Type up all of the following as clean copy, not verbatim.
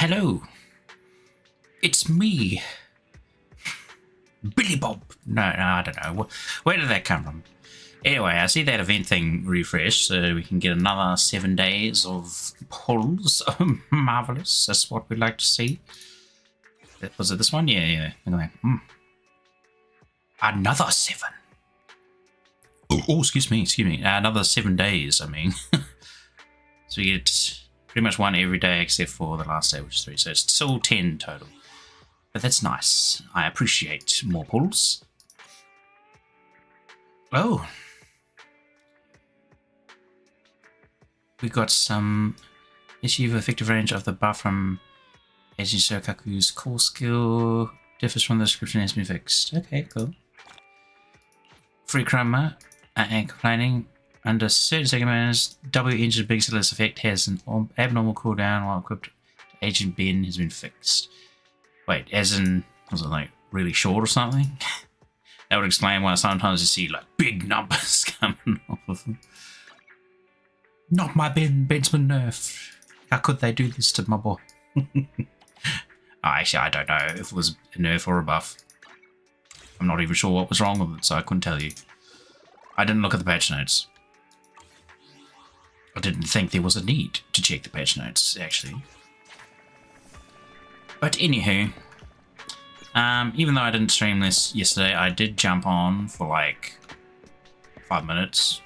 Hello. It's me. Billy Bob. No, I don't know. Where did that come from? Anyway, I see that event thing refresh, so we can get another 7 days of pulls. Marvelous. That's what we'd like to see. Was it this one? Yeah. Anyway. Another 7. Oh, excuse me. Another 7 days, I mean. So we get pretty much one every day except for the last day, which is 3. So it's still 10 total. But that's nice. I appreciate more pulls. Oh. We got some achieve effective range of the buff from Eiji Shokaku's core skill. Differs from the description has been fixed. Okay, cool. Free Chroma and complaining. Under certain segments, W injured big less effect has an abnormal cooldown while equipped. Agent Ben has been fixed. Wait, as in, was it like really short or something? That would explain why sometimes you see like big numbers coming off of them. Not my Ben. Ben's been nerfed. How could they do this to my boy? Actually, I don't know if it was a nerf or a buff. I'm not even sure what was wrong with it, so I couldn't tell you. I didn't look at the patch notes. I didn't think there was a need to check the patch notes, actually. But anywho, even though I didn't stream this yesterday, I did jump on for like 5 minutes.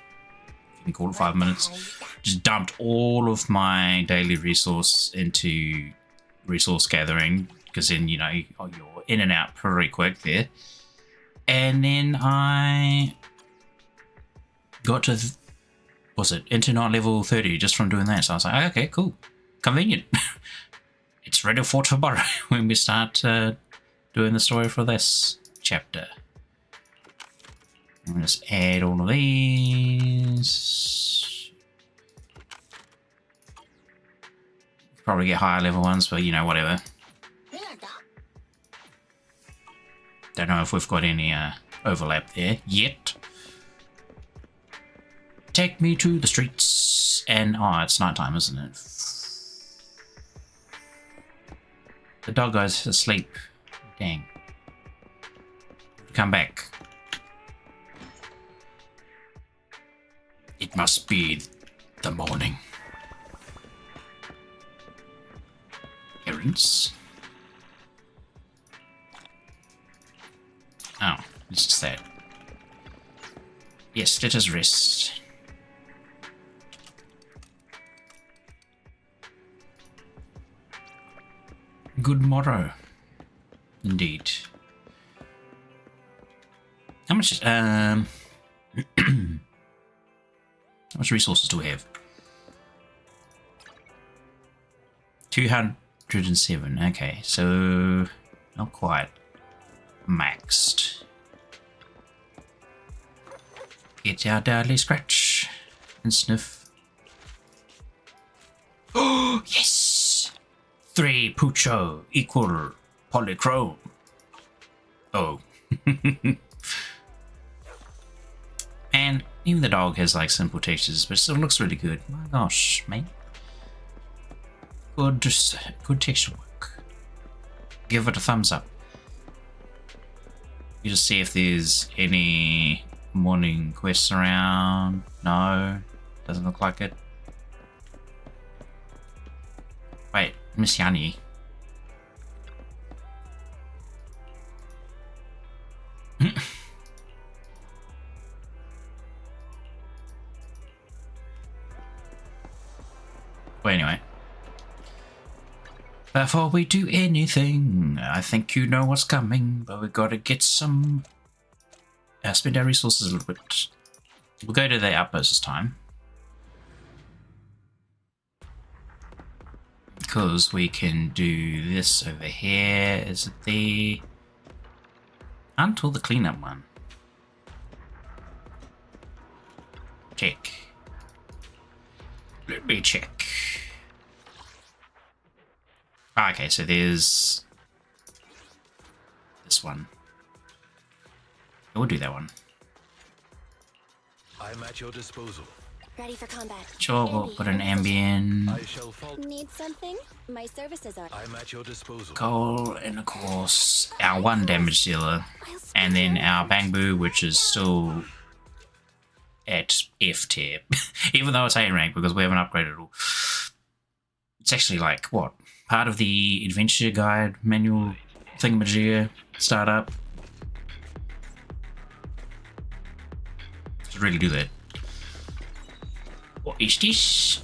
You can call it 5 minutes. Just dumped all of my daily resource into resource gathering, because then, you know, you're in and out pretty quick there. And then I got to, Internet level 30 just from doing that. So I was like, okay, cool. Convenient. It's ready for tomorrow when we start doing the story for this chapter. I'll just add all of these. Probably get higher level ones, but you know, whatever. Don't know if we've got any overlap there yet. Take me to the streets. And, oh, it's nighttime, isn't it? The dog guy's asleep. Dang. Come back. It must be the morning. Errands. Oh, it's just that. Yes, let us rest. Good morrow. Indeed. How much how much resources do we have? 207. Okay, so not quite maxed. Get our daily scratch and sniff. Oh yes! 3 Pucho equal polychrome. Oh. And even the dog has like simple textures, but it still looks really good. My gosh, mate. Good texture work. Give it a thumbs up. You just see if there's any morning quests around. No, doesn't look like it. Wait, Miss Yanni. Well, anyway. Before we do anything, I think you know what's coming, but we gotta get some... spend our resources a little bit. We'll go to the outpost this time. Because we can do this over here. Is it the... until the cleanup one. Check. Let me check. Okay, so there's this one. We'll do that one. I'm at your disposal. Ready for combat. Sure, we'll put an ambient. Need something? My services are. I'm at your disposal. Goal, and of course, our 1 damage dealer. And then our Bangbu, which is still at F tier. Even though it's A rank, because we haven't upgraded at all. It's actually like, what? Part of the adventure guide manual thingamajigger startup. Should really do that. What is this?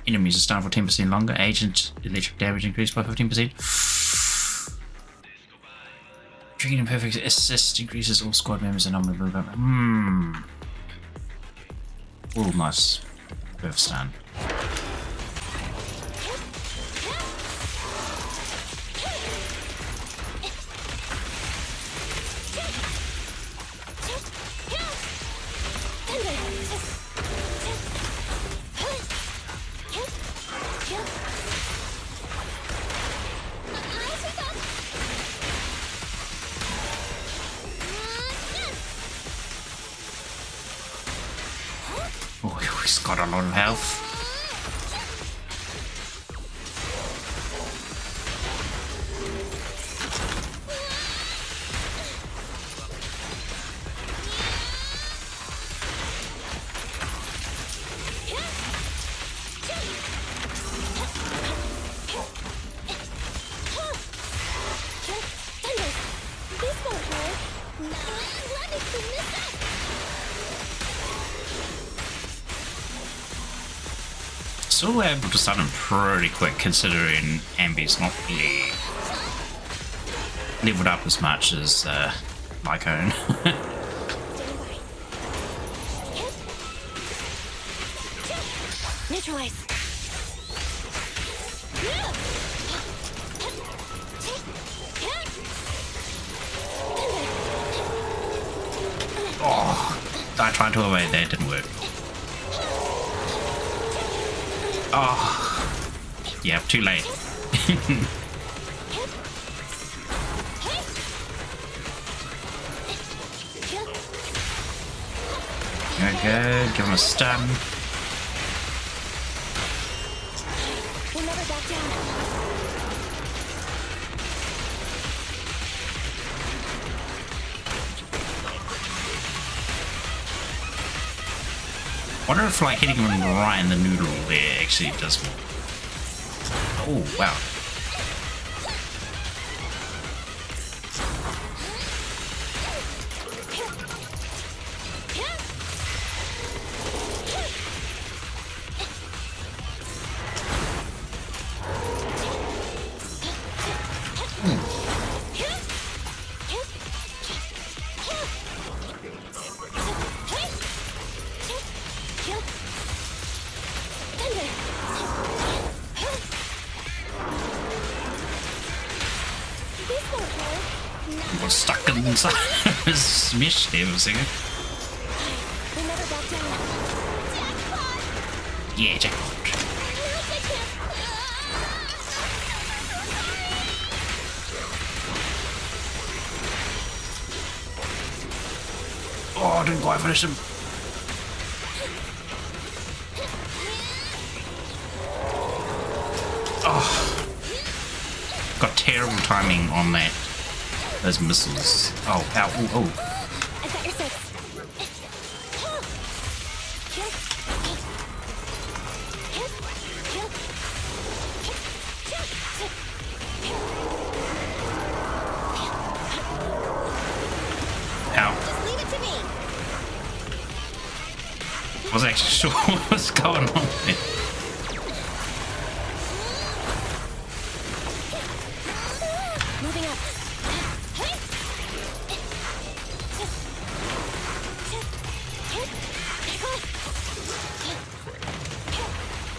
Enemies are stunned for 10% longer. Agent electric damage increased by 15%. Triggered imperfect assist increases all squad members and number of Oh, nice. Perfect stun. Oh, he's got a lot of health. Still able to stun him pretty quick considering Ambi's not really leveled up as much as Lycone. Neutralize. Oh, I tried to avoid that, didn't work. Oh, yeah, too late. There we go, give him a stun. We'll never back down. Wonder if like hitting him right in the noodle there actually does more. Oh wow. I was stuck inside of his smish there for a second. We'll never back down. Yeah, jackpot. Oh, I didn't quite finish him. Oh, got terrible timing on that. Those missiles. Oh, ow, oh, oh. I've got your six. Ow. Just leave it to me. I wasn't actually sure what was going on there. Moving up.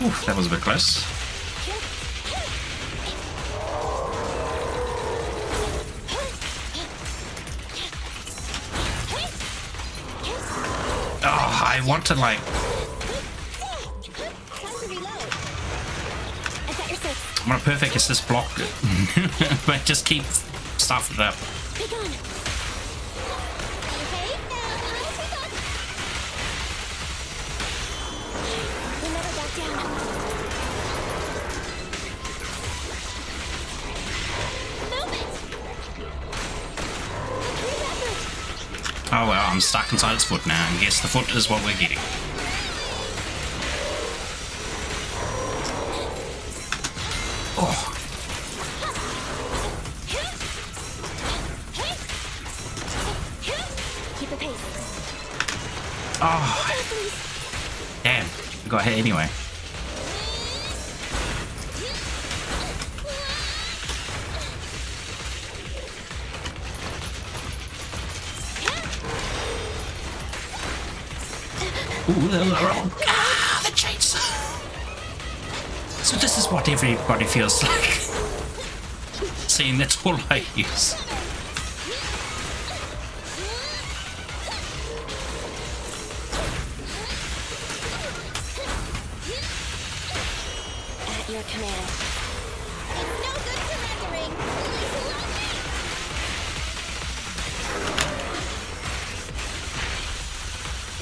Oof, that was a bit close. Oh, I want to like. Time to reload. I've got your six. I want a perfect assist block, but just keep stuffing it up. Be gone. Okay, now Oh well, I'm stuck inside its foot now, and guess the foot is what we're getting. Oh. Keep the pace. Oh. Damn, I got hit anyway. Ooh, the chainsaw. So this is what everybody feels like. Seeing that's all I use. At your command. It's no good surrendering.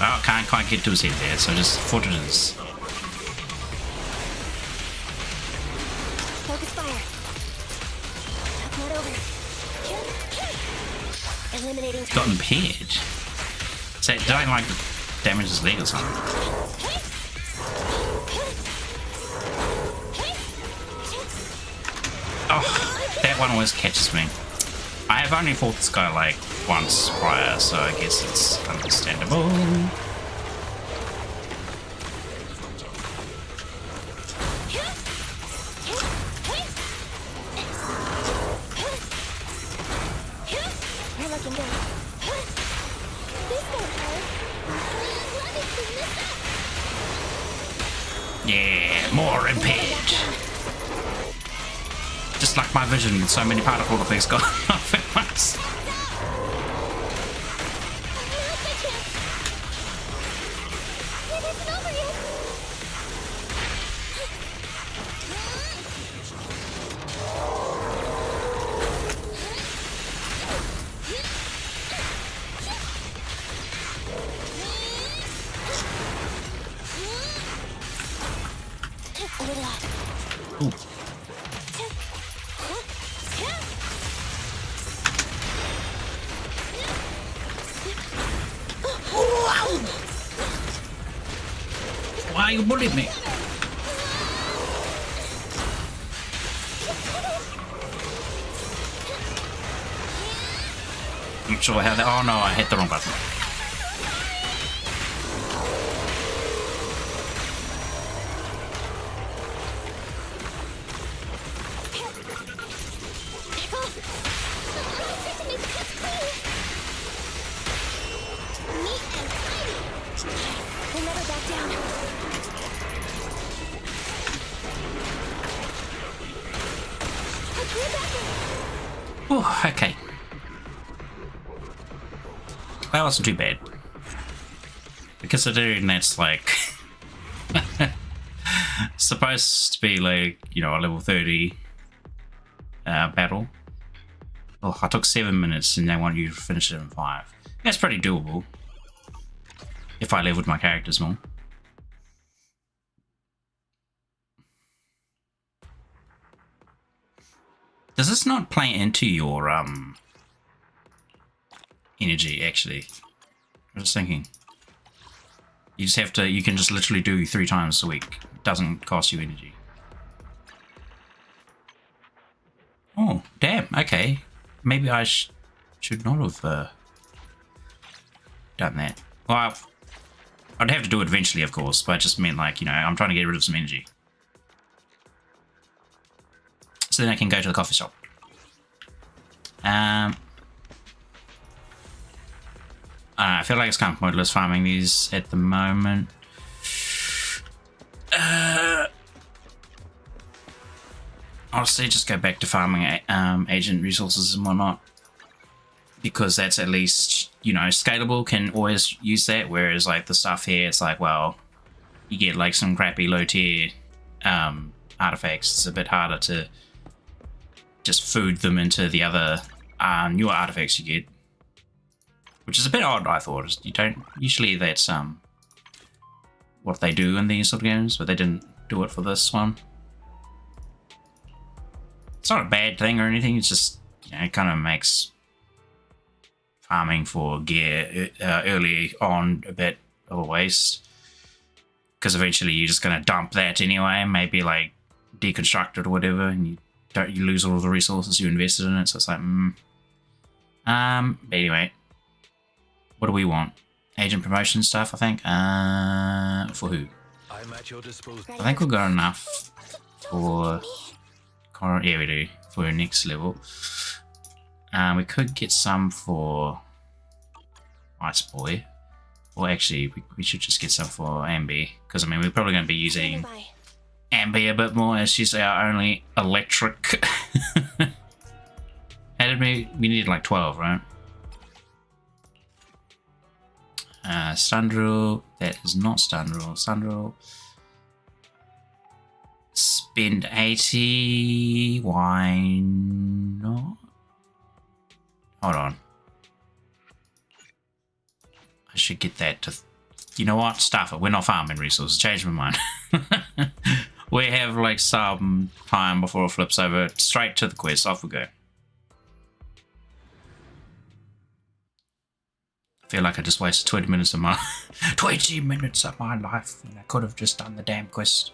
Well, can't quite get to his head there, so just foot it is. Focus fire. Not over. Eliminating time. Got impaired. So don't like damage his leg or something. Oh, that one always catches me. I have only fought this guy like once prior, so I guess it's understandable. You're looking good. This goes hard. Let me clean this up. Yeah, more impaired. Just like my vision with so many particle effects gone off at once. Ooh. Why you bullied me? I'm not sure how that. Oh no, I hit the wrong button. We'll never back down. Oh, okay. That wasn't too bad. Considering that's like supposed to be like, you know, a level 30 battle. Oh, I took 7 minutes and they want you to finish it in 5. That's pretty doable. If I leveled my characters more. Does this not play into your energy actually? I'm just thinking. You just have to, you can just literally do 3 times a week. It doesn't cost you energy. Oh, damn, okay. Maybe I should not have done that. Well, I'd have to do it eventually, of course, but I just meant like, you know, I'm trying to get rid of some energy. So then I can go to the coffee shop. I feel like it's kind of pointless farming these at the moment. Honestly, just go back to farming agent resources and whatnot. Because that's at least, you know, scalable, can always use that. Whereas like the stuff here, it's like, well, you get like some crappy low tier artifacts. It's a bit harder to just food them into the other newer artifacts you get. Which is a bit odd, I thought. You don't, usually that's what they do in these sort of games, but they didn't do it for this one. It's not a bad thing or anything, it's just, you know, it kind of makes farming for gear early on a bit of a waste. Because eventually you're just going to dump that anyway, maybe like deconstruct it or whatever, and you lose all of the resources you invested in it. So it's like, But anyway, what do we want? Agent promotion stuff, I think. For who? I'm at your disposal. I think we've got enough for... Yeah, we do. For our next level. We could get some for Ice Boy. Or actually, we should just get some for Ambi. Because, I mean, we're probably going to be using Ambi a bit more as she's our only electric. How did we needed like 12, right? Stundrill. That is not Stundrill. Stundrill. Spend 80. Why not? Hold on. I should get that to... You know what? Stuff it. We're not farming resources. Change my mind. We have like some time before it flips over. Straight to the quest. Off we go. I feel like I just wasted 20 minutes of my... 20 minutes of my life when I could have just done the damn quest.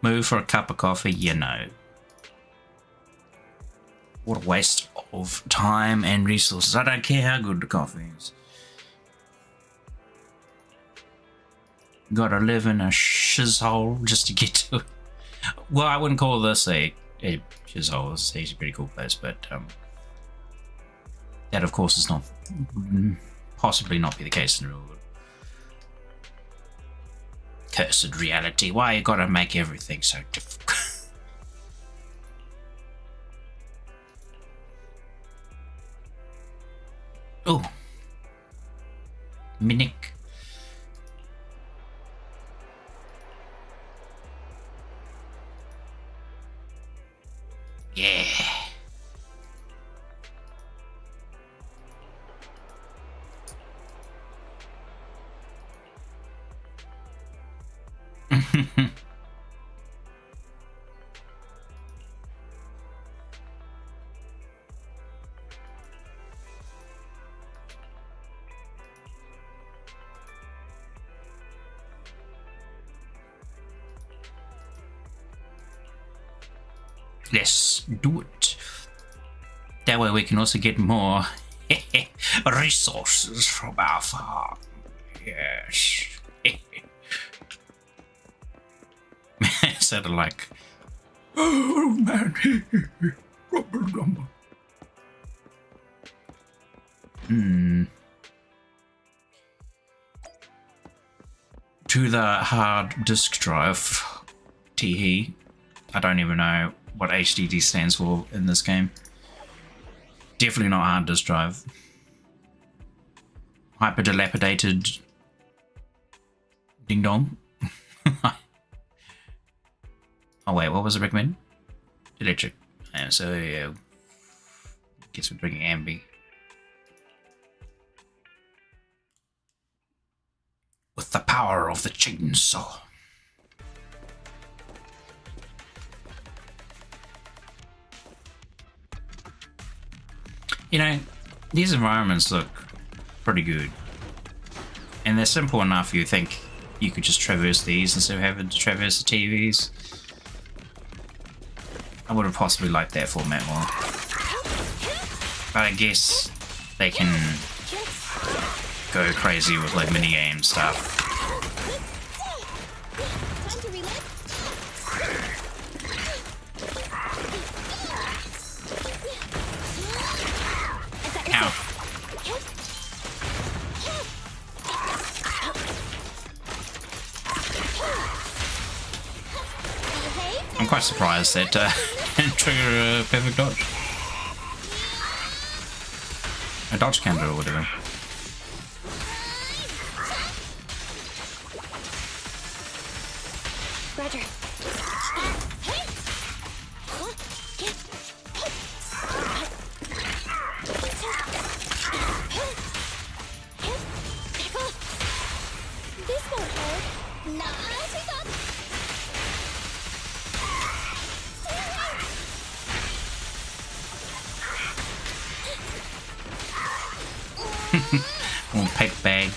Move for a cup of coffee, you know. What a waste of time and resources. I don't care how good the coffee is. Gotta live in a shizhole just to get to it. Well, I wouldn't call this a shizhole. It's actually a pretty cool place, but that of course is not possibly not be the case in the real world. Cursed reality. Why you gotta make everything so difficult? Oh. Minic. Yeah. Let's do it. That way we can also get more resources from our farm. Yes. Sounded like, oh man. To the hard disk drive. Teehee. I don't even know what HDD stands for in this game. Definitely not hard disk drive. Hyper dilapidated ding dong. Oh wait, what was it recommended? Electric. And so yeah, guess we're drinking Ambi. With the power of the chainsaw. You know, these environments look pretty good. And they're simple enough you think you could just traverse these instead of having to traverse the TVs. I would have possibly liked that format more. But I guess they can go crazy with like minigame stuff. Time to reload. Ow. I'm quite surprised that didn't trigger a perfect dodge. A dodge counter or whatever. Roger. Little paper bag.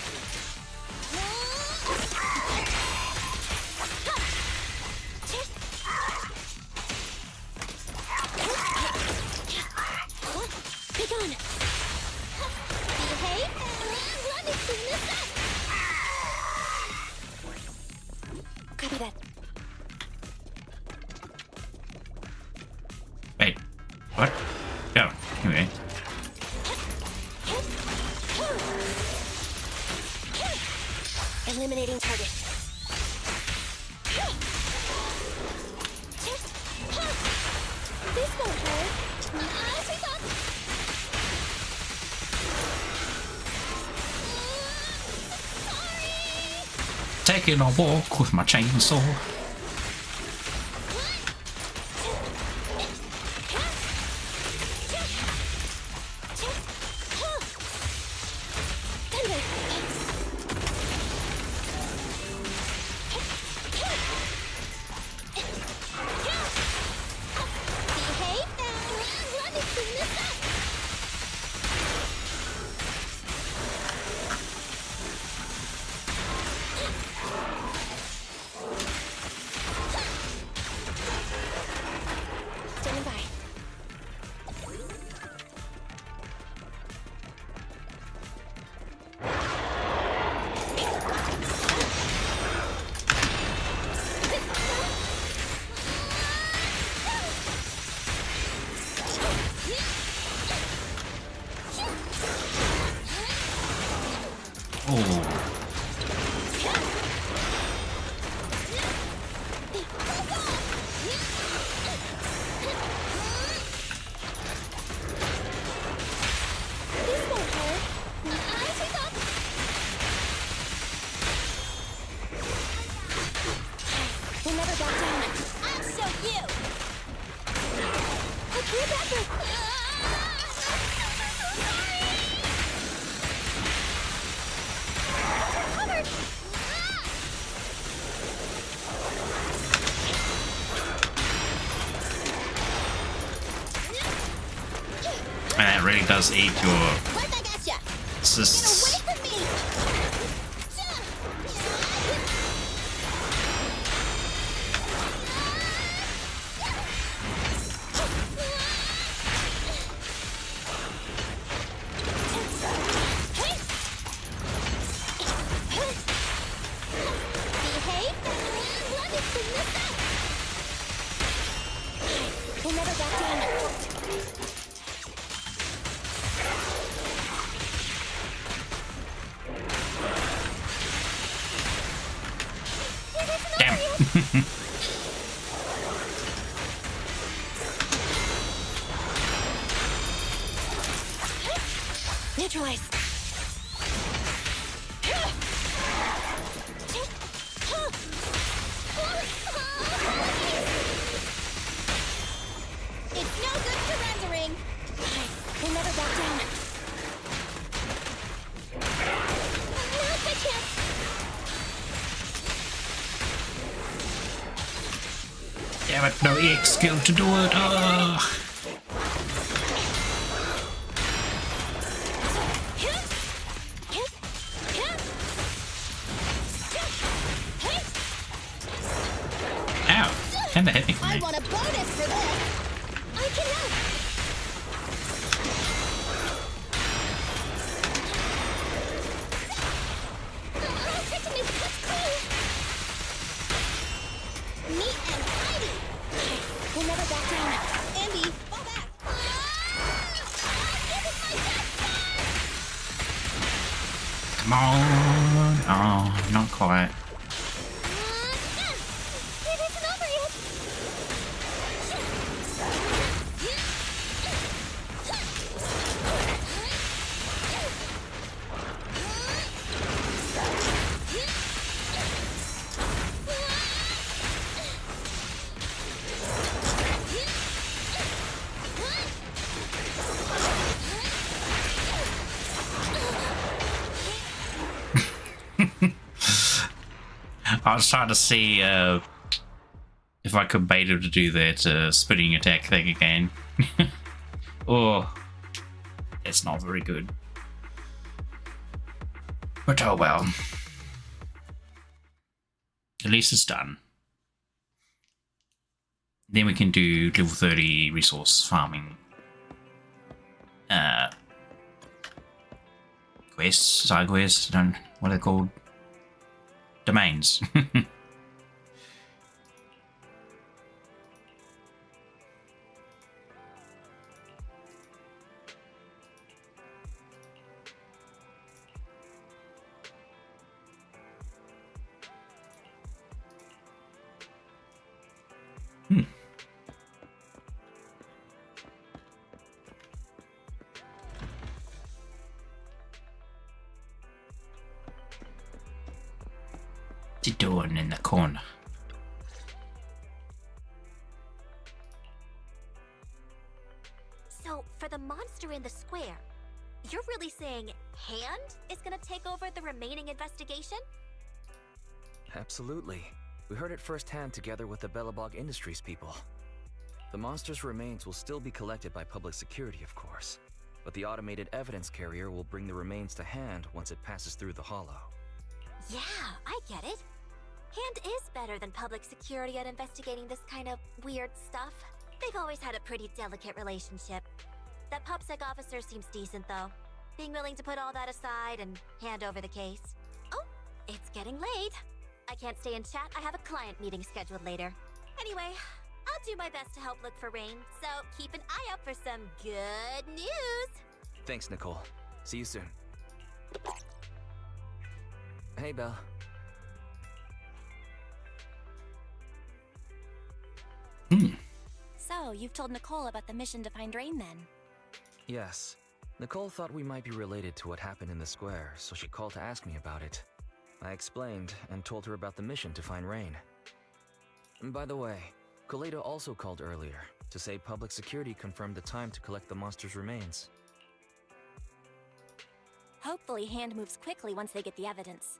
Be gone. Behave. Let me clean this up. Copy that. Wait, what? Oh, anyway. Eliminating target. This won't hurt. As we thought. Taking a walk with my chainsaw. Behave now. Let me clean this up. Standing by. Oh, This won't hurt. As we thought. We'll never back down. I'll show you. A clear backer. Covered. and that really does eat your Right back at ya. assists. Get away from me. Behave. Let me clean this up. We'll never back down. Damn. Neutralize. It's no good surrendering. We'll never back down. Now's my chance. Damn it, no EX skill to do it. Oh. Ow, kinda hit me from I me. want a bonus for this. I can help. Neat and tidy. We'll never back down. Andy, fall back. This is my best Come on. Oh, not quite. It isn't over yet. I was trying to see if I could bait him to do that spinning attack thing again. Oh, it's not very good. But oh well. At least it's done. Then we can do level 30 resource farming. Quests, side quests, don't, what are they called? Domains. What's he doing in the corner? So, for the monster in the square, you're really saying Hand is gonna take over the remaining investigation? Absolutely. We heard it firsthand together with the Belobog Industries people. The monster's remains will still be collected by public security, of course. But the automated evidence carrier will bring the remains to Hand once it passes through the hollow. Yeah, I get it. Hand is better than public security at investigating this kind of weird stuff. They've always had a pretty delicate relationship. That PubSec officer seems decent, though. Being willing to put all that aside and hand over the case. Oh, it's getting late. I can't stay in chat. I have a client meeting scheduled later. Anyway, I'll do my best to help look for Rain, so keep an eye out for some good news. Thanks, Nicole. See you soon. Hey, Belle. So, you've told Nicole about the mission to find Rain, then? Yes. Nicole thought we might be related to what happened in the square, so she called to ask me about it. I explained and told her about the mission to find Rain. And by the way, Koledo also called earlier to say public security confirmed the time to collect the monster's remains. Hopefully Hand moves quickly once they get the evidence.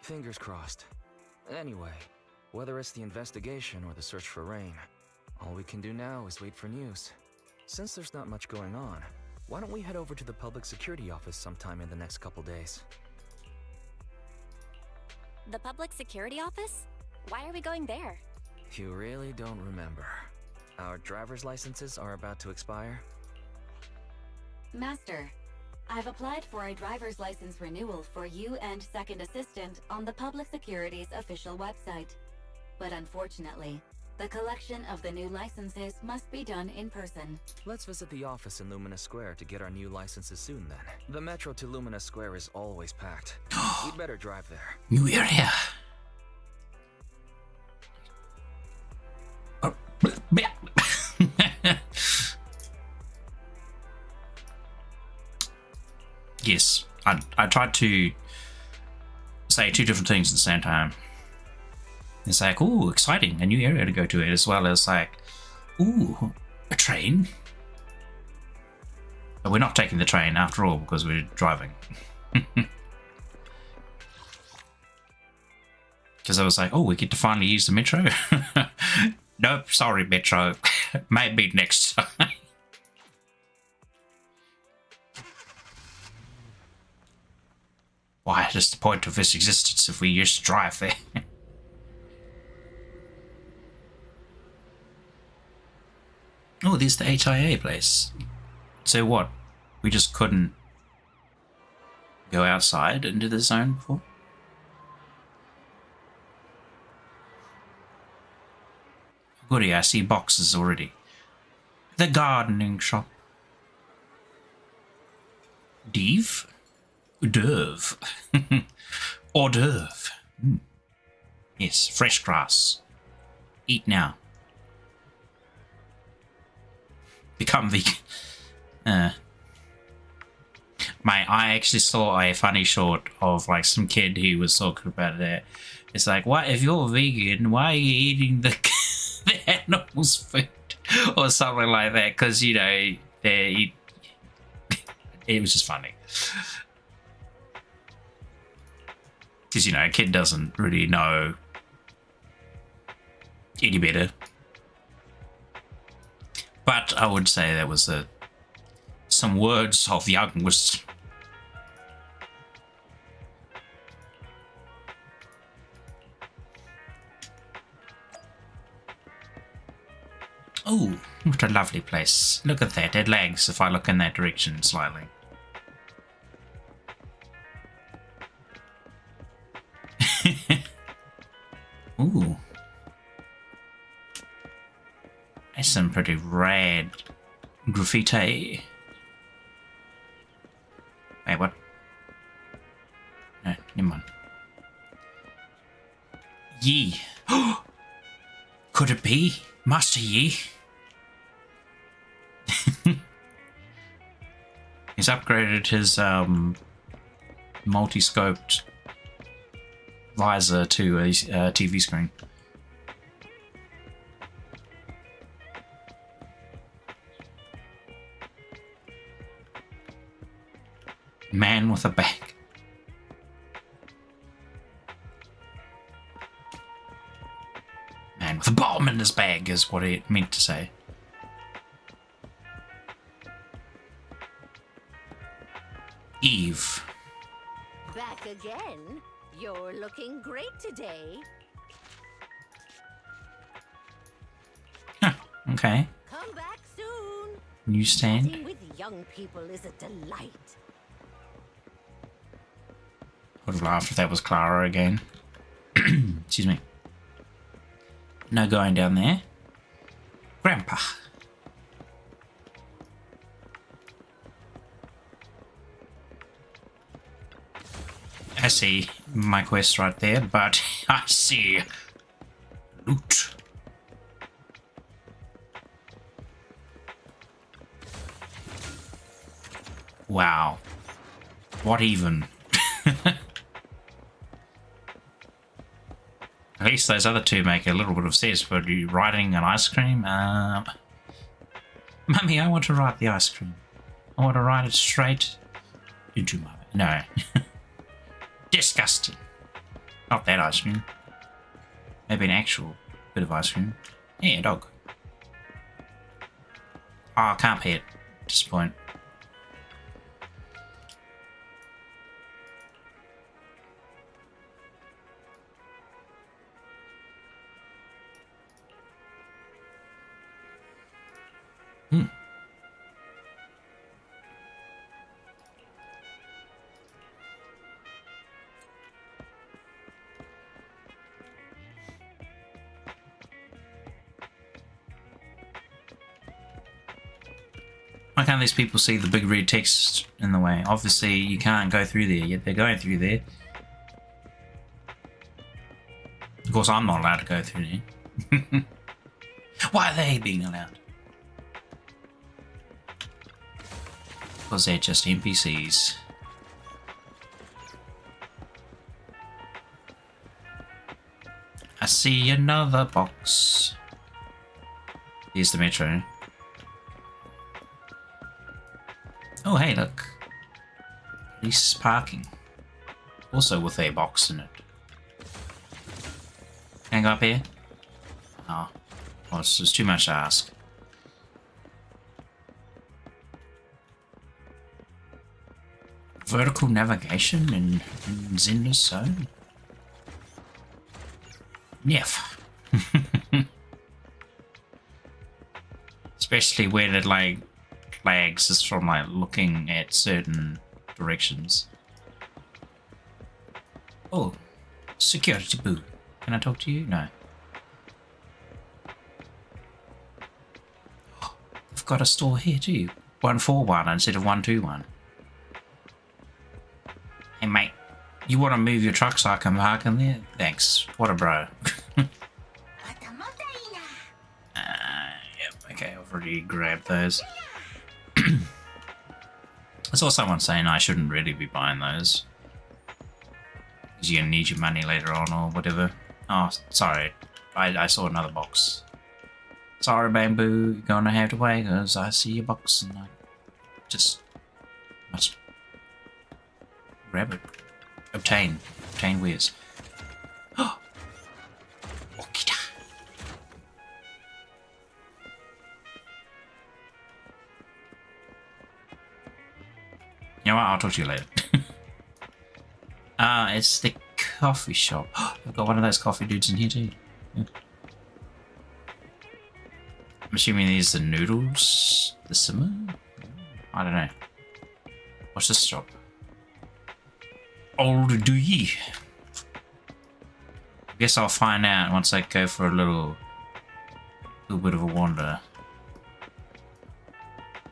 Fingers crossed. Anyway, whether it's the investigation or the search for Rain, all we can do now is wait for news. Since there's not much going on, why don't we head over to the public security office sometime in the next couple days? The public security office? Why are we going there? You really don't remember. Our driver's licenses are about to expire. Master, I've applied for a driver's license renewal for you and Second Assistant on the Public Security's official website. But unfortunately, the collection of the new licenses must be done in person. Let's visit the office in Lumina Square to get our new licenses soon then. The metro to Lumina Square is always packed. We'd better drive there. New area. Oh, yes, I tried to say two different things at the same time. It's like, ooh, exciting, a new area to go to, as well as like, ooh, a train. But we're not taking the train after all because we're driving. Because I was like, oh, we get to finally use the metro. Nope, sorry, metro. Maybe next time. Why is the point of this existence if we just drive there? Oh, there's the HIA place. So what? We just couldn't go outside into the zone before? Goody, I see boxes already. The gardening shop. Div? D'oeuvre. Hors d'oeuvre. Yes, fresh grass. Eat now. Become vegan. I actually saw a funny short of like some kid who was talking about it. It's like, what if you're vegan? Why are you eating the animals' food or something like that? Because you know it was just funny. Because you know a kid doesn't really know any better. But I would say there was some words of young was What a lovely place. Look at that. It lags if I look in that direction slightly. Ooh. That's some pretty rad graffiti. Hey, what? No, never mind. Yi. Could it be Master Yi? He's upgraded his multi-scoped visor to a TV screen. Man with a bag. Man with a bomb in his bag is what it meant to say. Eve. Back again? You're looking great today. Huh, okay. Come back soon. Newsstand. Chatting with young people is a delight. Would have laughed if that was Clara again. Excuse me. No going down there. Grandpa. I see my quest right there, but I see loot. Wow. What even? At least those other two make a little bit of sense, but you riding an ice cream? Mummy, I want to ride the ice cream. I want to ride it straight into my... No. Disgusting. Not that ice cream. Maybe an actual bit of ice cream. Yeah, dog. Oh, I can't pay it at this point. Why can't these people see the big red text in the way? Obviously, you can't go through there, yet they're going through there. Of course, I'm not allowed to go through there. Why are they being allowed? Because they're just NPCs. I see another box. Here's the metro. Oh, hey, look. Police parking. Also with a box in it. Can I go up here? Oh, well, it's just too much to ask. Vertical navigation in Zenda's zone? Yes. Especially when it like flags just from like looking at certain directions. Oh, security boo. Can I talk to you? No. I've got a store here too. 141 instead of 121. Hey mate, you want to move your truck so I can park in there? Thanks. What a bro. Yep, okay, I've already grabbed those. I saw someone saying I shouldn't really be buying those. Because you're going to need your money later on or whatever. Oh, sorry. I saw another box. Sorry, Bamboo. You're going to have to wait because I see your box and I just must grab it. Obtain. Obtain wares. Oh! Okita. You know what? I'll talk to you later. It's the coffee shop. I've got one of those coffee dudes in here too. Yeah. assuming these are noodles. The simmer? I don't know. What's this shop? Old do ye? Guess I'll find out once I go for a little bit of a wander.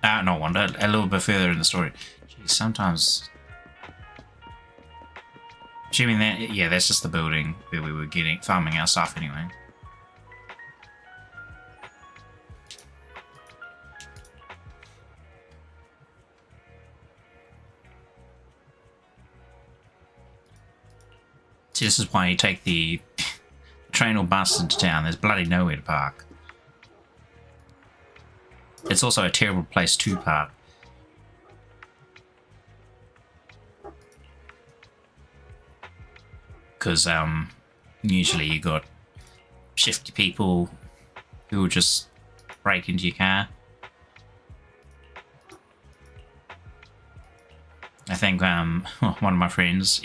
Not wander, a little bit further in the story. Jeez, sometimes. Assuming that, yeah, that's just the building where we were farming our stuff anyway. See, this is why you take the train or bus into town. There's bloody nowhere to park. It's also a terrible place to park. Because usually you got shifty people who will just break into your car. I think one of my friends,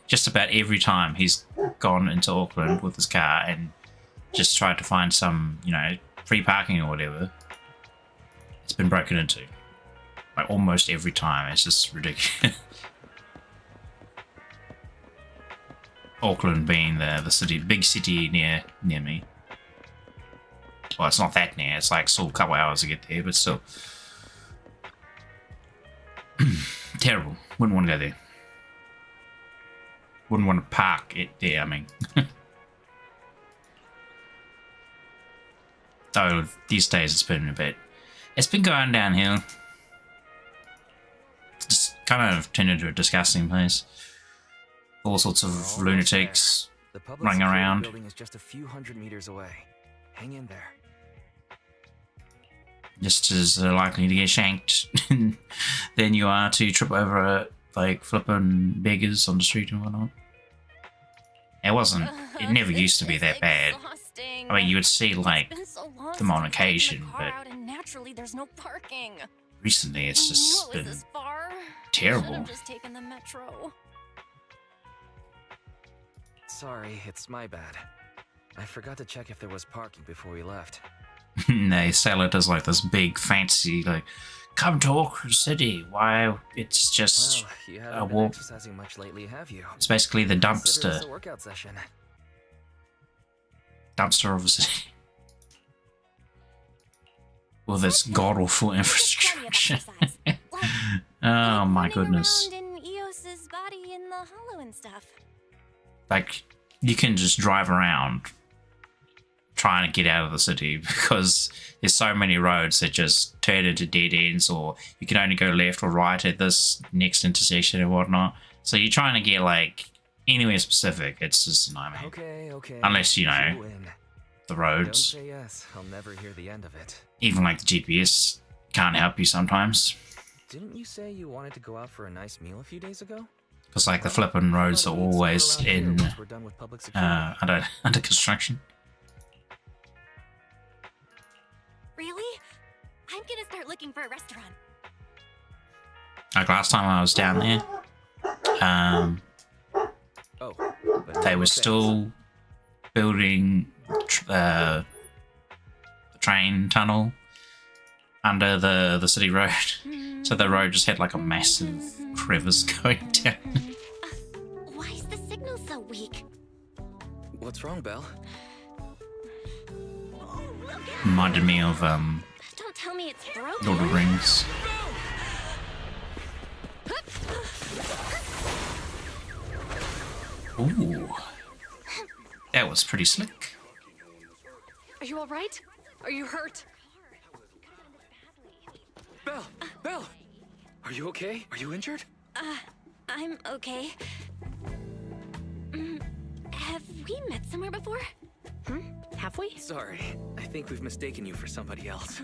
just about every time he's gone into Auckland with his car and just tried to find some, you know, free parking or whatever, it's been broken into. Like almost every time. It's just ridiculous. Auckland being the big city near me. Well, it's not that near. It's like still a couple hours to get there, but still. Terrible. Wouldn't want to go there. Wouldn't want to park it there, I mean. Though these days it's been going downhill. It's just kind of turned into a disgusting place. All sorts of lunatics running around. The building is just a few hundred meters away. Hang in there. Just as likely to get shanked than you are to trip over like flipping beggars on the street and whatnot. It never used to be that bad. I mean, you would see like them on occasion, but naturally there's no parking. Recently it's just been terrible. Just taken the metro. Sorry, it's my bad. I forgot to check if there was parking before we left. They sell it as like this big fancy, like, come to Auckland City. Why? It's just well, you a haven't been walk. exercising much lately, have you? It's basically the Consider this dumpster. a workout session. Dumpster of a city. With its god awful infrastructure. Oh my goodness. In Eos's body in the hollow and stuff. Like, you can just drive around trying to get out of the city because there's so many roads that just turn into dead ends, or you can only go left or right at this next intersection and whatnot. So you're trying to get like anywhere specific. It's just a nightmare. Okay. Unless, you know, You win. the Don't roads, say yes. I'll never hear the end of it. even like the GPS can't help you sometimes. Didn't you say you wanted to go out for a nice meal a few days ago? Because like the flipping roads are always in We're done with public security. under construction. Really? I'm gonna start looking for a restaurant. Like last time I was down there, Oh, they were still building the train tunnel under the city road. So the road just had like a massive crevice going down. Why is the signal so weak? what's wrong, Belle? Reminded me of Don't tell me it's broken. Lord of the Rings. Ooh, that was pretty slick. Are you all right? Are you hurt? Belle! Are you okay? Are you injured? I'm okay. Have we met somewhere before? Have we? Sorry, I think we've mistaken you for somebody else.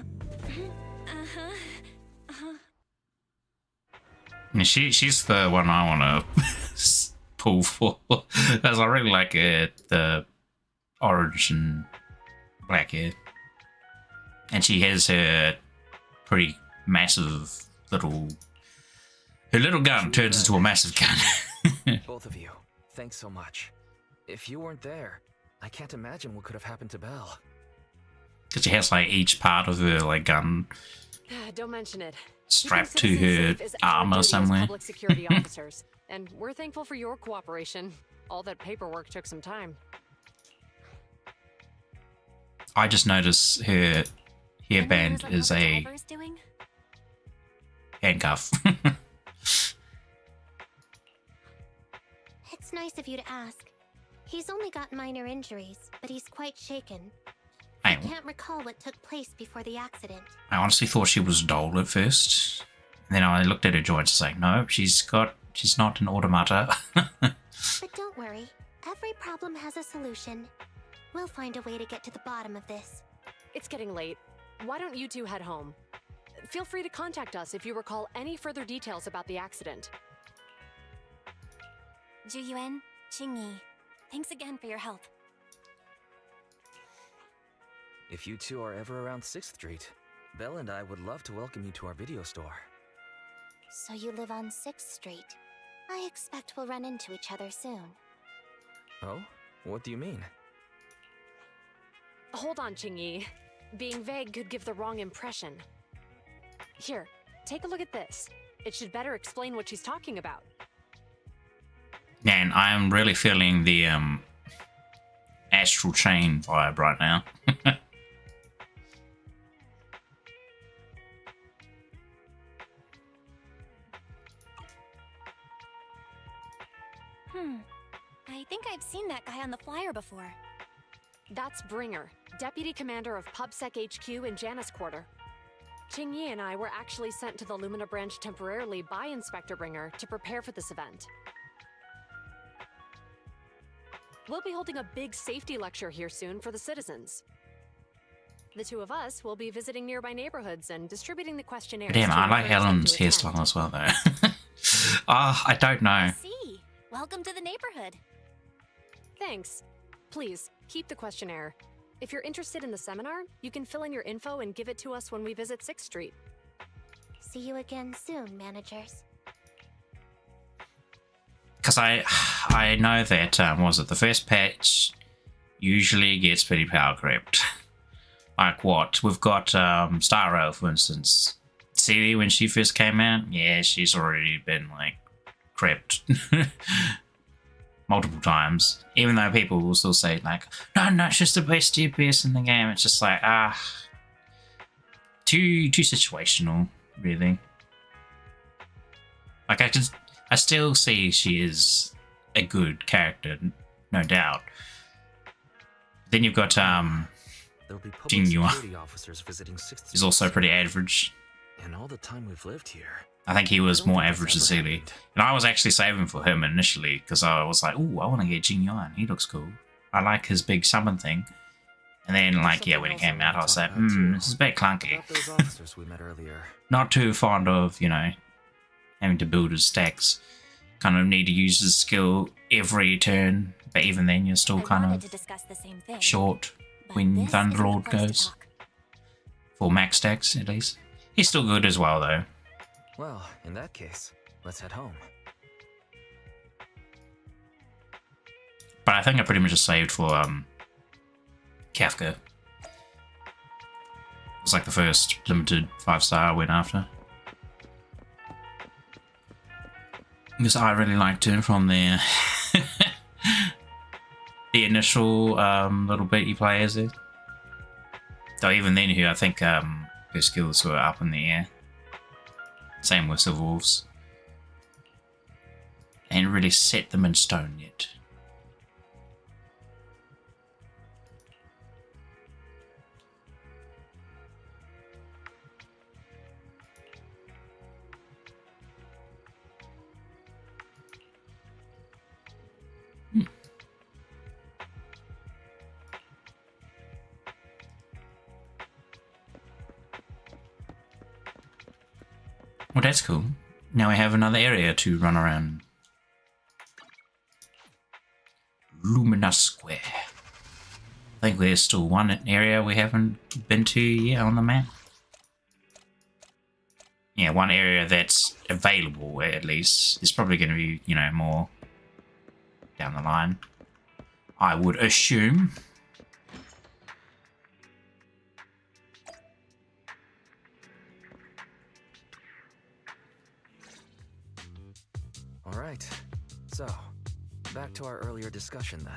And she's the one I want to pull for, because I really like the orange and black hair, and she has her pretty massive her little gun turns into a massive gun. Both of you, thanks so much. If you weren't there, I can't imagine what could have happened to Belle. Because she has like each part of her like gun Don't mention it. strapped to Keeping her citizens safe is our arm duty or as somewhere. Public security officers, and we're thankful for your cooperation. All that paperwork took some time. I just noticed her hairband is a Doing? handcuff. It's nice of you to ask. He's only got minor injuries, but he's quite shaken. I can't recall what took place before the accident. I honestly thought she was dull at first. And then I looked at her joints and was like, no, she's not an automata. But don't worry, every problem has a solution. We'll find a way to get to the bottom of this. It's getting late. Why don't you two head home? Feel free to contact us if you recall any further details about the accident. Juyuan, Qingyi, thanks again for your help. If you two are ever around 6th Street, Belle and I would love to welcome you to our video store. So you live on 6th Street. I expect we'll run into each other soon. Oh? What do you mean? Hold on, Qingyi. Being vague could give the wrong impression. Here, take a look at this. It should better explain what she's talking about. Man, I am really feeling the astral chain vibe right now. I think I've seen that guy on the flyer before. That's Bringer, Deputy Commander of PubSec HQ in Janus Quarter. Qingyi and I were actually sent to the Lumina branch temporarily by Inspector Bringer to prepare for this event. We'll be holding a big safety lecture here soon for the citizens. The two of us will be visiting nearby neighborhoods and distributing the questionnaires. Damn, to I like encourage them Helen's to attend. hairstyle as well, though. I don't know. See, welcome to the neighborhood. Thanks. Please, keep the questionnaire. If you're interested in the seminar, you can fill in your info and give it to us when we visit 6th Street. See you again soon, managers. Because I know that, was it the first patch usually gets pretty power crept. Like what? We've got Star Rail, for instance. Celie, when she first came out, yeah, she's already been, like, crept multiple times. Even though people will still say, like, no, it's just the best DPS in the game. It's just like, too situational, really. Like, I still see she is a good character, no doubt. Then you've got There'll be public Jingyua. security officers visiting 6th He's also pretty average. And all the time we've lived here. I think he was I don't more think that's average than ever Celie. happened. And I was actually saving for him initially because I was like, ooh, I want to get Jingyuan. He looks cool. I like his big summon thing. And then, like, yeah, when it came out, I was like, this is a bit clunky. About those officers we met earlier. Not too fond of, you know, having to build his stacks. Kind of need to use his skill every turn. But even then, you're still I kind wanted of to discuss the same thing, short but when this Thunderlord isn't the place to goes. talk. For max stacks, at least. He's still good as well, though. Well, in that case, let's head home. But I think I pretty much just saved for Kafka. It was like the first limited 5-star I went after. Because I really liked her from the the initial little bit you play as it. Though even then, I think her skills were up in the air. Same with Silver Wolves. They ain't really set them in stone yet. Well, that's cool. Now we have another area to run around. Lumina Square. I think there's still one area we haven't been to yet on the map. Yeah, one area that's available at least. There's probably going to be, you know, more down the line, I would assume. Alright, so, back to our earlier discussion then.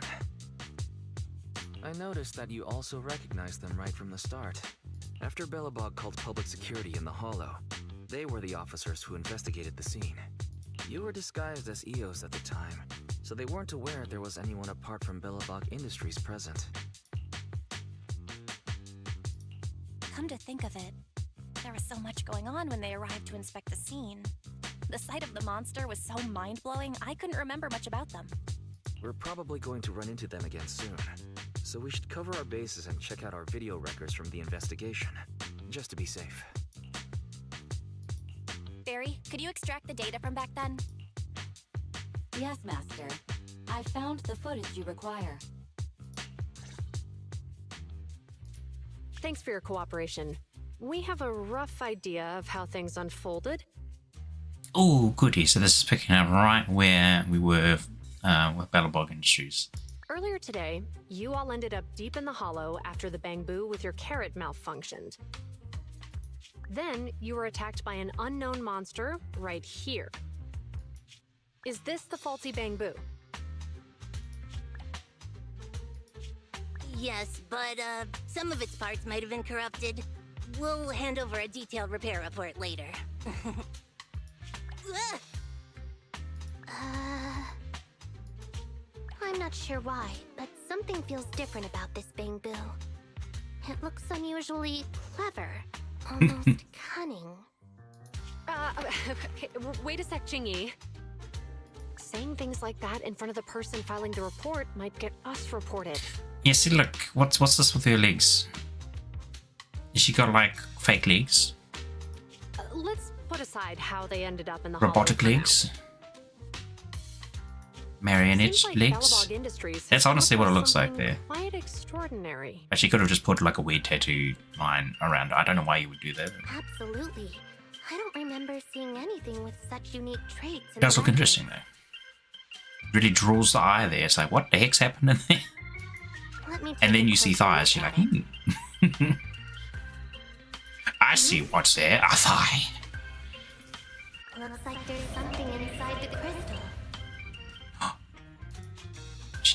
I noticed that you also recognized them right from the start. After Belobog called public security in the Hollow, they were the officers who investigated the scene. You were disguised as EOS at the time, so they weren't aware there was anyone apart from Belobog Industries present. Come to think of it, there was so much going on when they arrived to inspect the scene. The sight of the monster was so mind-blowing, I couldn't remember much about them. We're probably going to run into them again soon, so we should cover our bases and check out our video records from the investigation, just to be safe. Barry, could you extract the data from back then? Yes, Master. I found the footage you require. Thanks for your cooperation. We have a rough idea of how things unfolded. Oh, goody. So this is picking up right where we were with Belobog Industries. Earlier today, you all ended up deep in the Hollow after the Bangbu with your carrot malfunctioned. Then, you were attacked by an unknown monster right here. Is this the faulty Bangbu? Yes, but some of its parts might have been corrupted. We'll hand over a detailed repair report later. I'm not sure why, but something feels different about this Bangbu. It looks unusually clever, almost cunning. Wait a sec, Jingyi. Saying things like that in front of the person filing the report might get us reported. Yeah, see, look, what's this with her legs? Has she got, like, fake legs? Let's put aside how they ended up in the Robotic Hollow for legs? now. Marionette Seems like legs? Belobog Industries That's has honestly what it looks like something there. Quite extraordinary. But she could have just put, like, a weird tattoo line around. I don't know why you would do that. Absolutely. I don't remember seeing anything with such unique traits. It does look interesting, though. Really draws the eye there. It's like, what the heck's happening there? And then you see thighs. You're like, I see what's there. A thigh. Looks like there's something inside the crystal.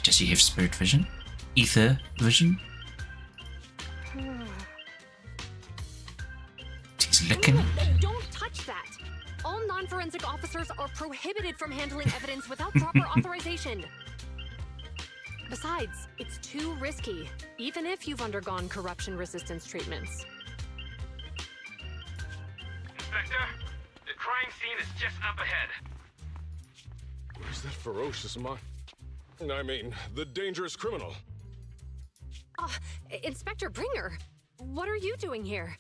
Does he have spirit vision? Ether vision? He's licking. Don't touch that! All non-forensic officers are prohibited from handling evidence without proper authorization. Besides, it's too risky, even if you've undergone corruption resistance treatments. Inspector, the crime scene is just up ahead. Where's that ferocious the dangerous criminal? Inspector Bringer, what are you doing here?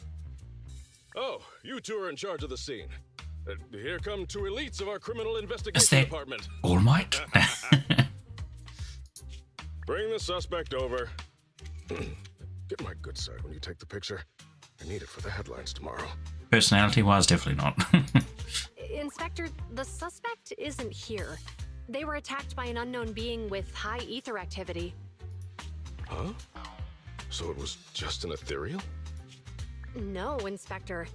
Oh, you two are in charge of the scene. Here come two elites of our criminal Is investigation that department. All Might? Bring the suspect over. Get my good side when you take the picture. I need it for the headlines tomorrow. Personality-wise, definitely not. Inspector, the suspect isn't here. They were attacked by an unknown being with high ether activity. Huh? So it was just an ethereal? No, Inspector.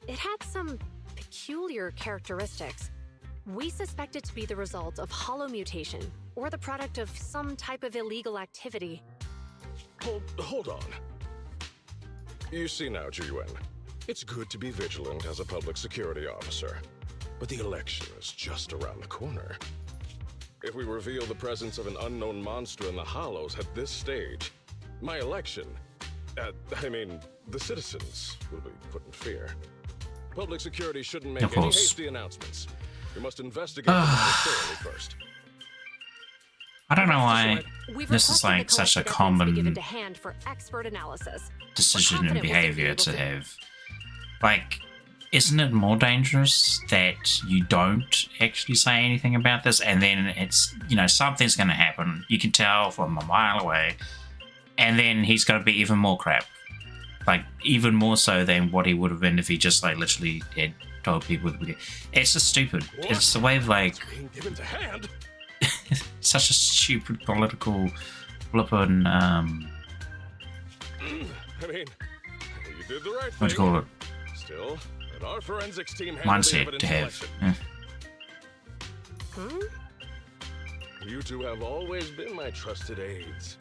It had some peculiar characteristics. We suspect it to be the result of hollow mutation, or the product of some type of illegal activity. Hold on. You see now, Jiyuan, it's good to be vigilant as a public security officer, but the election is just around the corner. If we reveal the presence of an unknown monster in the Hollows at this stage, my election, the citizens will be put in fear. Public security shouldn't make any hasty announcements. We must investigate thoroughly first. I don't know why We've this is requested like the such a collected evidence be given common to hand for expert analysis. decision We're and confident we'll be behavior able to to- have. Like, isn't it more dangerous that you don't actually say anything about this and then it's, something's going to happen. You can tell from a mile away. And then he's going to be even more crap. Like, even more so than what he would have been if he just, literally had told people. It's just stupid. What? It's the way of, It's being given to hand. such a stupid political flippin', You did the right thing. what do you call it? Still, let our forensics team handle the Mindset evidence to have. collection. Yeah. You two have always been my trusted aides.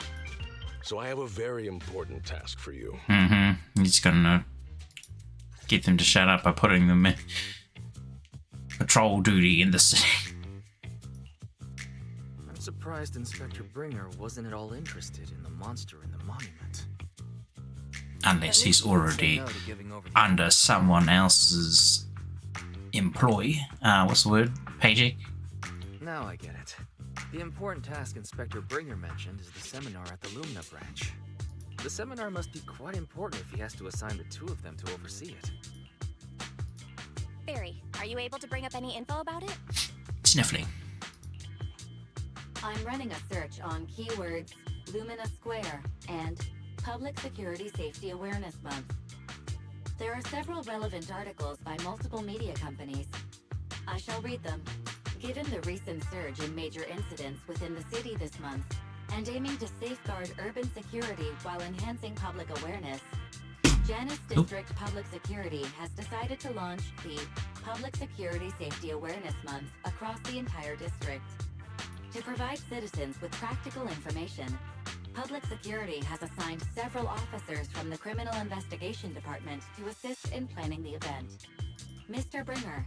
So I have a very important task for you. You just gotta get them to shut up by putting them in patrol duty in the city. I'm surprised Inspector Bringer wasn't at all interested in the monster in the monument. Unless he's already under someone else's employ. What's the word? Paycheck? Now I get it. The important task Inspector Bringer mentioned is the seminar at the Lumina branch. The seminar must be quite important if he has to assign the two of them to oversee it. Barry, are you able to bring up any info about it? Sniffling. I'm running a search on keywords Lumina Square and Public Security Safety Awareness Month. There are several relevant articles by multiple media companies. I shall read them. Given the recent surge in major incidents within the city this month, and aiming to safeguard urban security while enhancing public awareness, Janus District Public Security has decided to launch the Public Security Safety Awareness Month across the entire district. To provide citizens with practical information, Public Security has assigned several officers from the Criminal Investigation Department to assist in planning the event. Mr. Bringer,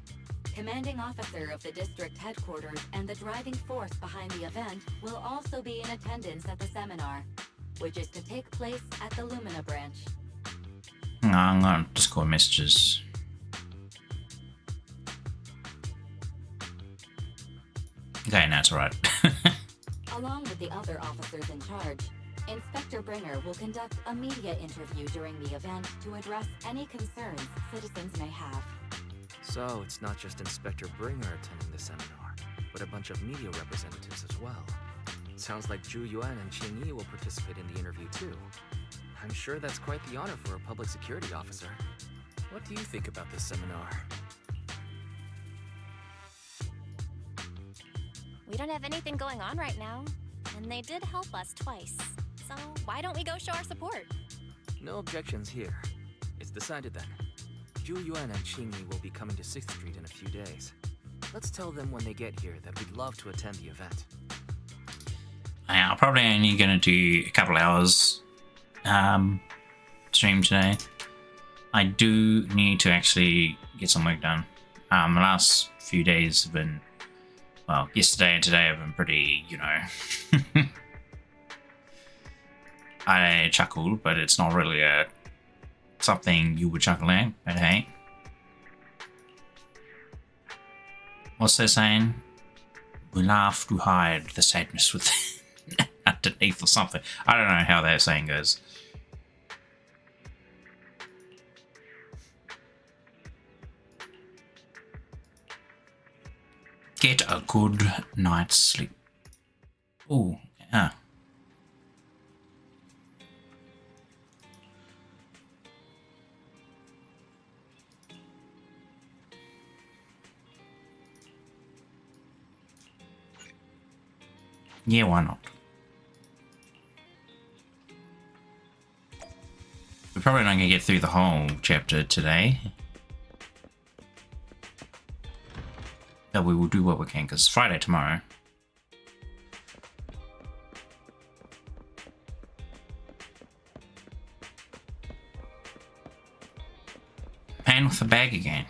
commanding officer of the district headquarters and the driving force behind the event, will also be in attendance at the seminar, which is to take place at the Lumina branch. I'm gonna Discord messages. Okay, now it's alright. Along with the other officers in charge, Inspector Bringer will conduct a media interview during the event to address any concerns citizens may have. So it's not just Inspector Bringer attending the seminar, but a bunch of media representatives as well. Sounds like Zhu Yuan and Qing Yi will participate in the interview too. I'm sure that's quite the honor for a public security officer. What do you think about this seminar? We don't have anything going on right now, and they did help us twice. So why don't we go show our support? No objections here. It's decided then. Zhu Yuan and Qing Yi will be coming to 6th Street in a few days. Let's tell them when they get here that we'd love to attend the event. I'm probably only gonna do a couple hours stream today. I do need to actually get some work done. The last few days have been, well, yesterday and today have been pretty, you know. I chuckled, but it's not really something you would chuckle at, but hey. What's they saying? We laugh to hide the sadness with underneath or something. I don't know how that saying goes. Get a good night's sleep. Ooh, yeah. Yeah, why not? We're probably not gonna get through the whole chapter today. But we will do what we can, because it's Friday tomorrow. Man with the bag again.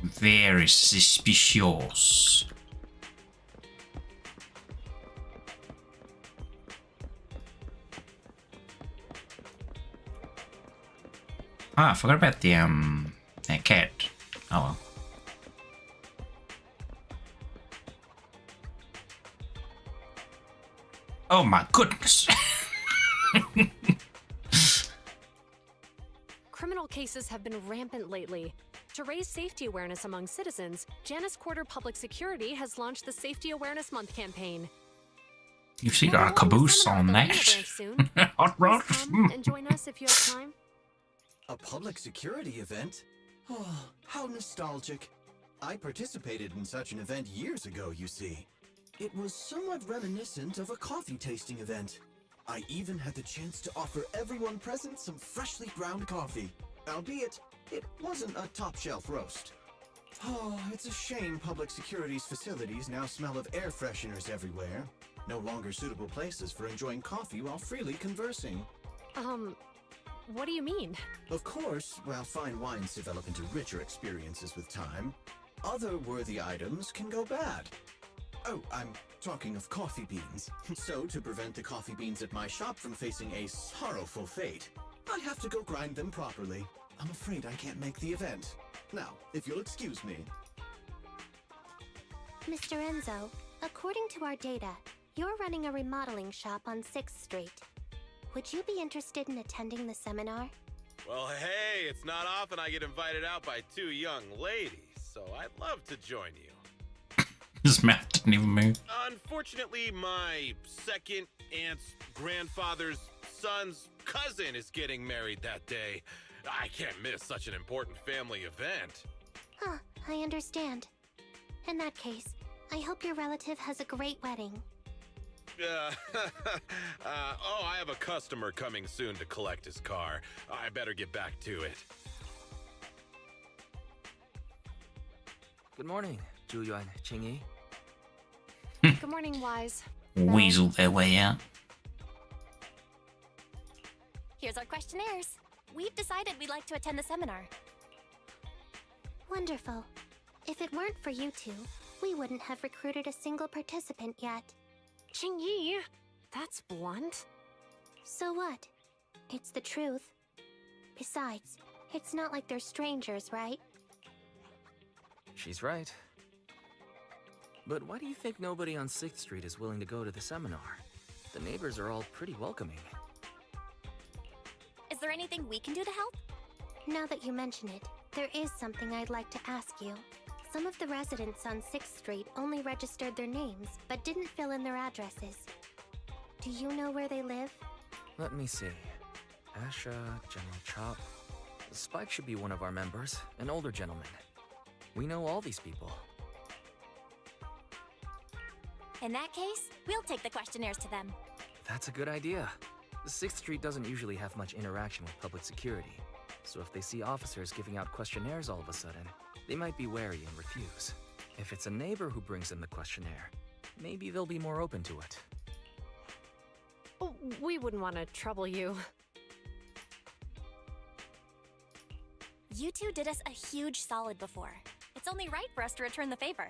Very suspicious. Ah, I forgot about the that cat. Oh well. Oh my goodness. Criminal cases have been rampant lately. To raise safety awareness among citizens, Janus Quarter Public Security has launched the Safety Awareness Month campaign. You've seen our caboose on that. Hot rod. Come and join us if you have time. A public security event? Oh, how nostalgic. I participated in such an event years ago, you see. It was somewhat reminiscent of a coffee tasting event. I even had the chance to offer everyone present some freshly ground coffee. albeit it wasn't a top-shelf roast. Oh, it's a shame public security's facilities now smell of air fresheners everywhere. No longer suitable places for enjoying coffee while freely conversing. What do you mean? Of course, while fine wines develop into richer experiences with time, other worthy items can go bad. Oh, I'm talking of coffee beans. So, to prevent the coffee beans at my shop from facing a sorrowful fate, I have to go grind them properly. I'm afraid I can't make the event. Now, if you'll excuse me. Mr. Enzo, according to our data, you're running a remodeling shop on 6th Street. Would you be interested in attending the seminar? Well, hey, it's not often I get invited out by two young ladies, so I'd love to join you. His mouth didn't even move. Unfortunately, my second aunt's grandfather's son's cousin is getting married that day. I can't miss such an important family event. Huh, I understand. In that case, I hope your relative has a great wedding. Oh, I have a customer coming soon to collect his car. I better get back to it. Good morning, Zhu-Yuan, Qingyi. Good morning, Wise. Weasel their way out. Here's our questionnaires. We've decided we'd like to attend the seminar. Wonderful. If it weren't for you two, we wouldn't have recruited a single participant yet. Qingyi, that's blunt. So what? It's the truth. Besides, it's not like they're strangers, right? She's right. But why do you think nobody on 6th Street is willing to go to the seminar? The neighbors are all pretty welcoming. Is there anything we can do to help? Now that you mention it, there is something I'd like to ask you. Some of the residents on 6th Street only registered their names, but didn't fill in their addresses. Do you know where they live? Let me see. Asha, General Chop. Spike should be one of our members, an older gentleman. We know all these people. In that case, we'll take the questionnaires to them. That's a good idea. 6th Street doesn't usually have much interaction with public security, so if they see officers giving out questionnaires all of a sudden, they might be wary and refuse. If it's a neighbor who brings in the questionnaire, maybe they'll be more open to it. Oh, we wouldn't want to trouble you. You two did us a huge solid before. It's only right for us to return the favor.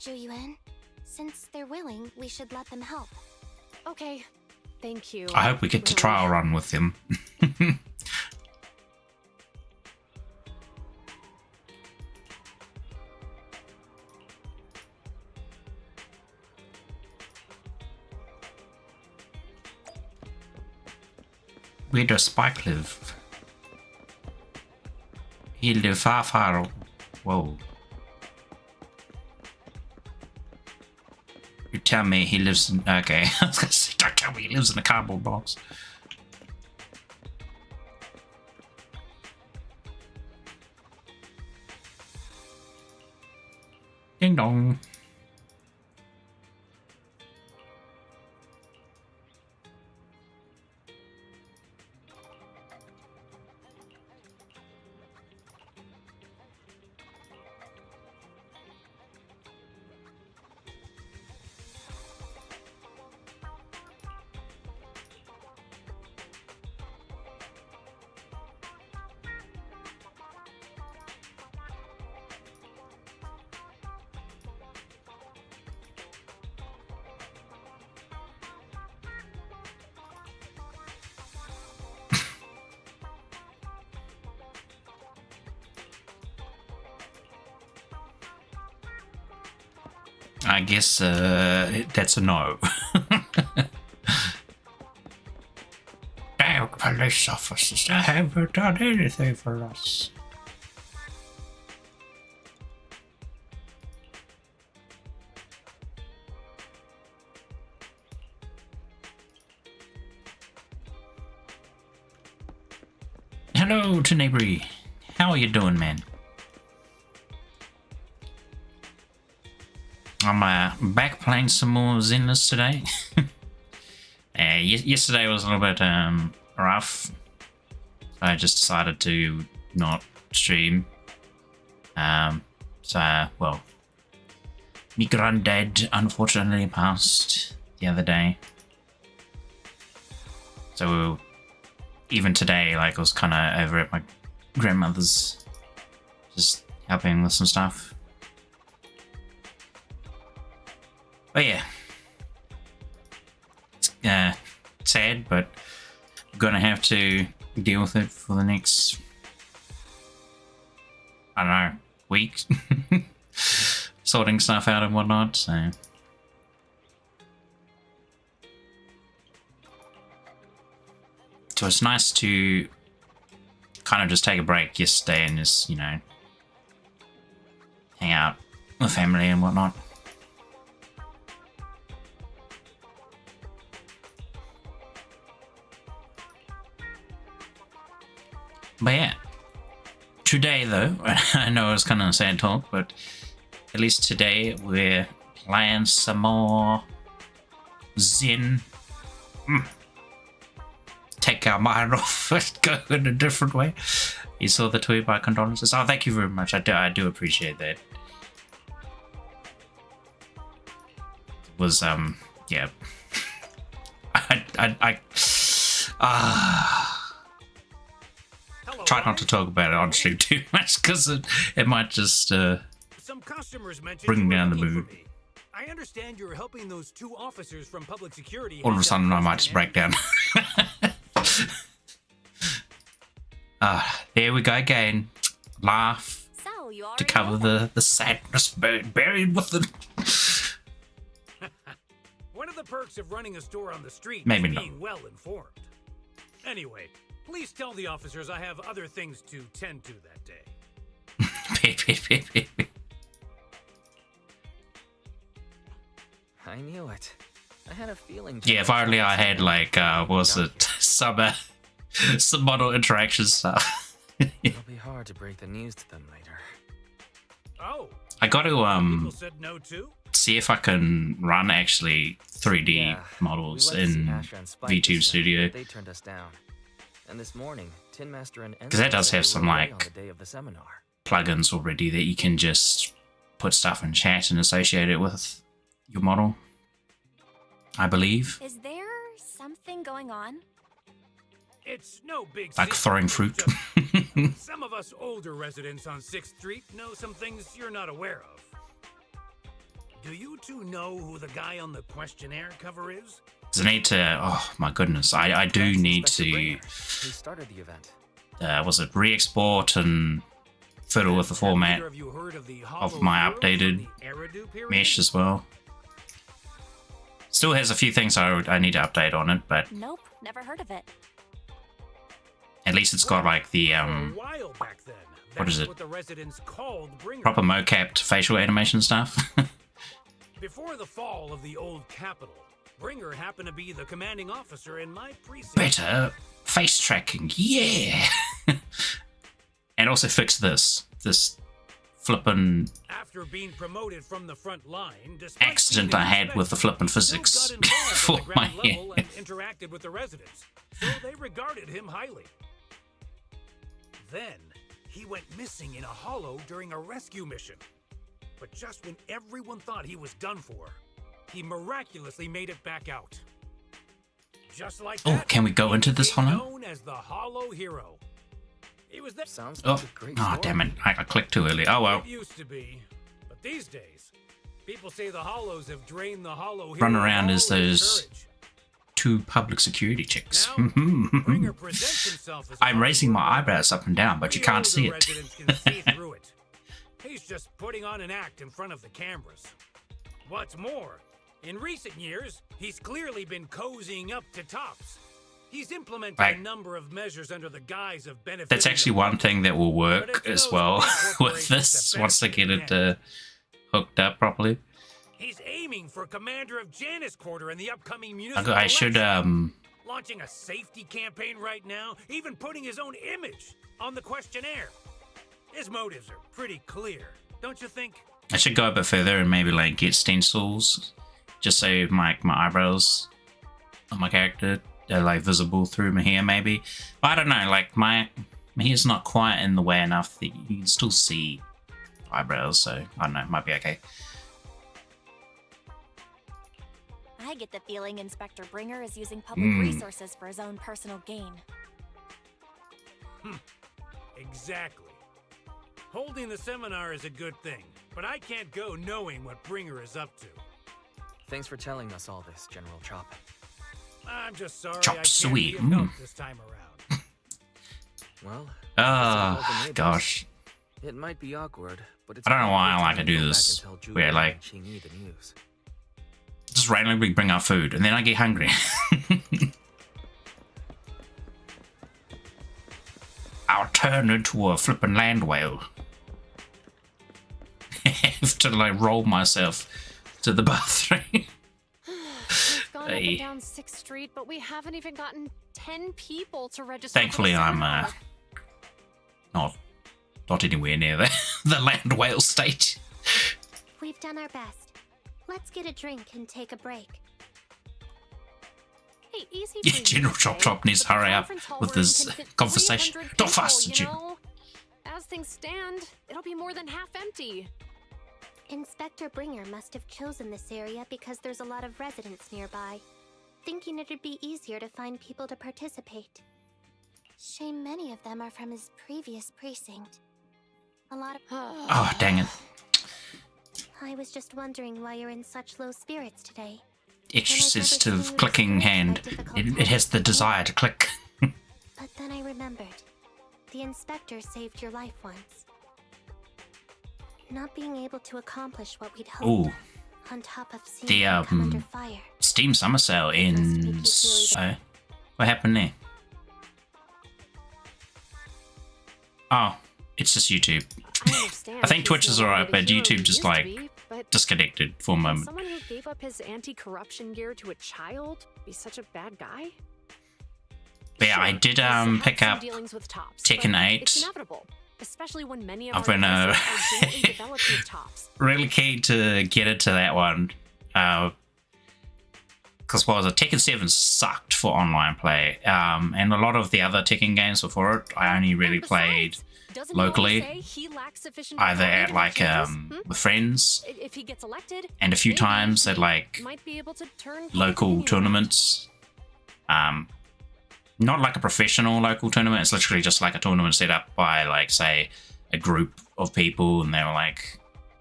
Zhu-Yuan, since they're willing, we should let them help. Okay, thank you. I hope we get to trial run with him. Where does Spike live? He lives far, far. Whoa. You tell me he lives in. Okay, I was gonna say, don't tell me he lives in a cardboard box. Ding dong. I guess that's a no. Damn police officers, they haven't done anything for us. Hello, Tenebri. How are you doing, man? I'm back playing some more ZZZ today. Yesterday was a little bit rough. I just decided to not stream. So, well, my granddad unfortunately passed the other day. So even today, like, I was kind of over at my grandmother's, just helping with some stuff. But yeah, it's sad, but I'm gonna have to deal with it for the next, I don't know, week. Sorting stuff out and whatnot, so. So it's nice to kind of just take a break yesterday and just, you know, hang out with family and whatnot. But yeah, today though, I know it was kind of a sad talk, but at least today we're playing some more Zen. Take our mind off and go in a different way. You saw the tweet by condolences. Oh, thank you very much. I do appreciate that. It was yeah. Try not to talk about it on stream too much because it might just Some customers mentioned bring down the mood. I understand you're helping those two officers from public security. All of a sudden I might just break down. There we go again. Laugh So, you to already cover know the sadness buried with it. One of the perks of running a store on the street Maybe is not. being well informed. Anyway, please tell the officers I have other things to tend to that day. I knew it. I had a feeling. Yeah, if only I had like what was it, some model interaction stuff. It'll be hard to break the news to them later. Oh, I got to people said no too? see if I can run actually 3D Yeah, models we went to see in Asher and Spike VTube this Studio. They turned us down. And this morning, Tin Master and Because that does said have they some were away like on the day of the seminar. plugins already that you can just put stuff in chat and associate it with your model, I believe. Is there something going on? It's no big Like secret, throwing it's fruit. just some of us older residents on 6th Street know some things you're not aware of. Do you two know who the guy on the questionnaire cover is? Does I need to, oh my goodness, I do That's need Inspector to, Bringer. He started the event. was it re-export and fiddle with the format Have either of you heard of the of my Hollow Hero updated from the Eridu period? mesh as well. Still has a few things I need to update on it, but Nope, never heard of it. at least it's got like the For a while back then, what is that's it? What the residents called Bringer. proper mocapped facial animation stuff. Before the fall of the old capital, Bringer happened to be the commanding officer in my precinct. Better face tracking, yeah. And also fix this flippin' After being promoted from the front line, despite accident being I had an with the flippin' inspector, he physics still got involved for at the my ground level and interacted with the residents, so they regarded him highly. Then he went missing in a hollow during a rescue mission. But just when everyone thought he was done for, he miraculously made it back out. Just like Oh, that, can we go he into this became hollow? known as the Hollow Hero. It was that Sounds Oh, like a great oh story. damn it, I clicked too early. Oh well, it used to be, but these days, people say the Hollows have drained the Hollow Run Hero around of as all his those courage. two public security chicks. Now, Bringer presents himself as I'm a raising my hero. eyebrows up and down, but you We can't older see it. residents can see through it. He's just putting on an act in front of the cameras. What's more, in recent years, he's clearly been cozying up to tops. He's implemented Right. a number of measures under the guise of benefiting That's actually the one public. thing that will But work it's as those well big with corporations this that once they get benefit it in the end. hooked up properly. He's aiming for commander of Janus Quarter in the upcoming municipal I should election. Launching a safety campaign right now, even putting his own image on the questionnaire. His motives are pretty clear, don't you think? I should go a bit further and maybe like get stencils just so my eyebrows on my character are like visible through my hair maybe. But I don't know, like my mean, he's not quite in the way enough that you can still see eyebrows, so I don't know, might be okay. I get the feeling Inspector Bringer is using public resources for his own personal gain. Exactly. Holding the seminar is a good thing, but I can't go knowing what Bringer is up to. Thanks for telling us all this, General Chop. I'm just sorry Chop I can't suey. be of help this time around. Well, Ah, gosh. it might be awkward, but it's I don't know why I probably like to time do go back this, and tell where, Julian like, and Qingyi the news. just randomly bring out food, and then I get hungry. I'll turn into a flippin' land whale. I have to, like, roll myself to the bathroom. We've gone up and down 6th Street, but we haven't even gotten 10 people to register. Thankfully, I'm not anywhere near the land whale state. We've done our best. Let's get a drink and take a break. Hey, easy Yeah, for you General to Chop say, Chop needs to but the hurry up conference hall with room this can fit conversation. 300 Don't people, fuss, you Jim. know? As things stand, it'll be more than half empty. Inspector Bringer must have chosen this area because there's a lot of residents nearby, thinking it'd be easier to find people to participate. Shame many of them are from his previous precinct. A lot of... Oh, dang it. I was just wondering why you're in such low spirits today. Exorcist of clicking hand. It has the desire to click. But then I remembered. The inspector saved your life once. Not being able to accomplish what we'd hoped, Ooh, on top of seeing the you come under fire. Steam Summer Sale in... what happened there? Oh, it's just YouTube. I think Twitch is alright, but YouTube just, like, disconnected for a moment. Someone who gave up his anti-corruption gear to a child be such a bad guy? But yeah, I did pick up Tekken 8. It's inevitable, especially when many of I've our been devices are jointly developed with Tops. really keen to get into that one. Because what was it? Tekken 7 sucked for online play. And a lot of the other Tekken games before it, I only really played locally, either at like with friends, if he gets elected, and a few maybe times he at like might be able to turn local Tekken tournaments. Not like a professional local tournament, it's literally just like a tournament set up by, like, say, a group of people, and they were like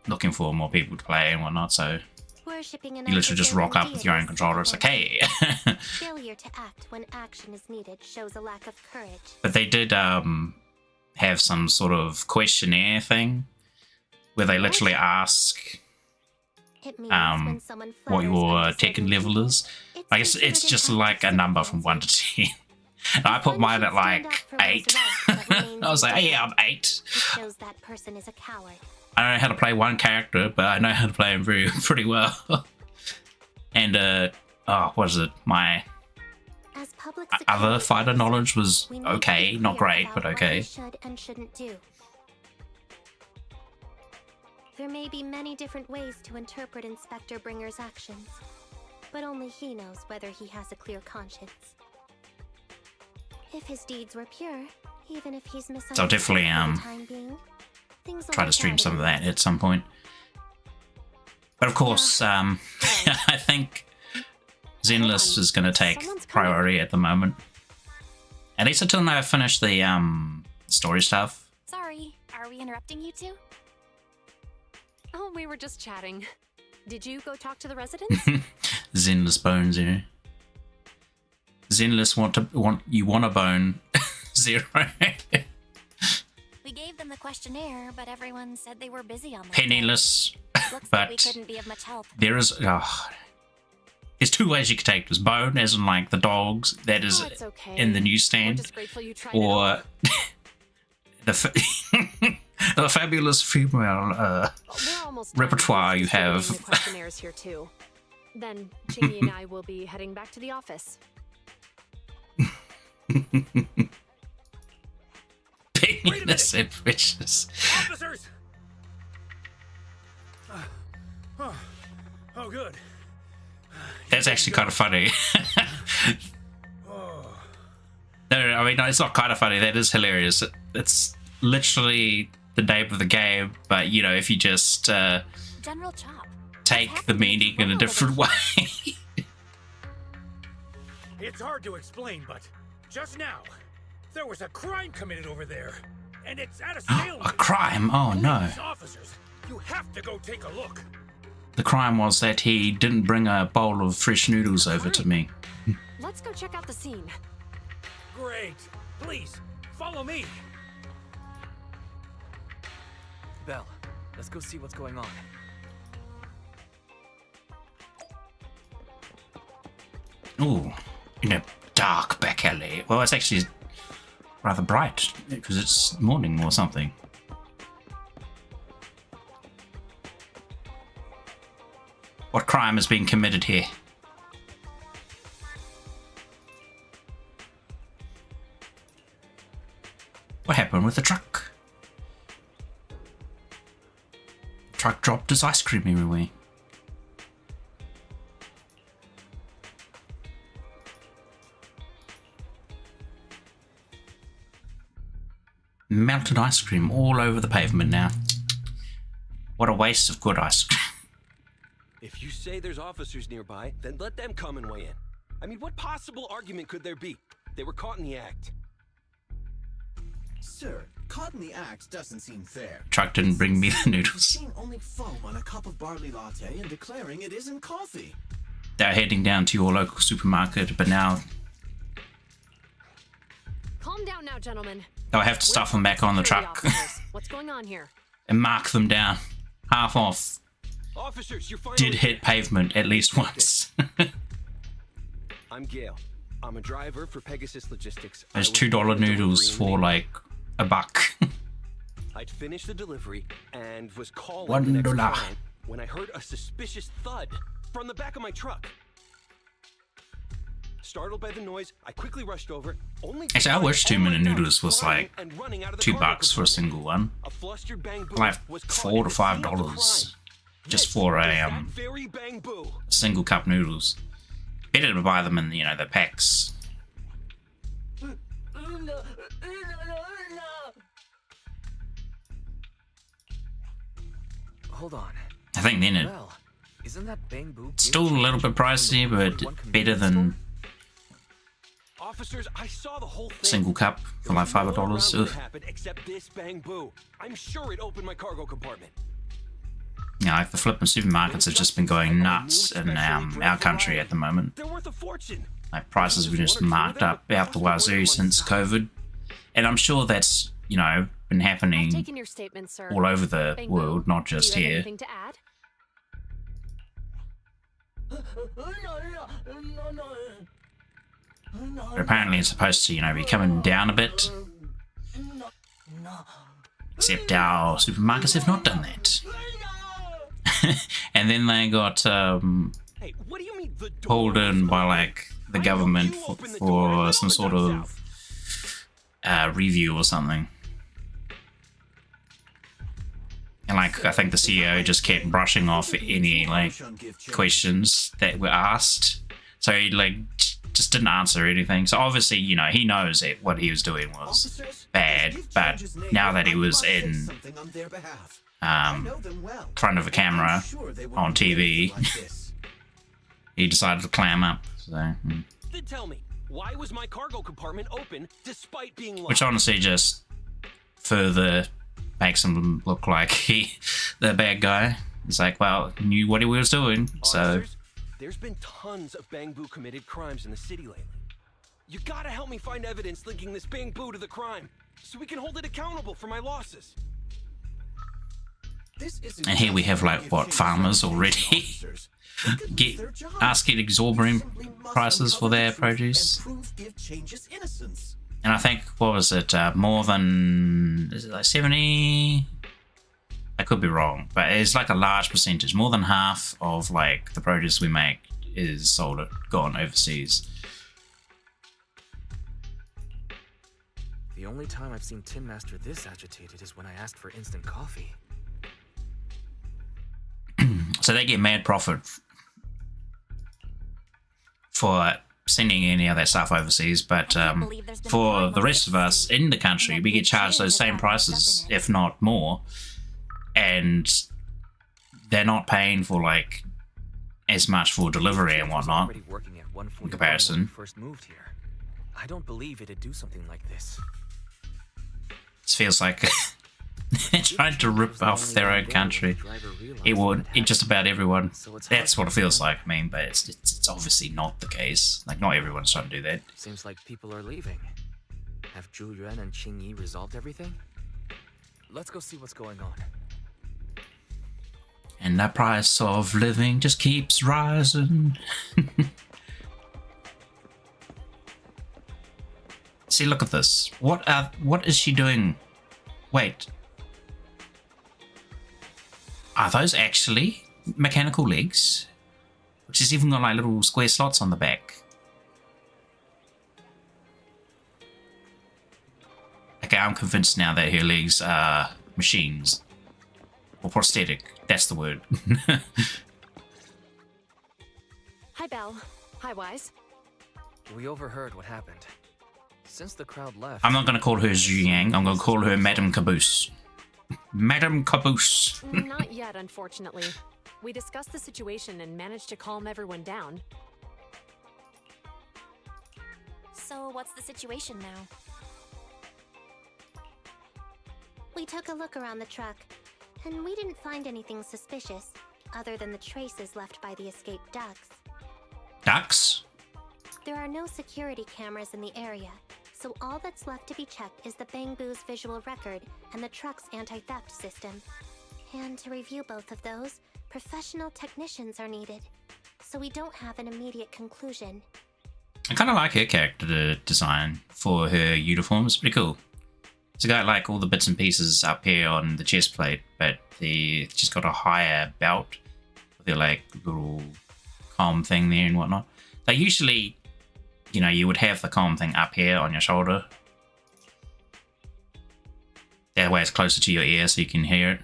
looking for more people to play and whatnot, so Worshipping an you literally just rock up with your own controller. It's like, hey. Failure to act when action is needed shows a lack of courage. But they did have some sort of questionnaire thing where they literally ask It means when someone what flutters your under certain Tekken level is. I guess it's considered just an act like of a number from 1 to 10. I put mine at like 8. I was like, hey, yeah, I'm 8. It shows that person is a coward. I don't know how to play one character, but I know how to play him pretty well. And what is it? My As public other security fighter knowledge was we need to be okay, not clear great, about but what okay. we should and shouldn't do. There may be many different ways to interpret Inspector Bringer's actions, but only he knows whether he has a clear conscience. If his deeds were pure, even if he's misunderstood So I'll definitely for the time being, things will try to work stream out some in of the that end. at some point. But of course, I think Zenless is going to take priority at the moment. At least until I finish the story stuff. Sorry, are we interrupting you two? Oh, we were just chatting. Did you go talk to the residents? Zenless bones, yeah. Zenless want a bone. 0. We gave them the questionnaire, but everyone said they were busy on that. Penniless. Looks like we But couldn't be of much help. there is there's 2 ways you could take this. Bone, as in like the dogs that is it's okay. in the We're newsstand, just grateful you tried it or out. the fabulous female We're almost done. repertoire you Distributing have. the questionnaires here too. Then Qingyi and I will be heading back to the office. Penniless and vicious. Officers! Oh, good. That's actually kind of funny. No, I mean, no, it's not kind of funny. That is hilarious. It's literally the name of the game, but you know, if you just General Chop. take the meaning in a different way. It's hard to explain, but just now, there was a crime committed over there, and it's at a stalemate. A crime? Oh no. These officers, you have to go take a look. The crime was that he didn't bring a bowl of fresh noodles over to me. Let's go check out the scene. Great. Please, follow me. Belle, let's go see what's going on. Ooh, in a dark back alley. Well, it's actually rather bright because it's morning or something. What crime is being committed here? What happened with the truck? The truck dropped his ice cream everywhere. Melted ice cream all over the pavement now. What a waste of good ice cream. If you say there's officers nearby, then let them come and weigh in. I mean, what possible argument could there be? They were caught in the act. Sir, caught in the act doesn't seem fair. Truck didn't bring me the noodles. Seeing only foam on a cup of barley latte and declaring it isn't coffee. They're heading down to your local supermarket, but now Calm down now, gentlemen. they'll have to stuff them back on the truck What's going on here? and mark them down. Half off. Officers, you're finally Did hit here. pavement at least once. I'm Gale. I'm a driver for Pegasus Logistics. There's I was $2 delivering noodles for me. like $1. I'd finished the delivery and was calling $1. the next client when I heard a suspicious thud from the back of my truck. Startled by the noise, I quickly rushed over. Only to Actually, I find wish all 2 my minute thugs noodles was flying like and running out of the $2 cargo for a compartment. single one. A flustered Bang Boo Like was caught $4 in to the scene of the crime. $5 just Yes, for it was a that very Bang Boo. single cup noodles. Better to buy them in, you know, the packs. Hold on. I think then it's Well, isn't that Bang Boo? still a little bit pricey, but better than Officers, I saw the whole thing. single cup for like There was no $5. around when it Ugh. happened except this Bang Boo. I'm sure it opened my cargo compartment. Yeah, like the flipping supermarkets have just been going nuts in our country at the moment. They're worth a fortune. Like prices have just marked up out the wazoo since COVID, and I'm sure that's, you know, been happening Taking your statement, sir. all over the Bang Boo, world, not do just you have here. anything to add? But apparently it's supposed to, you know, be coming down a bit. Except our supermarkets have not done that. And then they got Hey, what do you mean the door pulled in was by open? like the I government know you opened the door for and some let all sort the of ducks review or something. And like I think the CEO just kept brushing off any like questions that were asked, so he like just didn't answer anything. So obviously, you know, he knows that what he was doing was bad, but now that he was in front of a camera on TV, he decided to clam up. So, Then tell me, why was my cargo compartment open despite being locked? which honestly just further makes him look like the bad guy. He's like, well, knew what he was doing, so Officers, there's been tons of Bang Boo committed crimes in the city lately. You gotta help me find evidence linking this Bang Boo to the crime, so we can hold it accountable for my losses. and here we have like what, farmers already asking exorbitant prices for their produce. And I think, what was it, more than, is it like 70? I could be wrong, but it's like a large percentage. More than half of like the produce we make is sold gone overseas. The only time I've seen Tin Master this agitated is when I asked for instant coffee. So they get mad profit for sending any of that stuff overseas, but for the rest of us in the country, we get charged those same prices, if not more, and they're not paying for like as much for delivery and whatnot in comparison. First moved here. I don't believe it'd do something like this. It feels like they're trying to rip off their own country. It would, just about everyone. That's what it feels like. I mean, but it's obviously not the case. Like, not everyone's trying to do that. Seems like people are leaving. Have Zhu Yuan and Qing Yi resolved everything? Let's go see what's going on. And the price of living just keeps rising. See, look at this. What is she doing? Wait. Are those actually mechanical legs? She's even got like little square slots on the back. Okay, I'm convinced now that her legs are machines. Or prosthetic. That's the word. Hi, Belle. Hi, Wise. We overheard what happened. Since the crowd left... I'm not going to call her Zhu Yang. I'm going to call her Madame Caboose. Madame Caboose. Not yet, unfortunately. We discussed the situation and managed to calm everyone down. So what's the situation now? We took a look around the truck, and we didn't find anything suspicious, other than the traces left by the escaped ducks. Ducks? There are no security cameras in the area, so all that's left to be checked is the Bangbu's visual record and the truck's anti-theft system. And to review both of those, professional technicians are needed, so we don't have an immediate conclusion. I kind of like her character design for her uniform. It's pretty cool. It's got like all the bits and pieces up here on the chest plate, but she's got a higher belt with the like little comm thing there and whatnot. Like usually, you know, you would have the comm thing up here on your shoulder. That way it's closer to your ear so you can hear it.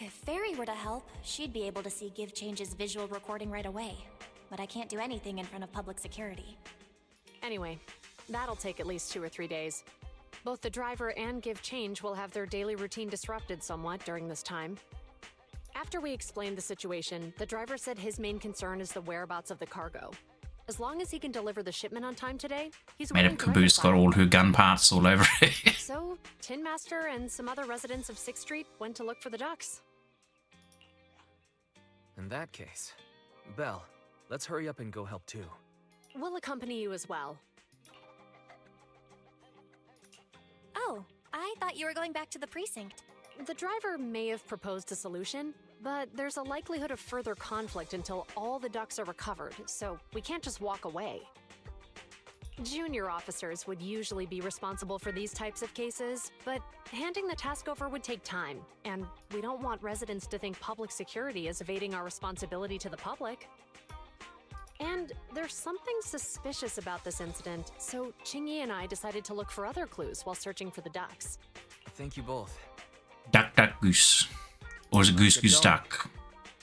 If Fairy were to help, she'd be able to see Give Change's visual recording right away. But I can't do anything in front of public security. Anyway, that'll take at least 2 or 3 days. Both the driver and Give Change will have their daily routine disrupted somewhat during this time. After we explained the situation, the driver said his main concern is the whereabouts of the cargo. As long as he can deliver the shipment on time today, he's willing Madame to Caboose got all her gun parts all over it. So, Tin Master and some other residents of 6th Street went to look for the ducks. In that case, Belle, let's hurry up and go help too. We'll accompany you as well. Oh, I thought you were going back to the precinct. The driver may have proposed a solution, but there's a likelihood of further conflict until all the ducks are recovered, so we can't just walk away. Junior officers would usually be responsible for these types of cases, but handing the task over would take time, and we don't want residents to think public security is evading our responsibility to the public. And there's something suspicious about this incident, so Qing-Yi and I decided to look for other clues while searching for the ducks. Thank you both. Duck, duck, goose. Or is it goose, goose, duck?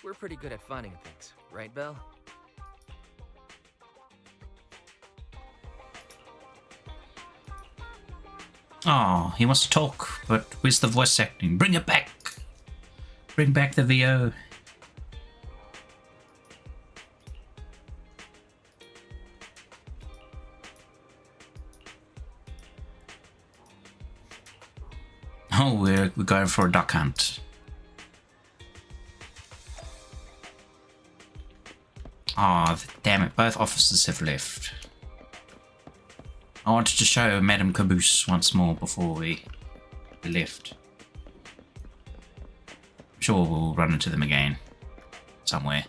We're pretty good at finding things, right, Belle? Oh, he wants to talk, but where's the voice acting? Bring it back! Bring back the VO. Oh, we're going for a duck hunt. Oh, damn it, both officers have left. I wanted to show Madame Caboose once more before we left. I'm sure we'll run into them again. Somewhere.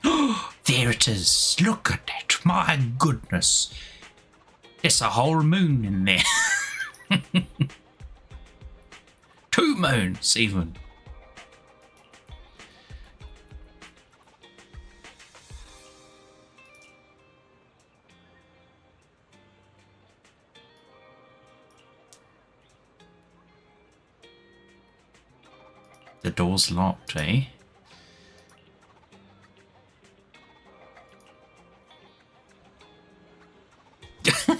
There it is. Look at it. My goodness. There's a whole moon in there. 2 moons, even. The door's locked, eh? What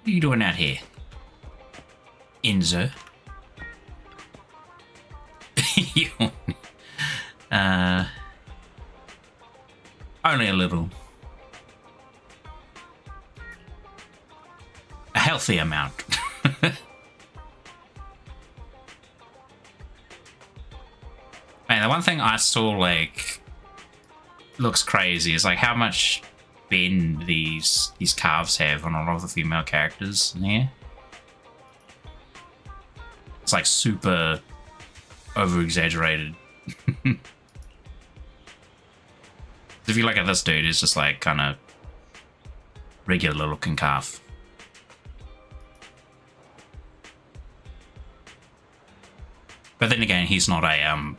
are you doing out here, Enzo? Only a little. A healthy amount. And the one thing I saw, like, looks crazy is like how much bend these calves have on a lot of the female characters in here. It's like super over exaggerated. If you look at this dude, it's just like kind of regular looking calf. But then again, he's not a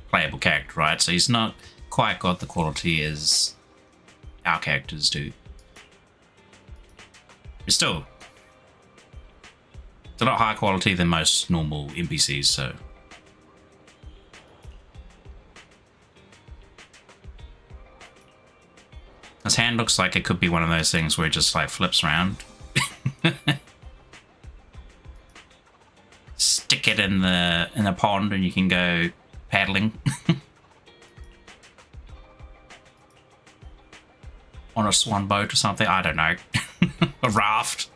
playable character, right? So he's not quite got the quality as our characters do. But still, it's a lot higher quality than most normal NPCs, so. His hand looks like it could be one of those things where it just like flips around. Stick it in the pond and you can go paddling. On a swan boat or something, I don't know. A raft.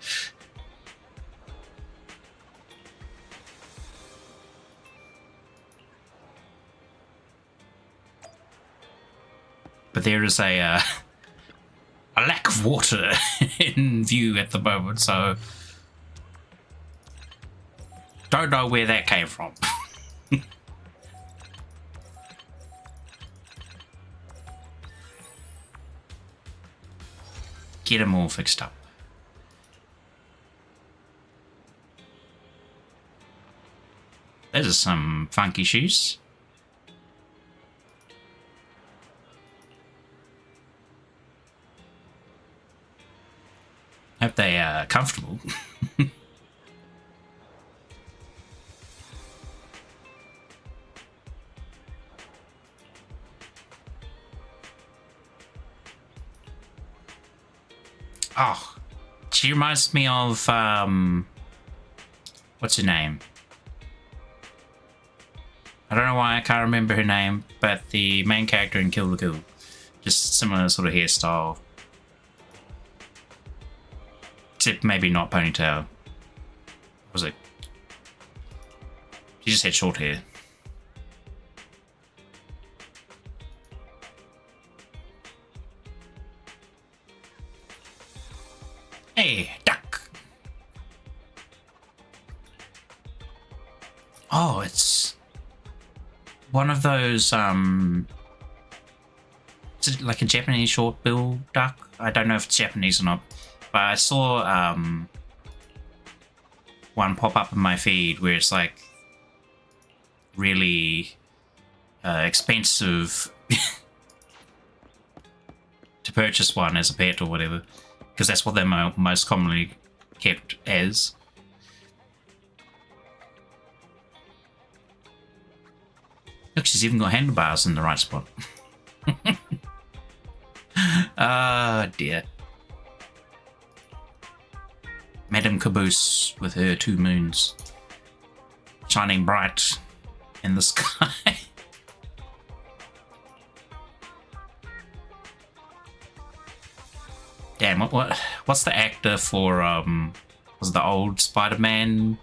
But there is a lack of water in view at the moment, so don't know where that came from. Get them all fixed up. Those are some funky shoes. Hope they are comfortable. Oh, she reminds me of, what's her name? I don't know why I can't remember her name, but the main character in Kill la Kill. Just similar sort of hairstyle. Except maybe not ponytail. What was it? She just had short hair. Hey, duck. Oh, it's one of those, is it like a Japanese short-billed duck? I don't know if it's Japanese or not, but I saw one pop up in my feed where it's like really expensive to purchase one as a pet or whatever. Because that's what they're most commonly kept as. Look, she's even got handlebars in the right spot. Ah, dear. Madame Caboose with her 2 moons shining bright in the sky. Damn, what's the actor for was it the old Spider-Man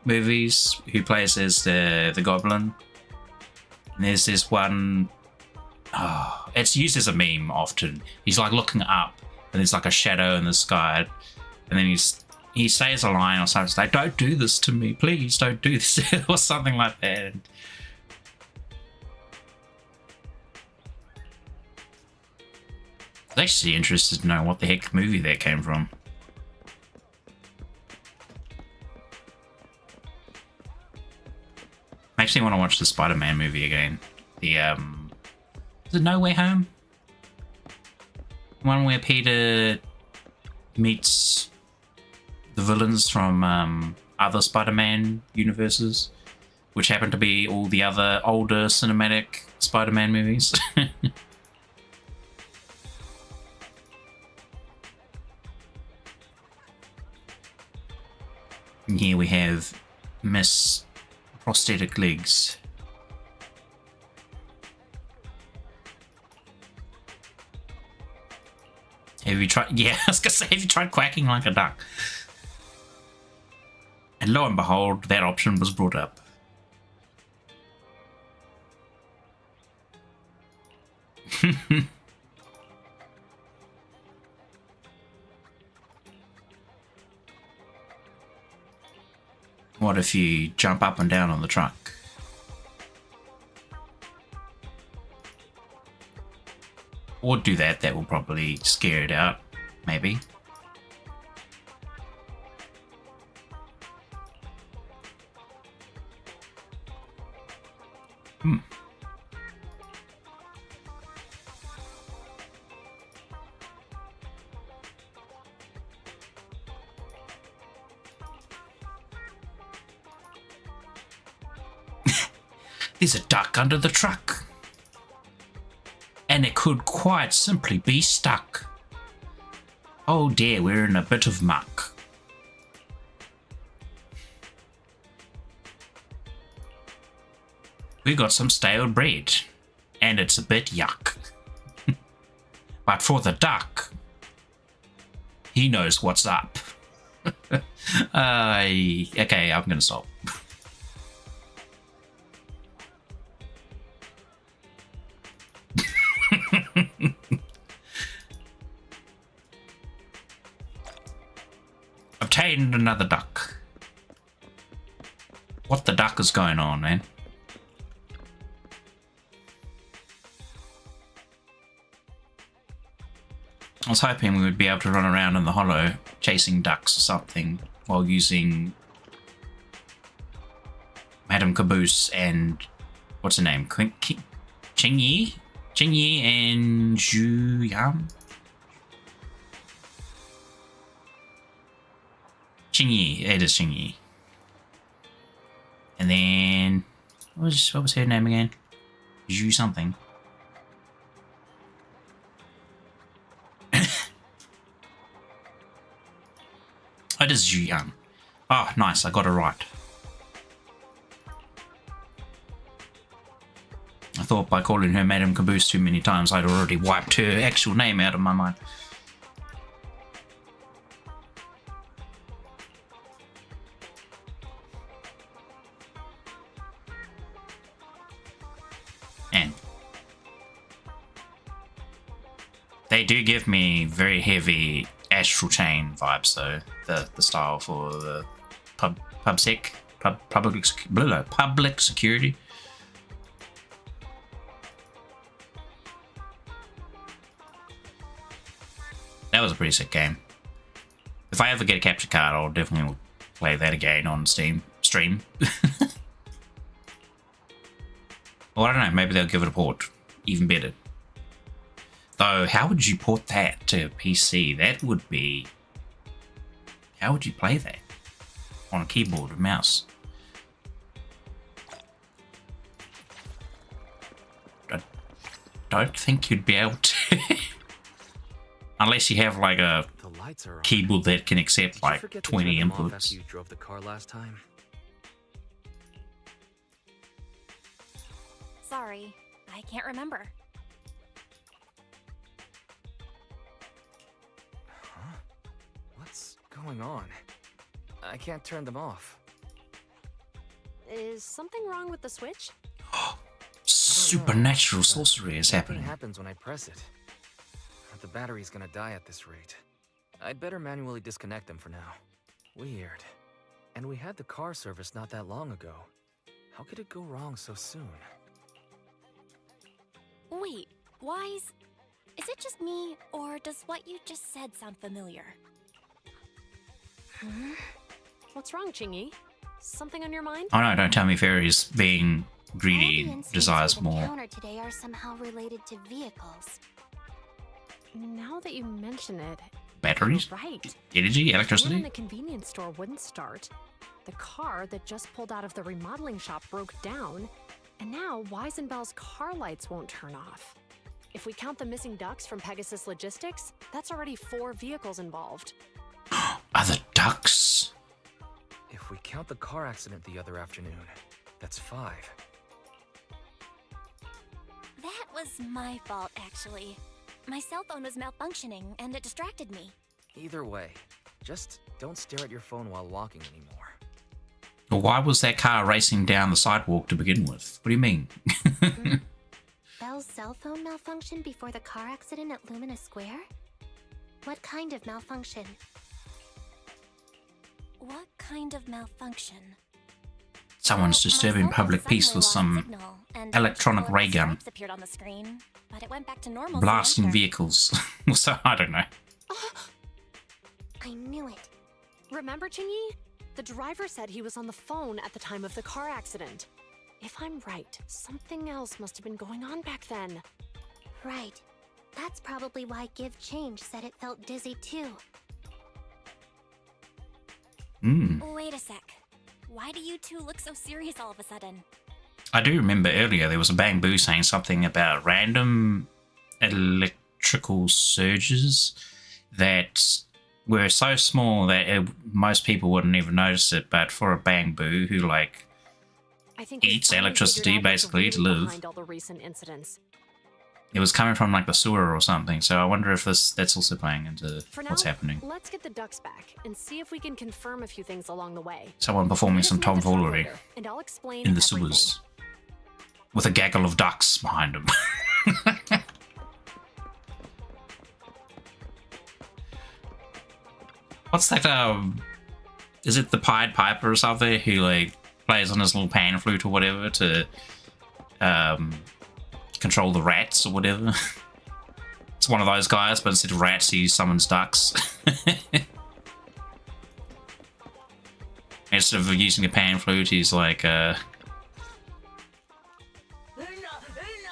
movies who plays as the Goblin? And there's this one, oh, it's used as a meme often. He's like looking up and there's like a shadow in the sky, and then he says a line or something. It's like, "Don't do this to me, please don't do this," or something like that. I'm actually interested to know what the heck movie that came from. I actually want to watch the Spider-Man movie again. The, is it No Way Home? One where Peter meets the villains from other Spider-Man universes, which happen to be all the other older cinematic Spider-Man movies. And here we have Miss Prosthetic Legs. Have you tried? Yeah, I was gonna say, have you tried quacking like a duck? And lo and behold, that option was brought up. What if you jump up and down on the truck? Or do that, that will probably scare it out, maybe. There's a duck under the truck. And it could quite simply be stuck. Oh dear, we're in a bit of muck. We got some stale bread, and it's a bit yuck. But for the duck, he knows what's up. Okay, I'm gonna stop. Obtained another duck. What the duck is going on, man? I was hoping we would be able to run around in the hollow chasing ducks or something while using Madame Caboose and what's her name? Qingyi? Qingyi and Zhu Yan? Qingyi, it is Qingyi. And then what was her name again? Zhu something. Oh, it is Zhu Yan. Oh, nice, I got it right. I thought by calling her Madame Caboose too many times I'd already wiped her actual name out of my mind. And they do give me very heavy Astral Chain vibes though, the style for the public security. That was a pretty sick game. If I ever get a capture card, I'll definitely play that again on stream. Well, I don't know, maybe they'll give it a port. Even better. Though, how would you port that to PC? That would be... How would you play that? On a keyboard or mouse? I don't think you'd be able to. Unless you have like a keyboard that can accept like 20 inputs. After you drove the car last time? Sorry, I can't remember. Huh? What's going on? I can't turn them off. Is something wrong with the switch? Supernatural sorcery is happening. What happens when I press it? The battery's gonna die at this rate. I'd better manually disconnect them for now. Weird. And we had the car service not that long ago. How could it go wrong so soon? Wait, Wise, is it just me, or does what you just said sound familiar? What's wrong, Qingyi? Something on your mind? Oh no, don't tell me Fairy's being greedy All the and desires incidents we've more. encountered today are somehow related to vehicles. Now that you mention it, Batteries? You're right. Energy? The fan Electricity? in the convenience store wouldn't start. The car that just pulled out of the remodeling shop broke down, and now Weisenbell's car lights won't turn off. If we count the missing ducks from Pegasus Logistics, that's already 4 vehicles involved. Are the ducks? If we count the car accident the other afternoon, that's 5. That was my fault, actually. My cell phone was malfunctioning, and it distracted me. Either way, just don't stare at your phone while walking anymore. Why was that car racing down the sidewalk to begin with? What do you mean? Belle's cell phone malfunctioned before the car accident at Lumina Square? What kind of malfunction? What kind of malfunction? Someone's disturbing public peace with some electronic ray gun. Appeared on the screen, but it went back to normal Blasting after. vehicles. So, I don't know. I knew it. Remember, Chingy? The driver said he was on the phone at the time of the car accident. If I'm right, something else must have been going on back then. Right. That's probably why Give Change said it felt dizzy too. Wait a sec. Why do you two look so serious all of a sudden? I do remember earlier there was a Bamboo saying something about random electrical surges that were so small that most people wouldn't even notice it, but for a Bamboo who like I think we eats finally electricity figured out what's basically to really live, behind all the recent incidents. it was coming from like the sewer or something. So I wonder if that's also playing into For what's now, happening. let's get the ducks back and see if we can confirm a few things along the way. Someone performing some Meet us near the truck tomfoolery loader, and I'll explain in the everything. sewers with a gaggle of ducks behind him. What's that, is it the Pied Piper or something who, like, plays on his little pan flute or whatever to, control the rats or whatever? It's one of those guys, but instead of rats, he summons ducks. Instead of using a pan flute, he's like, I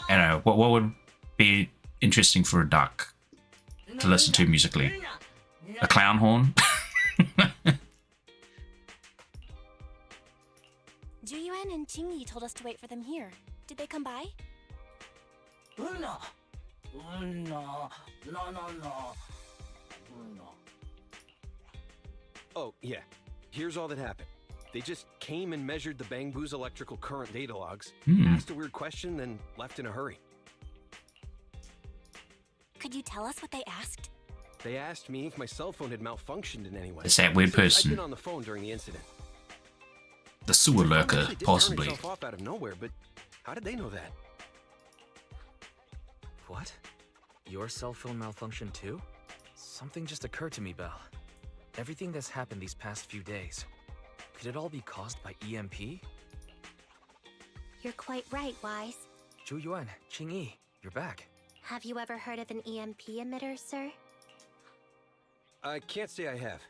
don't know, what would be interesting for a duck to listen to musically? A clown horn? Juyuan and Qingyi told us to wait for them here. Did they come by? Oh, yeah. Here's all that happened. They just came and measured the Bamboo's electrical current data logs, asked a weird question, then left in a hurry. Could you tell us what they asked? They asked me if my cell phone had malfunctioned in any way. It's that weird Said I'd person. been on the phone during the incident. The sewer My phone lurker, actually did possibly. turn itself off out of nowhere, but how did they know that? What? Your cell phone malfunctioned too? Something just occurred to me, Belle. Everything that's happened these past few days, could it all be caused by EMP? You're quite right, Wise. Zhu Yuan, Qingyi, you're back. Have you ever heard of an EMP emitter, sir? I can't say I have.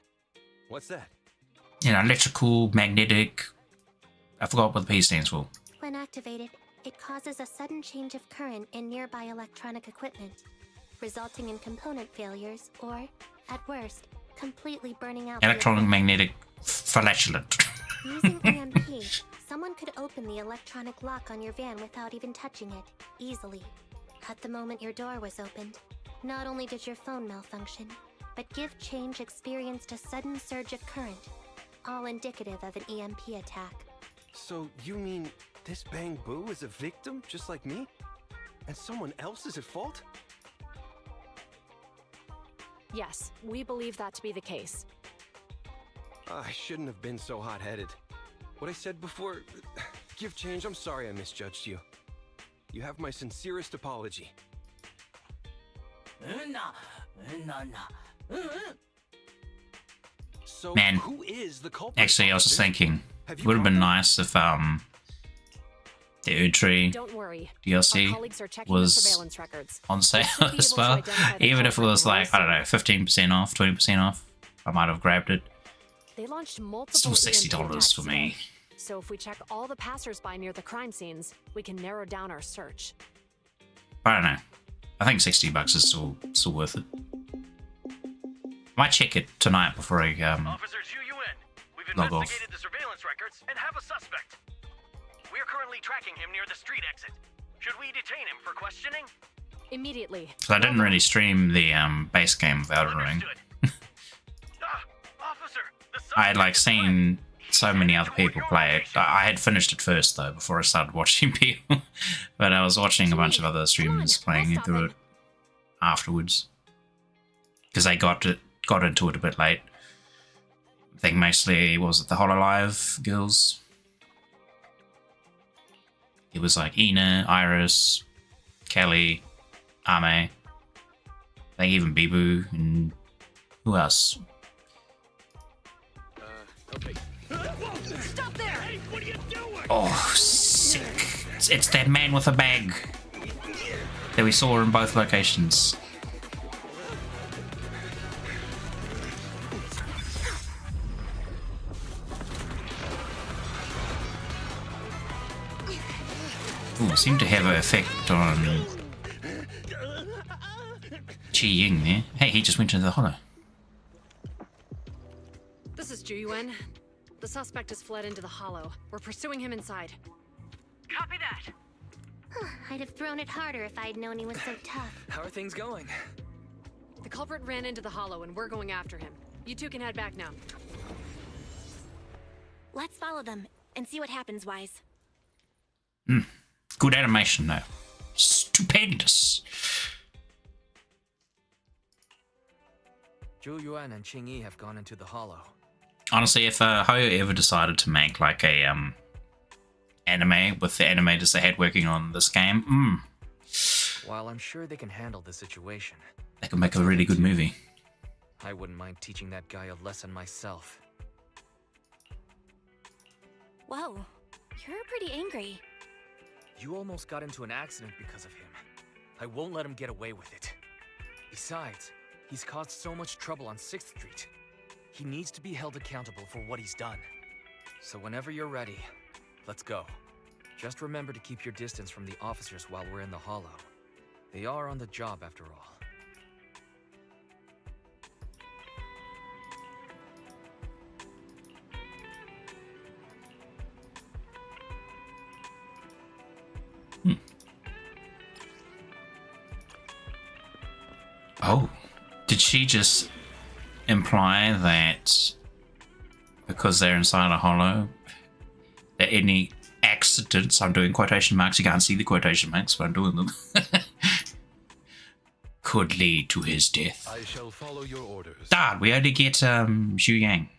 What's that? You know, electrical, magnetic. I forgot what the P stands for. When activated, it causes a sudden change of current in nearby electronic equipment, resulting in component failures or, at worst, completely burning out. Electronic, magnetic, flatulent. Using EMP, someone could open the electronic lock on your van without even touching it, easily. At the moment your door was opened, not only did your phone malfunction, but Give Change experienced a sudden surge of current, all indicative of an EMP attack. So you mean this Bamboo is a victim, just like me? And someone else is at fault? Yes, we believe that to be the case. I shouldn't have been so hot-headed. What I said before... Give Change, I'm sorry I misjudged you. You have my sincerest apology. So, Man, who is the culprit? actually, I was just thinking, Have it you would have been caught them? nice if, the Erdtree Don't worry. DLC Our colleagues are checking was the surveillance records. on sale should be as able to well. identify the Even if it culprit was like, I don't know, 15% off, 20% off, I might have grabbed it. They launched multiple Still $60 EMP attacks for me. today. So if we check all the passersby near the crime scenes, we can narrow down our search. I don't know. I think $60 is still worth it. might check it tonight before I Officer Zhu Yuan, we've log off. investigated the surveillance records and have a suspect. We are currently tracking him near the street exit. Should we detain him for questioning? Immediately. So I didn't really stream the base game of Elden Ring. Officer, the I had like seen so many other people play it. I had finished it first though before I started watching people, but I was watching a bunch of other streamers playing through it afterwards because they got into it a bit late. I think mostly was it the HoloLive girls. It was like Ina, Iris, Kelly, Ame, I think even Bibu, and who else? Okay. Stop there! Hey, what are you doing? Oh, sick. It's that man with a bag that we saw in both locations. Ooh, seemed to have an effect on Chi Ying there. Hey, he just went into the hollow. This is Zhu Yuan. The suspect has fled into the hollow. We're pursuing him inside. Copy that. I'd have thrown it harder if I'd known he was so tough. How are things going? The culprit ran into the hollow and we're going after him. You two can head back now. Let's follow them and see what happens, Wise. Good animation though. Stupendous. Zhu Yuan and Qing Yi have gone into the hollow. Honestly, if Hoyo ever decided to make like a anime with the animators they had working on this game, While I'm sure they can handle the situation, they could make a really good movie. I wouldn't mind teaching that guy a lesson myself. Whoa, you're pretty angry. You almost got into an accident because of him. I won't let him get away with it. Besides, he's caused so much trouble on 6th Street. He needs to be held accountable for what he's done. So whenever you're ready, let's go. Just remember to keep your distance from the officers while we're in the hollow. They are on the job after all. Oh, did she just imply that because they're inside a hollow, that any accidents, I'm doing quotation marks, you can't see the quotation marks, but I'm doing them, could lead to his death? I shall follow your orders. Dad, we only get Zhu Yang.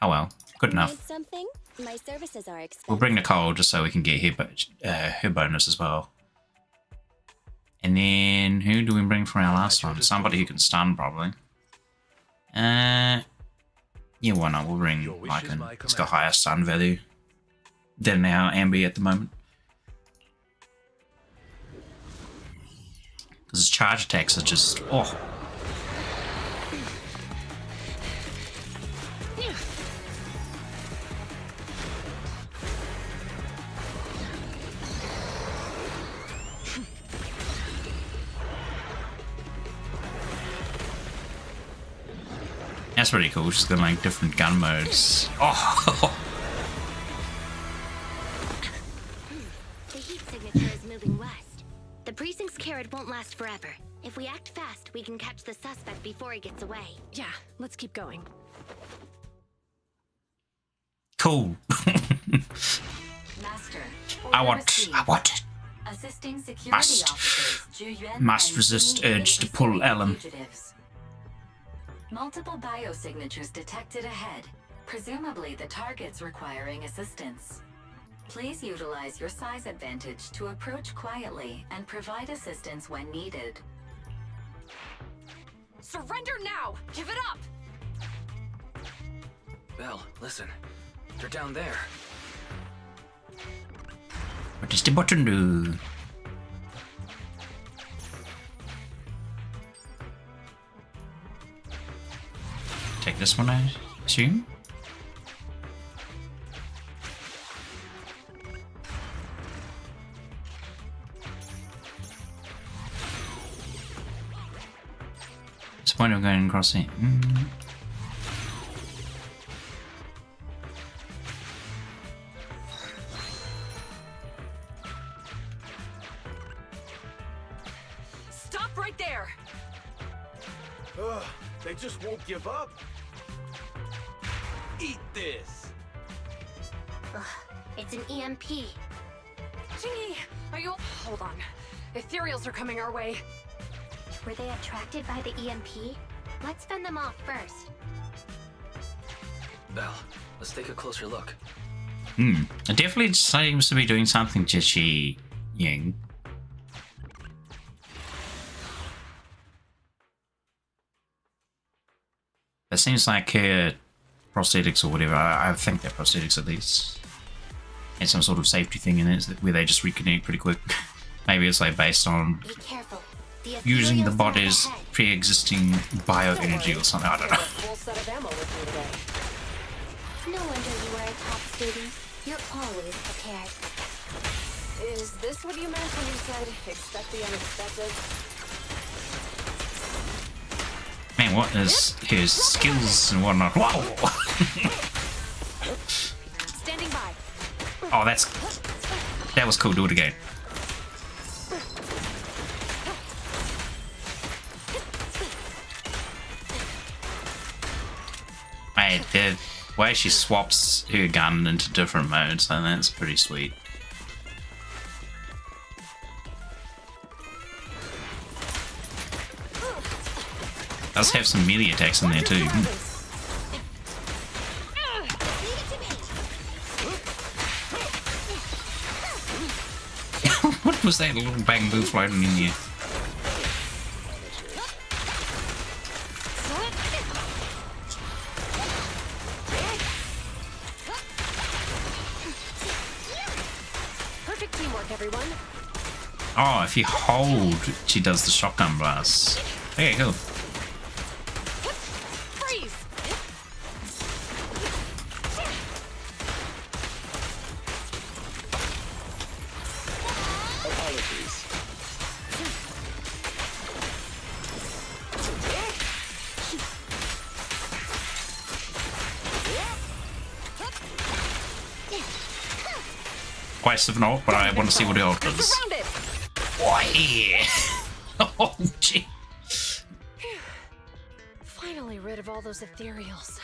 Oh well, good enough. Need something? My services are expensive. We'll bring Nicole just so we can get her bonus as well. And then, who do we bring from our last one? Somebody who can stun, probably. Yeah, why not? We'll bring Lycan. It's got higher stun value than our Ambi at the moment. Because his charge attacks are just, oh. That's pretty cool. She's got like different gun modes. Oh! The heat signature is moving west. The precinct's carrot won't last forever. If we act fast, we can catch the suspect before he gets away. Yeah, let's keep going. Cool. Master, I order want received. it. Assisting security Must. officers Zhu Yuan Must and resist Qing Yi urge to pursuing pull Ellen. fugitives. Multiple biosignatures detected ahead, presumably the targets requiring assistance. Please utilize your size advantage to approach quietly and provide assistance when needed. Surrender now! Give it up! Belle, listen. They're down there. What does the button do? Take this one, I assume. the point of going across here? Stop right there! Ugh, they just won't give up. Eat this. Ugh, it's an EMP. Jingy, are you... Hold on. Ethereals are coming our way. Were they attracted by the EMP? Let's fend them off first. Belle, let's take a closer look. It definitely seems to be doing something to Chi Ying. It seems like her prosthetics or whatever, I think they're prosthetics at least, and some sort of safety thing in it where they just reconnect pretty quick. Maybe it's like based on using the body's pre-existing bioenergy or something, I don't know. No wonder you were a top student. You're always prepared. Is this what you meant when you said, expect the unexpected? Man, what is his skills and whatnot? Whoa! Standing by. Oh, that was cool. Do it again. Mate, the way she swaps her gun into different modes, and that's pretty sweet. Does have some melee attacks in there too. What was that little bamboo floating in there? Perfect teamwork, everyone. Oh, if you hold, she does the shotgun blast. Okay, cool. Quite stiff and all, but I want to see what else does. Oh yeah! Oh gee! Finally rid of all those ethereals.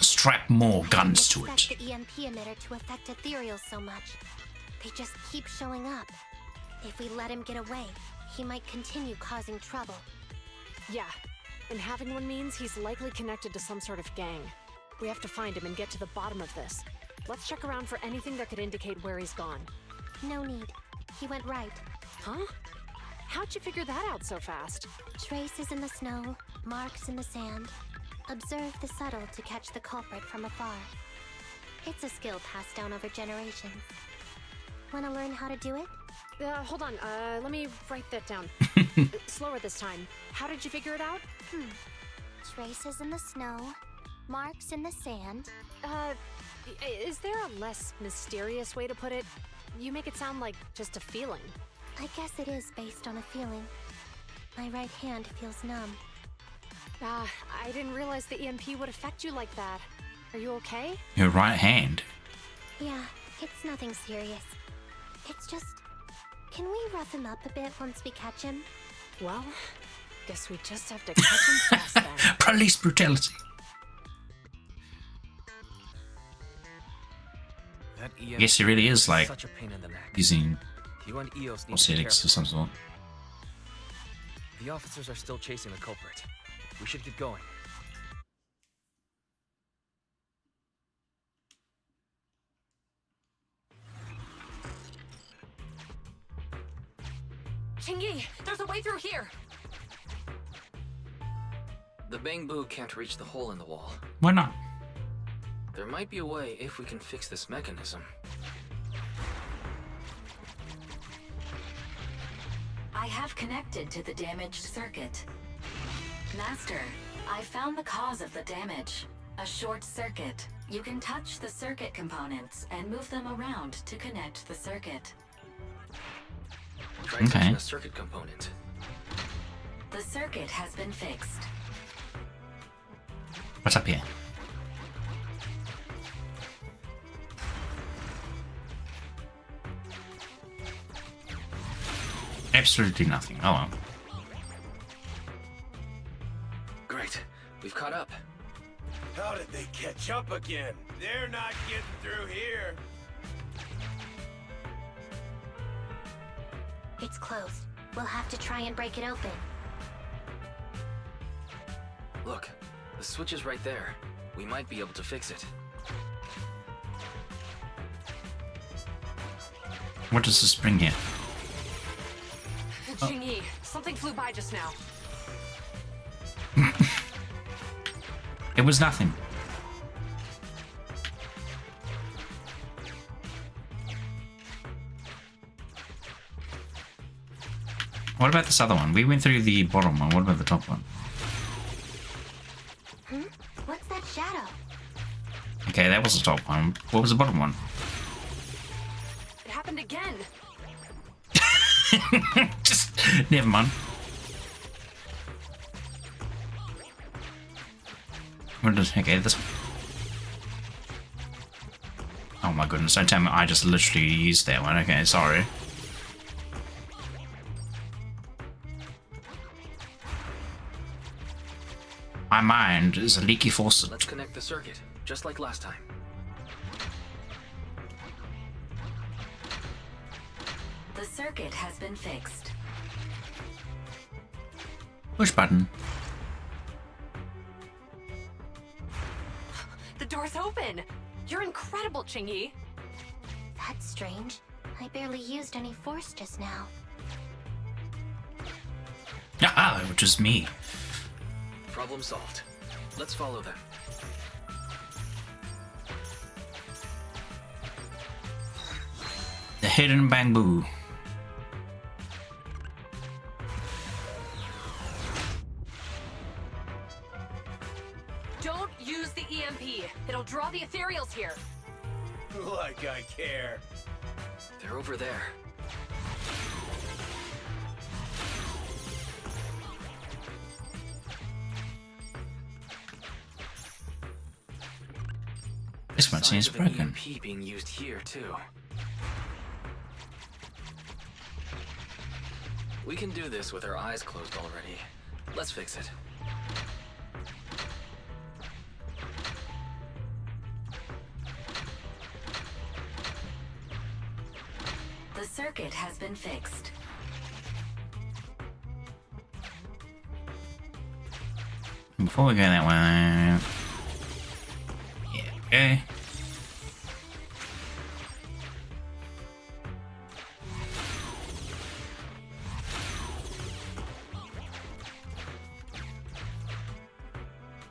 Strap more guns to it. The EMP emitter to affect ethereals so much. They just keep showing up. If we let him get away, he might continue causing trouble. Yeah, and having one means he's likely connected to some sort of gang. We have to find him and get to the bottom of this. Let's check around for anything that could indicate where he's gone. No need. He went right. Huh? How'd you figure that out so fast? Traces in the snow, marks in the sand. Observe the subtle to catch the culprit from afar. It's a skill passed down over generations. Want to learn how to do it? Hold on. Let me write that down. Slower this time. How did you figure it out? Traces in the snow, marks in the sand. Is there a less mysterious way to put it? You make it sound like just a feeling. I guess it is based on a feeling. My right hand feels numb. I didn't realize the EMP would affect you like that. Are you okay? Your right hand? Yeah, it's nothing serious. It's just... Can we rough him up a bit once we catch him? Well, guess we just have to catch him fast then. Police brutality. I guess he really is like using prosthetics of some sort. The officers are still chasing the culprit. We should get going. Chingy, there's a way through here. The bamboo can't reach the hole in the wall. Why not? There might be a way if we can fix this mechanism. I have connected to the damaged circuit. Master, I found the cause of the damage. A short circuit. You can touch the circuit components and move them around to connect the circuit. Try touching a circuit component. The circuit has been fixed. What's up here? Absolutely nothing. Oh well. Great. We've caught up. How did they catch up again? They're not getting through here. It's closed. We'll have to try and break it open. Look, the switch is right there. We might be able to fix it. What does this bring here? Jingyi, something flew by just now. It was nothing. What about this other one? We went through the bottom one. What about the top one? What's that shadow? Okay, that was the top one. What was the bottom one? It happened again. Just never mind. What is okay? This. Oh my goodness! Don't tell me I just literally used that one. Okay, sorry. My mind is a leaky faucet. Let's connect the circuit, just like last time. The circuit has been fixed. Push button. The door's open. You're incredible, Jingyi. That's strange. I barely used any force just now. Ah, it was just me. Problem solved. Let's follow them. The hidden bamboo. Don't use the EMP. It'll draw the ethereals here. Like I care. They're over there. This one seems Signs of an broken. EMP being used here too. We can do this with our eyes closed already. Let's fix it. The circuit has been fixed. Before we go that way. Yeah, okay.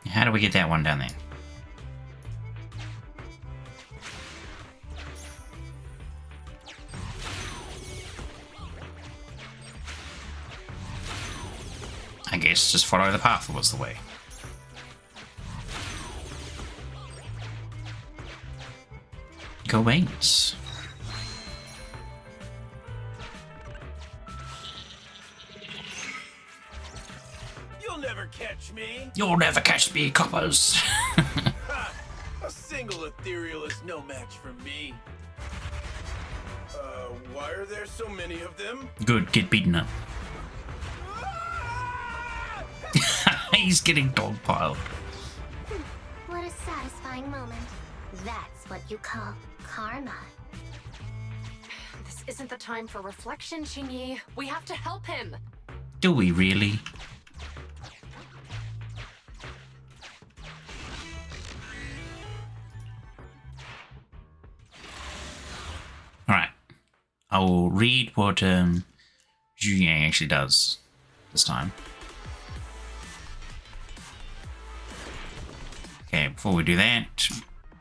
How do we get that one down there? I guess just follow the path was the way. Go wait. You'll never catch me. You'll never catch me, coppers. Ha! A single ethereal is no match for me. Why are there so many of them? Good, get beaten up. He's getting dogpiled. What a satisfying moment. That's what you call karma. This isn't the time for reflection, Jingyi. We have to help him. Do we really? Alright. I will read what Zhu Yang actually does this time. Okay, before we do that,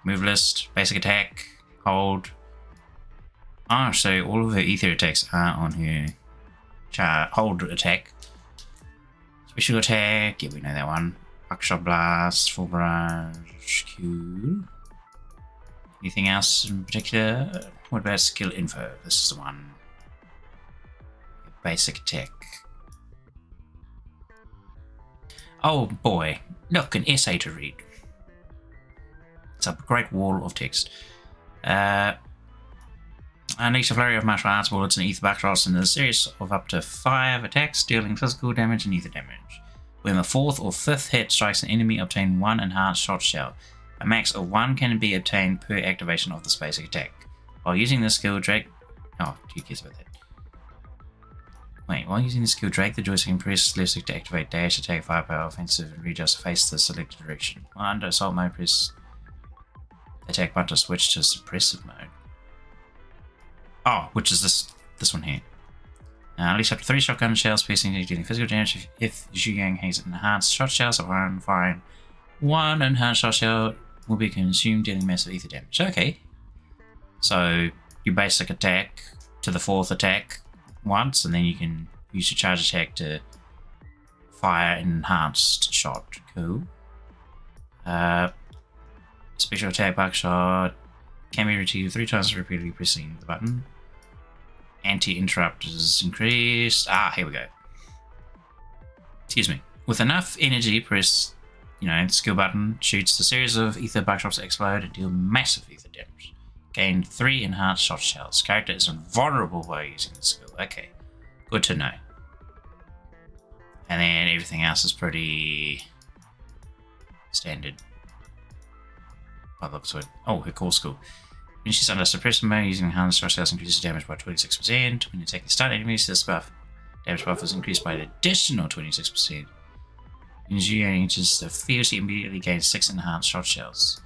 move list, basic attack, hold. Ah, so all of her ether attacks are on her hold attack. Special attack, yeah, we know that one. Buckshot blast, full barrage, Q. Anything else in particular? What about skill info? This is the one. Basic attack. Oh boy, look, an essay to read. It's a great wall of text. Unleash a flurry of martial arts bullets and ether backshots in a series of up to 5 attacks, dealing physical damage and ether damage. When the 4th or 5th hit strikes an enemy, obtain 1 enhanced shot shell. A max of 1 can be obtained per activation of this basic attack. While using this skill, drag... Oh, who cares about that? Wait, while using the skill, drag the joystick and press left stick to activate dash, attack, firepower, offensive, and readjust to face the selected direction. While under assault mode, press attack button to switch to suppressive mode. Oh, which is this one here. Unleash up to 3 shotgun shells, piercing dealing physical damage. If Zhu Yang has enhanced shot shells upon firing 1 enhanced shot shell will be consumed, dealing massive ether damage. Okay. So your basic attack to the 4th attack once, and then you can use your charge attack to fire an enhanced shot. Cool. Special attack buckshot can be retrieved 3 times repeatedly pressing the button. Anti-interrupt is increased. Here we go. Excuse me. With enough energy, press, the skill button, shoots a series of ether buckshots that explode and deal massive ether damage. Gain 3 enhanced shot shells. Character is invulnerable while using the skill. Okay, good to know. And then everything else is pretty standard. By the looks of it. Oh, her core skill. When she's under suppressor mode, using enhanced shot shells increases damage by 26%. When attacking stun enemies, this buff damage buff is increased by an additional 26%. When Zhu Yang enters the field, she immediately gains 6 enhanced shot shells.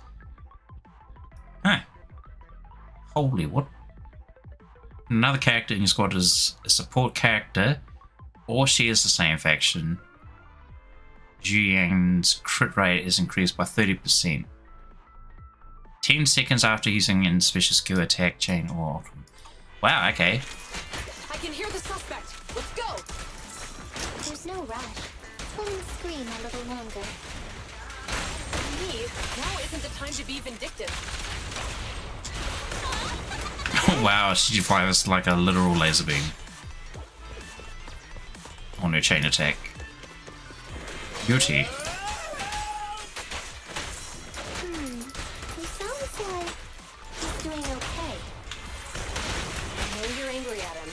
Huh. Holy, what? Another character in your squad is a support character, or she is the same faction. Zhu Yang's crit rate is increased by 30%. 10 seconds after using an special skill attack chain or... Wow, okay. I can hear the suspect. Let's go. There's no rush. Let him scream a little longer. Me? Now isn't the time to be vindictive. Wow, she fires like a literal laser beam on her chain attack. Beauty. He sounds like he's doing okay. I know you're angry at him,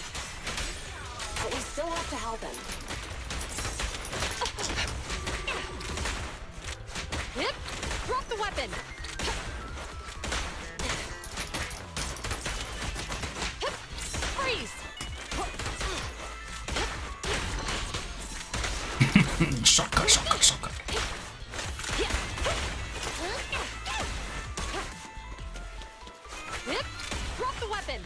but we still have to help him. Yep, drop the weapon. Freeze. Shotgun, shotgun, shotgun. Yep, drop the weapon.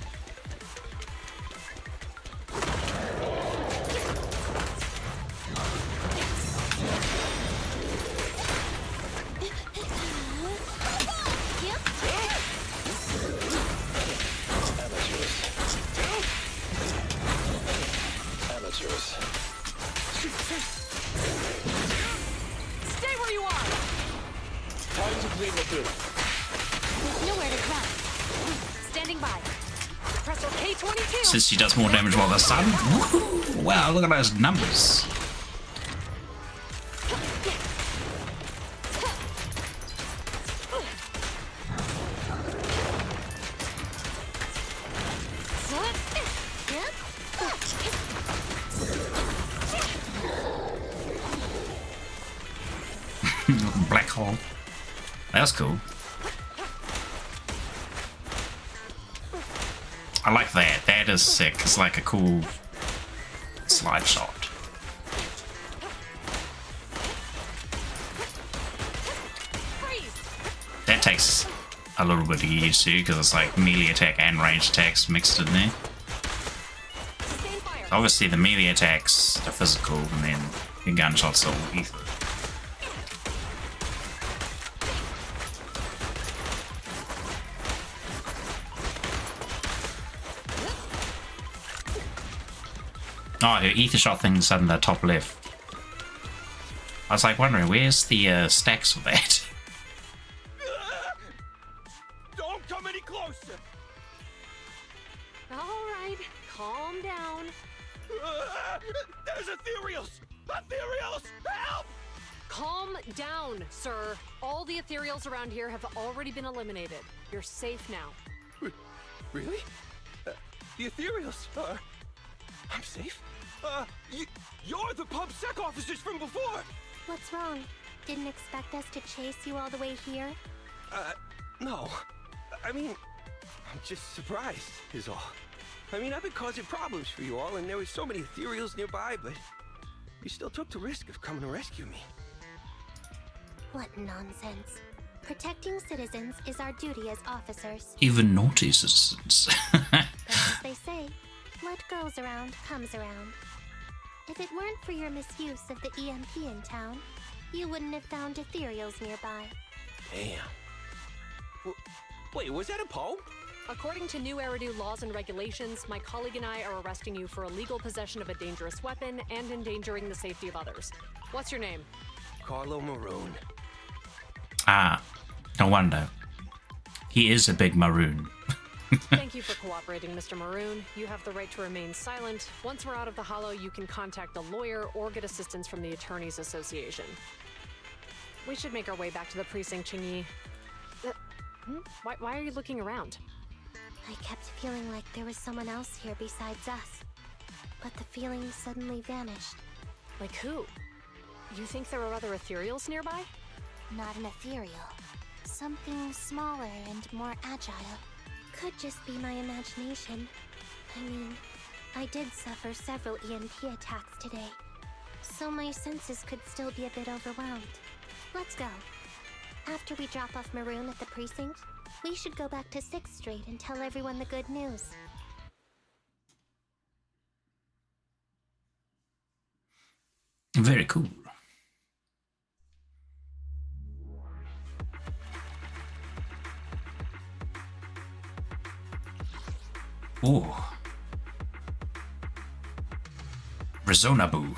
Amateurs. Stay where you are. Time to clean the booth. There's nowhere to run. Standing by. Pressor K22. Since she does more damage while the sun. Woohoo! Wow, look at those numbers. Black hole. That was cool. I like that. That is sick. It's like a cool slide shot. That takes a little bit to get used to because it's like melee attack and ranged attacks mixed in there. So obviously the melee attacks are physical and then the gunshots are all ether. Oh, her ether shot thing's on the top left. I was like wondering, where's the stacks for that? Don't come any closer! All right, calm down. There's Ethereals! Ethereals! Help! Calm down, sir. All the ethereals around here have already been eliminated. You're safe now. Really? The ethereals are... I'm safe? You're the PubSec officers from before! What's wrong? Didn't expect us to chase you all the way here? No. I mean, I'm just surprised, is all. I mean, I've been causing problems for you all, and there were so many ethereals nearby, but you still took the risk of coming to rescue me. What nonsense. Protecting citizens is our duty as officers. Even naughty citizens. But as they say, what goes around comes around. If it weren't for your misuse of the EMP in town, you wouldn't have found ethereals nearby. Damn. Wait, was that a poem? According to new Eridu laws and regulations, my colleague and I are arresting you for illegal possession of a dangerous weapon and endangering the safety of others. What's your name? Carlo Maroon. Ah, no wonder. He is a big maroon. Thank you for cooperating, Mr. Maroon. You have the right to remain silent. Once we're out of the hollow, you can contact a lawyer or get assistance from the Attorneys Association. We should make our way back to the precinct, Qingyi. Why are you looking around? I kept feeling like there was someone else here besides us. But the feeling suddenly vanished. Like who? You think there are other ethereals nearby? Not an ethereal. Something smaller and more agile. Could just be my imagination. I mean, I did suffer several EMP attacks today, so my senses could still be a bit overwhelmed. Let's go. After we drop off Maroon at the precinct, we should go back to 6th Street and tell everyone the good news. Very cool. Ooh. Rizonabu.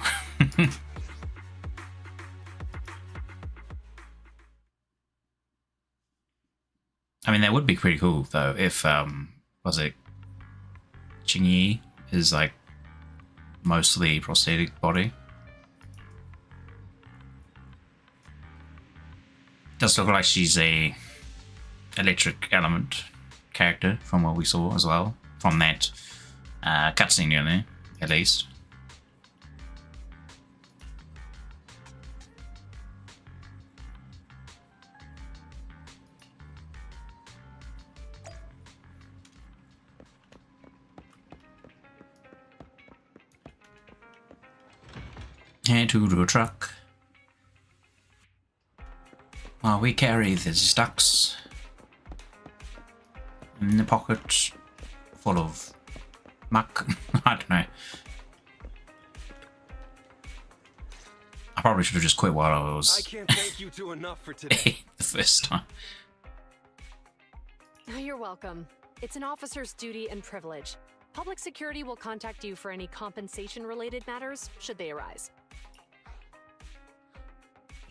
I mean, that would be pretty cool, though, if, was it Qingyi is, like, mostly prosthetic body. Does look like she's a electric element character from what we saw as well. From that cutscene earlier, at least. And to the truck. While we carry the stacks in the pocket full of muck. I don't know. I probably should have just quit while I was. I can't thank you two enough for today. The first time. You're welcome. It's an officer's duty and privilege. Public security will contact you for any compensation-related matters, should they arise.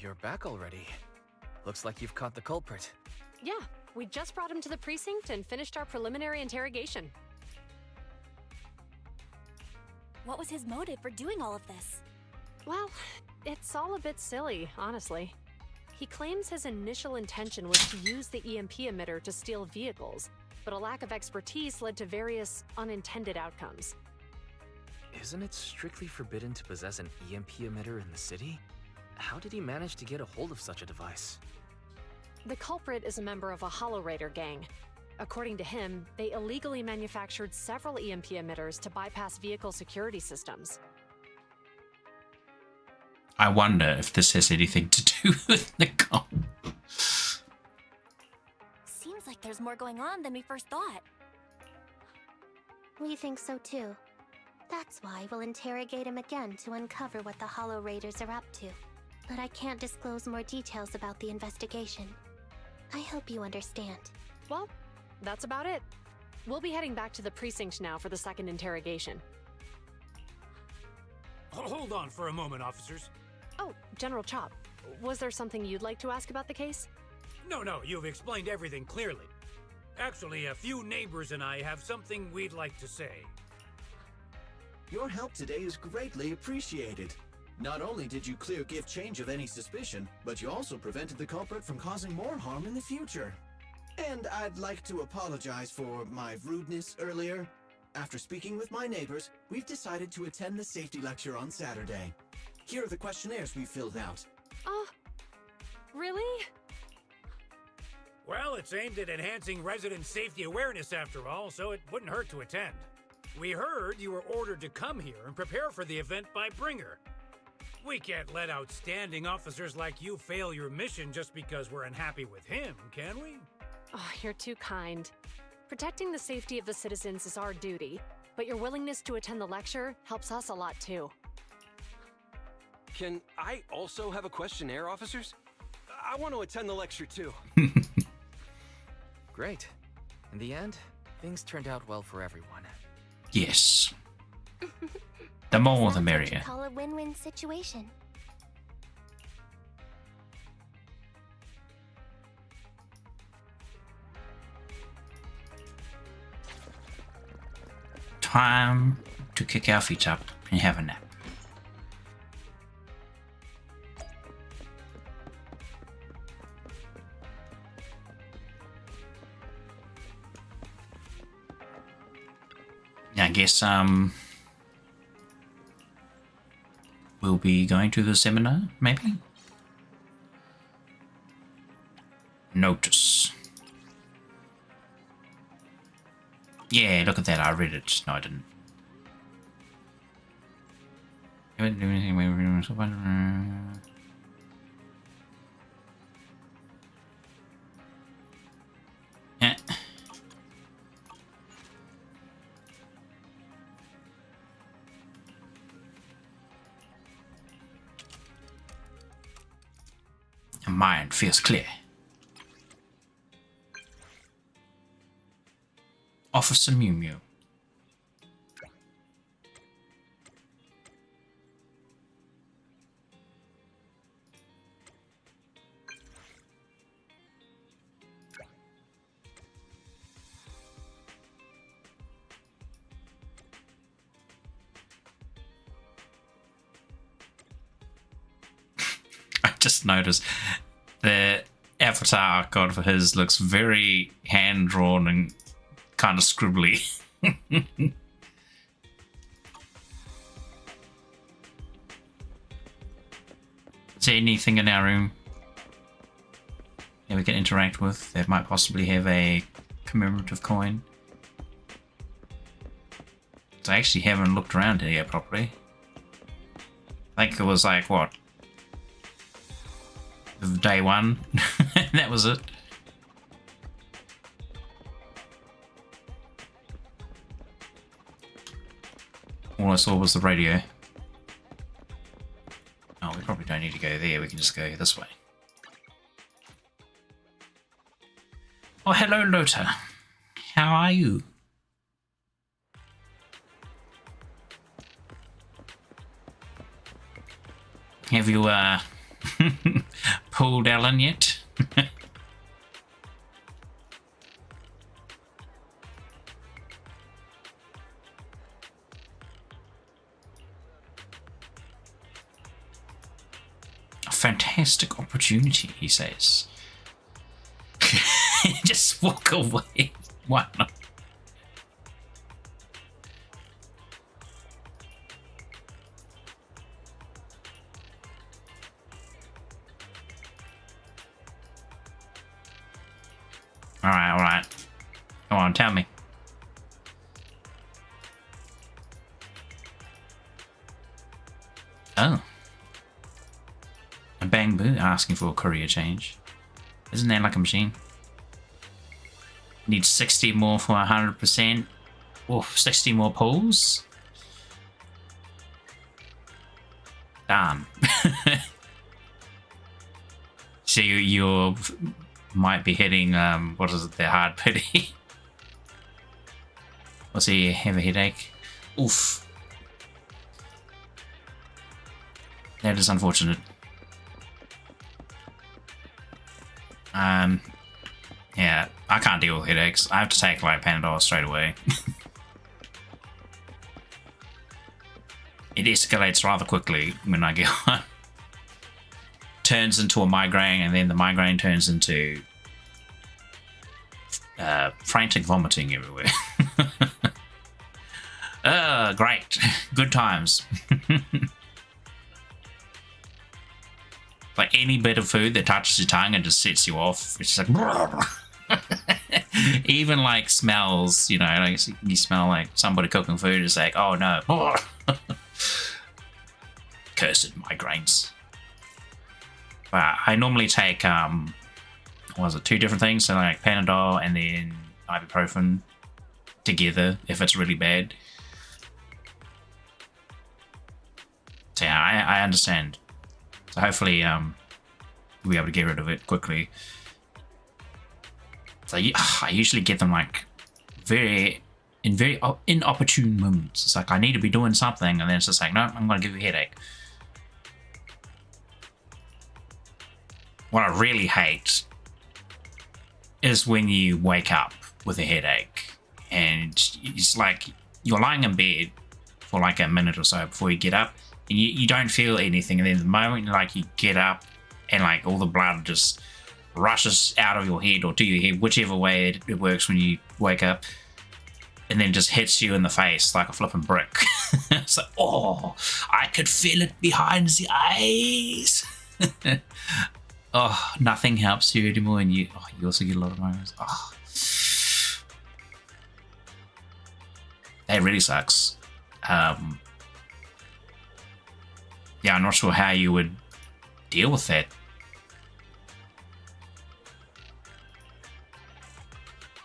You're back already. Looks like you've caught the culprit. Yeah, we just brought him to the precinct and finished our preliminary interrogation. What was his motive for doing all of this? Well, it's all a bit silly, honestly. He claims his initial intention was to use the EMP emitter to steal vehicles, but a lack of expertise led to various unintended outcomes. Isn't it strictly forbidden to possess an EMP emitter in the city? How did he manage to get a hold of such a device? The culprit is a member of a Hollow Raider gang. According to him, they illegally manufactured several EMP emitters to bypass vehicle security systems. I wonder if this has anything to do with the cop. Seems like there's more going on than we first thought. We think so too. That's why we'll interrogate him again to uncover what the Hollow Raiders are up to. But I can't disclose more details about the investigation. I hope you understand. Well, that's about it. We'll be heading back to the precinct now for the second interrogation. Hold on for a moment, officers. Oh, General Chop, was there something you'd like to ask about the case? No, you've explained everything clearly. Actually, a few neighbors and I have something we'd like to say. Your help today is greatly appreciated. Not only did you clear gift change of any suspicion, but you also prevented the culprit from causing more harm in the future. And I'd like to apologize for my rudeness earlier. After speaking with my neighbors, we've decided to attend the safety lecture on Saturday. Here are the questionnaires we filled out. Oh, really? Well, it's aimed at enhancing resident safety awareness after all, so it wouldn't hurt to attend. We heard you were ordered to come here and prepare for the event by Bringer. We can't let outstanding officers like you fail your mission just because we're unhappy with him, can we? Oh, you're too kind. Protecting the safety of the citizens is our duty, but your willingness to attend the lecture helps us a lot too. Can I also have a questionnaire, officers? I want to attend the lecture too. Great. In the end, things turned out well for everyone. Yes. The more the merrier. Call a win-win situation. Time to kick our feet up and have a nap. I guess we'll be going to the seminar, maybe? Notice. Yeah, look at that, I read it. No, I didn't. Yeah. Your mind feels clear. Officer Mew Mew. I just noticed the avatar icon for his looks very hand-drawn and kind of scribbly. Is there anything in our room that we can interact with that might possibly have a commemorative coin? So I actually haven't looked around here yet properly. I think it was like, what? Day one? That was it. All I saw was the radio. Oh, we probably don't need to go there. We can just go this way. Oh, hello, Lota. How are you? Have you, pulled Ellen yet? A fantastic opportunity, he says. Just walk away. Why not? Alright. Come on, tell me. Oh. A Bang Boo asking for a career change. Isn't that like a machine? Need 60 more for 100%. Or 60 more pulls? Damn. So you're might be hitting, what is it, the hard pity? What's he, have a headache? Oof. That is unfortunate. Yeah, I can't deal with headaches. I have to take like Panadol straight away. it escalates rather quickly when I get home. Turns into a migraine, and then the migraine turns into frantic vomiting everywhere. Great. Good times. Like any bit of food that touches your tongue and just sets you off, it's just like even like smells, you know, like you smell like somebody cooking food, it's like, oh no. Cursed migraines. But I normally take what was it, 2 different things, so like Panadol and then ibuprofen together if it's really bad. So yeah, I understand. So hopefully we'll be able to get rid of it quickly. So I usually get them like very inopportune moments. It's like I need to be doing something, and then it's just like, no, I'm gonna give you a headache. What I really hate is when you wake up with a headache and it's like you're lying in bed for like a minute or so before you get up, and you don't feel anything, and then the moment like you get up and like all the blood just rushes out of your head or to your head, whichever way it works when you wake up, and then just hits you in the face like a flipping brick. It's like, oh, I could feel it behind the eyes. Oh, nothing helps you anymore, and you also get a lot of migraines. Oh. That really sucks. Yeah, I'm not sure how you would deal with that.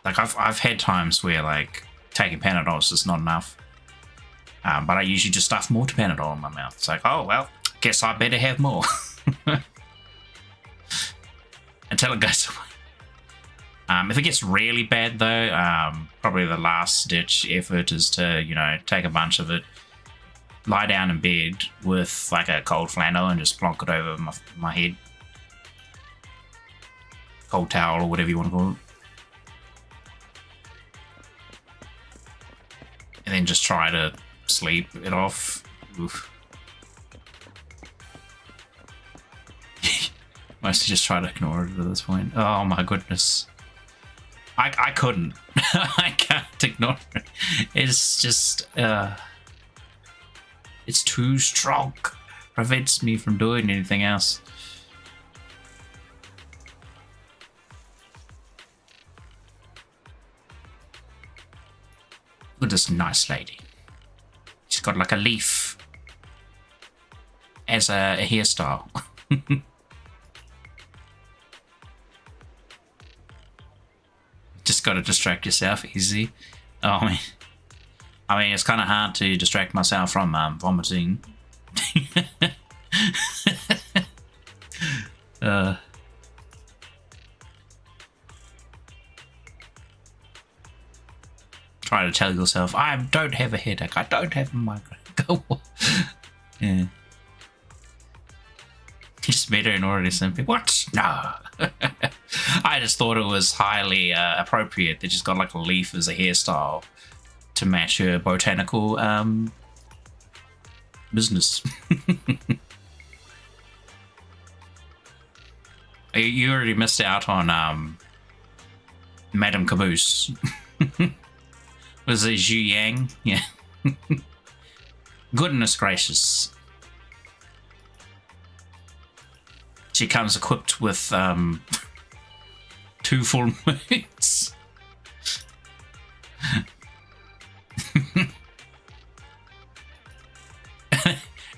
Like I've had times where like taking Panadol is just not enough, but I usually just stuff more Panadol in my mouth. It's like, oh well, guess I better have more. Until it goes away. If it gets really bad though, probably the last ditch effort is to, you know, take a bunch of it, lie down in bed with like a cold flannel and just plonk it over my head. Cold towel or whatever you want to call it. And then just try to sleep it off. Oof. Mostly just try to ignore it at this point. Oh my goodness. I couldn't. I can't ignore it. It's just, it's too strong. Prevents me from doing anything else. Look at this nice lady. She's got like a leaf as a hairstyle. Just got to distract yourself easy. Oh, I mean, it's kind of hard to distract myself from vomiting. Try to tell yourself, I don't have a headache. I don't have a migraine. Go on. Yeah. Just better in order to simply, what? No. I just thought it was highly appropriate. They just got like a leaf as a hairstyle to match her botanical business. You already missed out on Madame Caboose. Was it Zhu Yang? Yeah. Goodness gracious. She comes equipped with 2 full moons.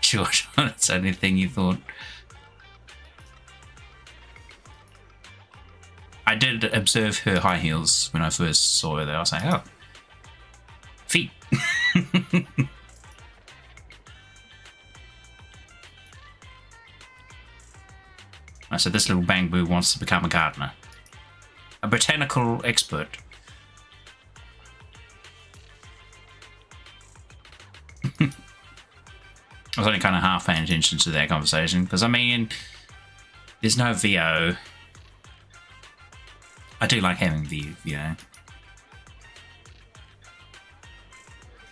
Sure, that's the only thing you thought. I did observe her high heels when I first saw her there. I was like, oh, feet. So this little bang-boo wants to become a gardener. A botanical expert. I was only kind of half paying attention to that conversation, because I mean, there's no VO. I do like having VO.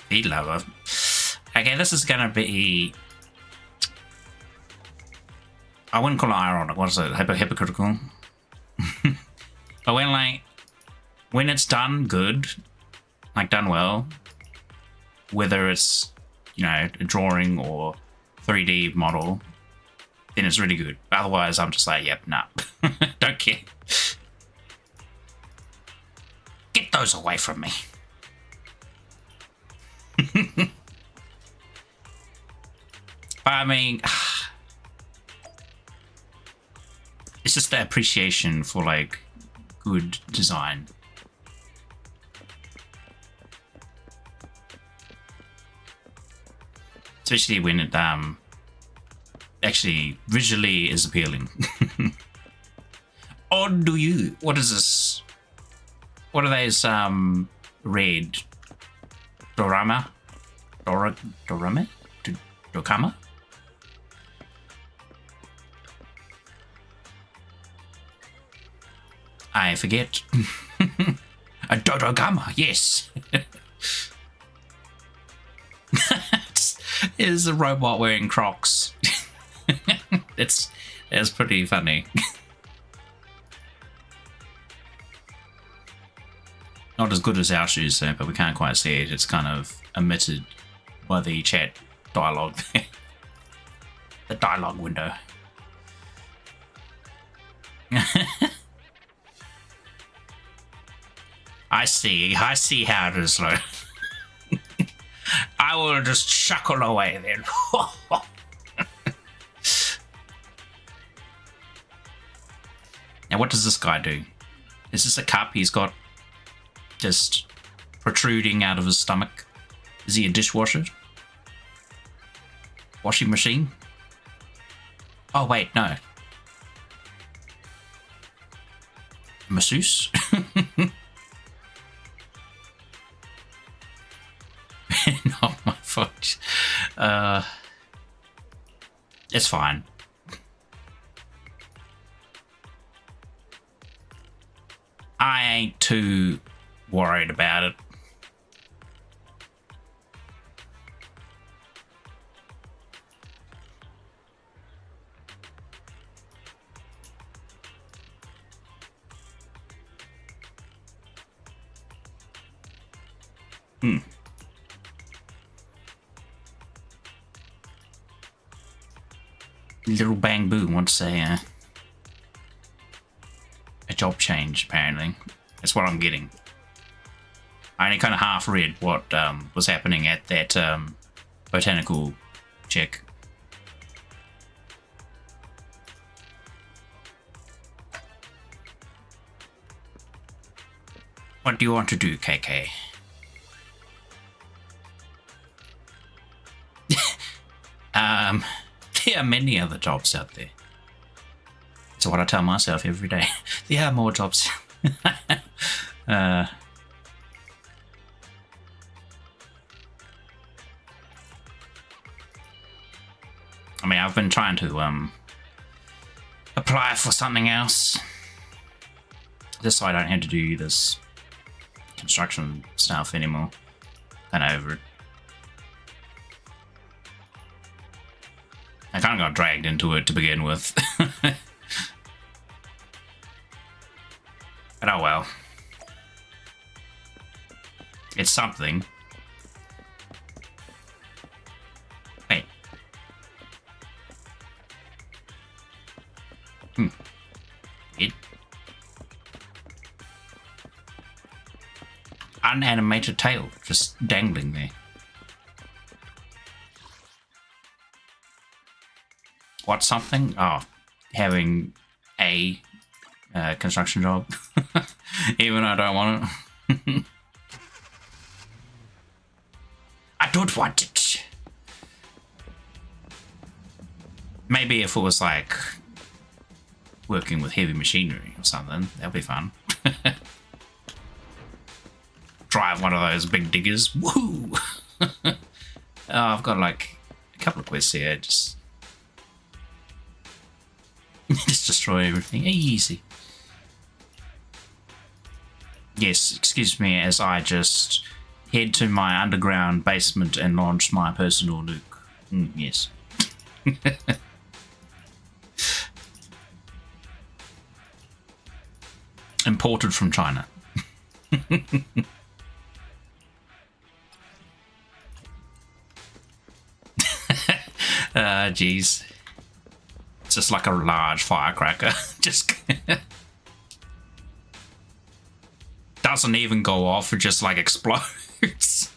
Feed lover. Okay, this is gonna be... I wouldn't call it ironic. What is it? Hypocritical? But when it's done good, like done well, whether it's, you know, a drawing or 3D model, then it's really good. Otherwise, I'm just like, yep, nah. Don't care. Get those away from me. But I mean, it's just the appreciation for like good design. Especially when it actually visually is appealing. Or do you? What is this? What are those red dorama? Dorama? Dokama? I forget. A Dodogama, yes. Is a robot wearing Crocs. it's pretty funny. Not as good as our shoes though, but we can't quite see it. It's kind of omitted by the chat dialogue. The dialogue window. I see how it is though. I will just chuckle away then. Now what does this guy do? Is this a cup he's got just protruding out of his stomach? Is he a dishwasher? Washing machine? Oh wait, no. Masseuse? Not my fault. It's fine. I ain't too worried about it. Little Bang Boo wants a job change, apparently. That's what I'm getting. I only kind of half read what was happening at that botanical check. What do you want to do, KK? There are many other jobs out there. That's what I tell myself every day. There are more jobs. I mean, I've been trying to apply for something else, just so I don't have to do this construction stuff anymore. Kind of over it. I kind of got dragged into it to begin with. But oh well. It's something. Wait. It. Unanimated tail just dangling there. What's something? Oh, having a construction job. Even though I don't want it. I don't want it. Maybe if it was like working with heavy machinery or something, that'd be fun. Drive one of those big diggers. Woohoo! Oh, I've got like a couple of quests here. Just destroy everything. Easy. Yes, excuse me as I just head to my underground basement and launch my personal nuke. Yes. Imported from China. Jeez. It's just like a large firecracker. Just doesn't even go off, it just like explodes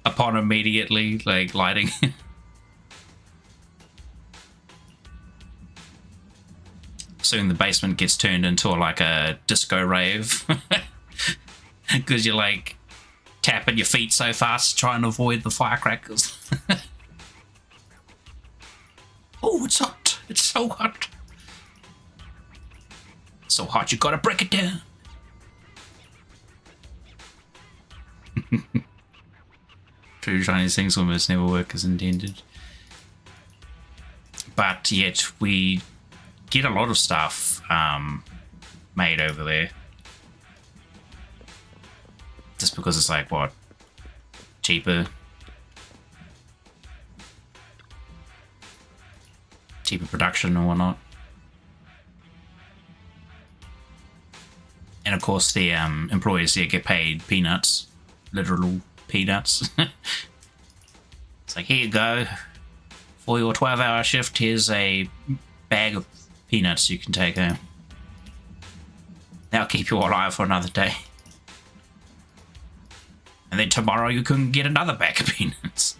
upon immediately like lighting. Soon the basement gets turned into like a disco rave because you're like tapping your feet so fast trying to avoid the firecrackers. Oh, it's hot. It's so hot. So hot you gotta break it down. True Chinese things almost never work as intended. But yet we get a lot of stuff made over there. Just because it's like, what? Cheaper. Cheaper production or whatnot. And of course the employees here get paid peanuts. Literal peanuts. It's like, here you go. For your 12-hour shift, here's a bag of peanuts you can take home. That'll keep you alive for another day. And then tomorrow you can get another bag of peanuts.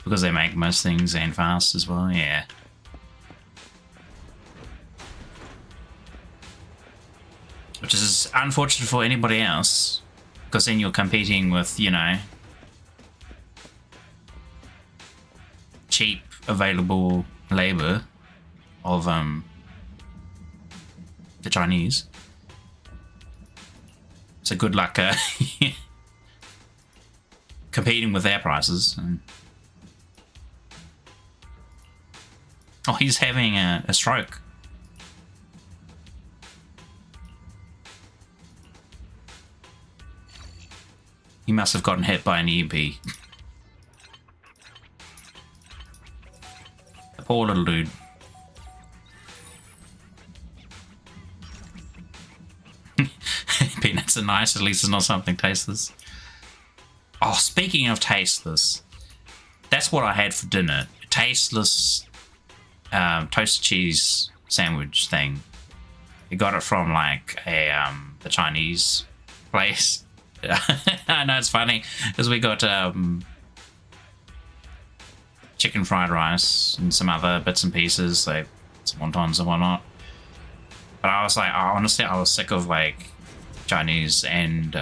Because they make most things and fast as well, yeah. Which is unfortunate for anybody else, because then you're competing with, you know, cheap available labor of the Chinese. So good luck competing with their prices. Oh, he's having a stroke. He must have gotten hit by an EMP. The poor little dude. Peanuts are nice, at least it's not something tasteless. Oh, speaking of tasteless, that's what I had for dinner. A tasteless toasted cheese sandwich thing. I got it from like a the Chinese place. I know it's funny because we got chicken fried rice and some other bits and pieces, like some wontons and whatnot. But I was like, honestly, I was sick of like Chinese and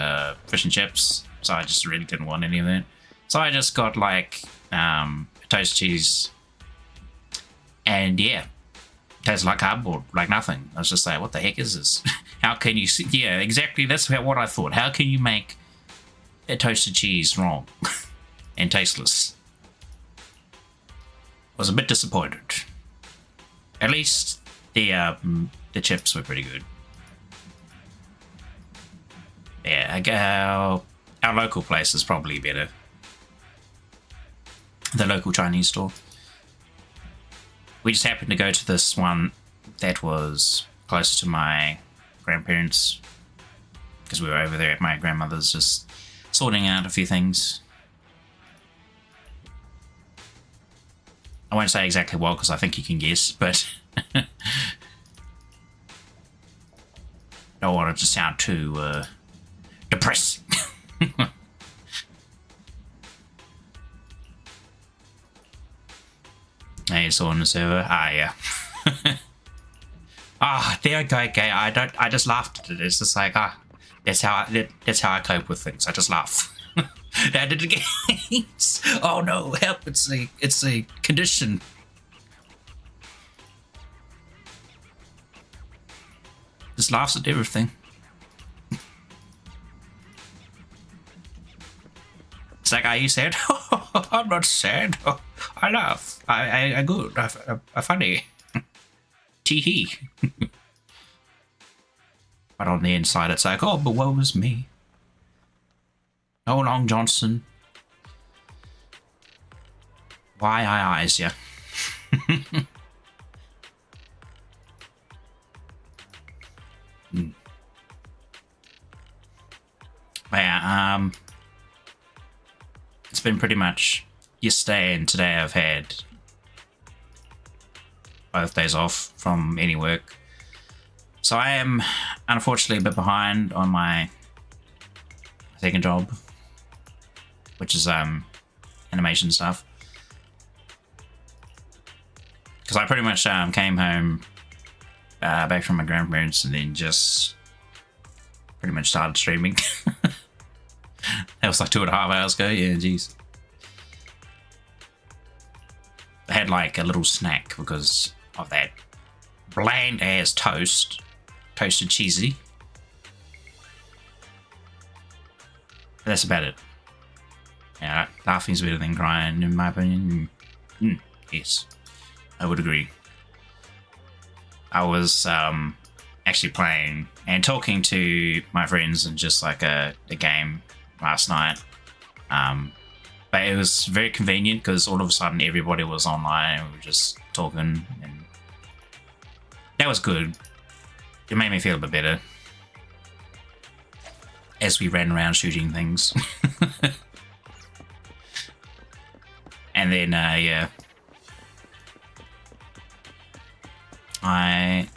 fish and chips, so I just really didn't want any of that. So I just got like toasted cheese, and yeah, tastes like cardboard, like nothing. I was just like, what the heck is this? How can you see? Yeah, exactly. That's what I thought. How can you make a toasted cheese wrong and tasteless? I was a bit disappointed. At least the chips were pretty good. Yeah, our local place is probably better. The local Chinese store. We just happened to go to this one that was close to my grandparents because we were over there at my grandmother's just sorting out a few things. I won't say exactly what because I think you can guess, but don't want it to sound too depressing. Hey, it's on the server. Ah, yeah. There I go. Okay, I just laughed at it. It's just like, that's how I cope with things. I just laugh. I did it again. Oh no, help! It's a condition. Just laughs at everything. It's like, are you sad? I'm not sad. I laugh. I good. I funny. Tee hee. But on the inside, it's like, oh, but woe is me. Oh, Long Johnson. Why I eyes ya? Yeah, it's been pretty much yesterday and today I've had both days off from any work. So I am unfortunately a bit behind on my second job, which is animation stuff. Because I pretty much came home back from my grandparents and then just pretty much started streaming. That was like 2.5 hours ago. Yeah, jeez. I had like a little snack because of that bland ass toast, toasted cheesy. But that's about it. Yeah, laughing's better than crying, in my opinion. Yes, I would agree. I was actually playing and talking to my friends in just like a game last night. But it was very convenient because all of a sudden everybody was online and we were just talking, and that was good. It made me feel a bit better as we ran around shooting things. And then, yeah, I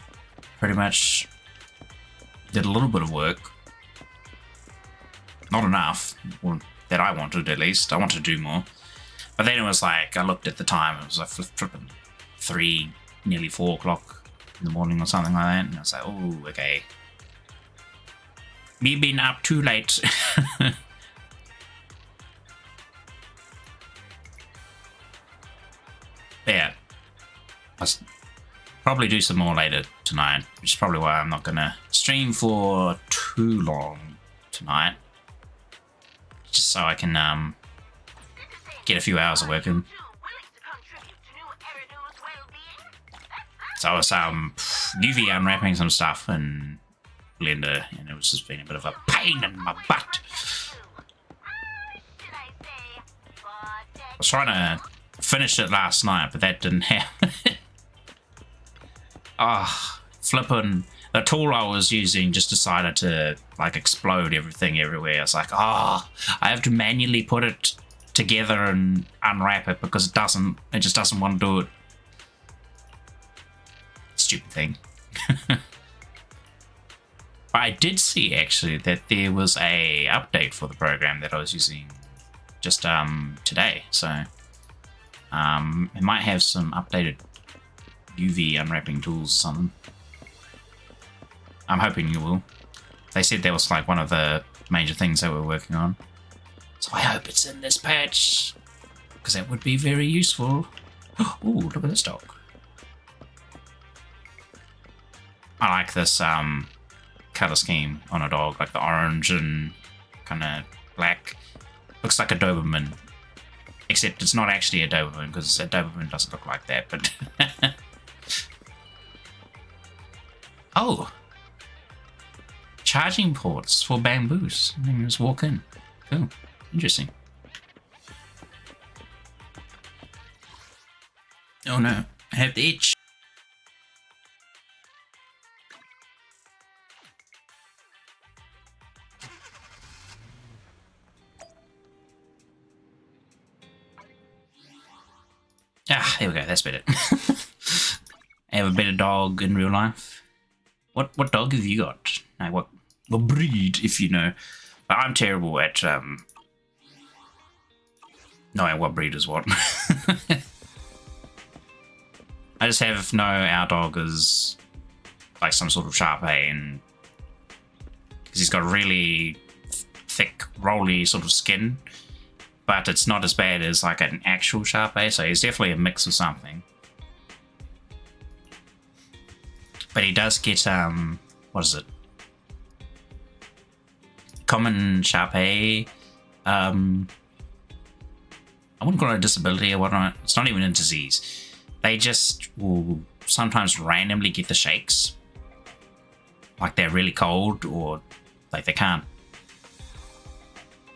pretty much did a little bit of work. Not enough, or that I wanted at least. I wanted to do more. But then it was like, I looked at the time, it was like flipping 3, nearly 4 o'clock in the morning or something like that. And I was like, oh, okay. Me being up too late. Yeah. I'll probably do some more later tonight, which is probably why I'm not going to stream for too long tonight. Just so I can get a few hours of work in. So I was UV unwrapping some stuff in Blender, and it was just being a bit of a pain in my butt. I was trying to finish it last night, but that didn't happen. Flipping. The tool I was using just decided to like explode everything everywhere. I was like, I have to manually put it together and unwrap it because it just doesn't want to do it. Stupid thing. But I did see actually that there was a update for the program that I was using just today. So it might have some updated UV unwrapping tools or something. I'm hoping you will. They said that was like one of the major things they were working on. So I hope it's in this patch, because that would be very useful. Oh, look at this dog. I like this color scheme on a dog, like the orange and kind of black. Looks like a Doberman. Except it's not actually a Doberman, because a Doberman doesn't look like that, but... Oh! Charging ports for bamboos. And then just walk in. Cool. Interesting. Oh no, I have the itch. There we go, that's better. I have a better dog in real life. What dog have you got? What breed, if you know? I'm terrible at knowing what breed is what. I just know our dog is like some sort of Shar-Pei, and because he's got really thick, rolly sort of skin, but it's not as bad as like an actual Shar-Pei, so he's definitely a mix of something. But he does get what is it? Common Shar-Pei. I wouldn't call it a disability or whatnot. It's not even a disease. They just will sometimes randomly get the shakes. like they're really cold, or like they can't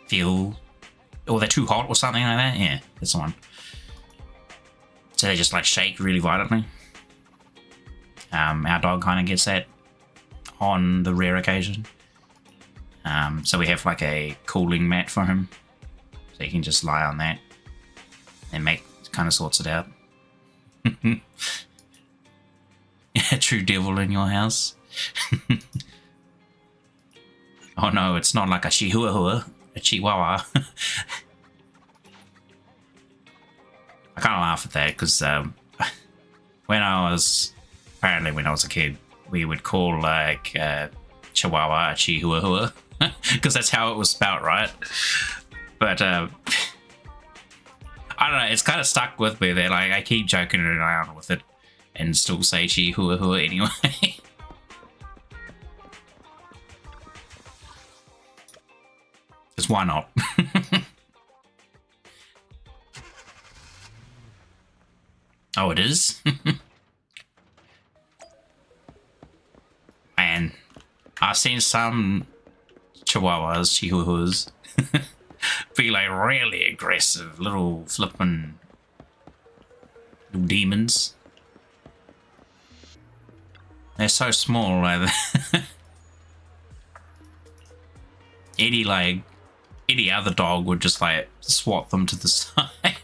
feel, or they're too hot or something like that. Yeah, that's the one. So they just like shake really violently. Our dog kind of gets that on the rare occasion. So we have like a cooling mat for him, so he can just lie on that and make kind of sorts it out. A true devil in your house. Oh no, it's not like a chihuahua, a chihuahua. I kind of laugh at that because when I was a kid, we would call like chihuahua a chihuahua because that's how it was spelt, right? But I don't know, it's kind of stuck with me that like I keep joking around with it and still say chihuahua anyway. Because why not? Oh, it is? Man, I've seen some chihuahuas be like really aggressive, little flippin' little demons. They're so small, like any other dog would just like swat them to the side.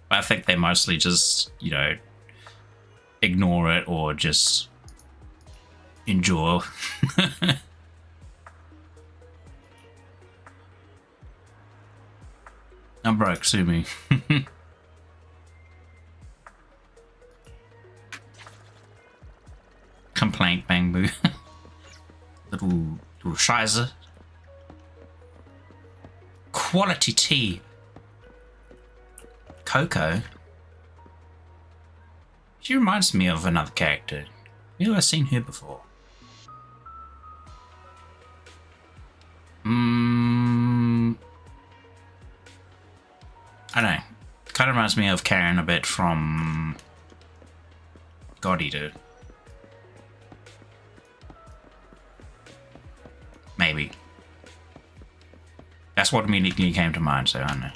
I think they mostly just, you know, ignore it or just endure. I'm broke, sue me. Complaint, bang boo. little shizer. Quality tea. Coco. She reminds me of another character. Where have I seen her before? I don't know. Kind of reminds me of Karen a bit from God Eater. Maybe. That's what immediately came to mind, so I don't know.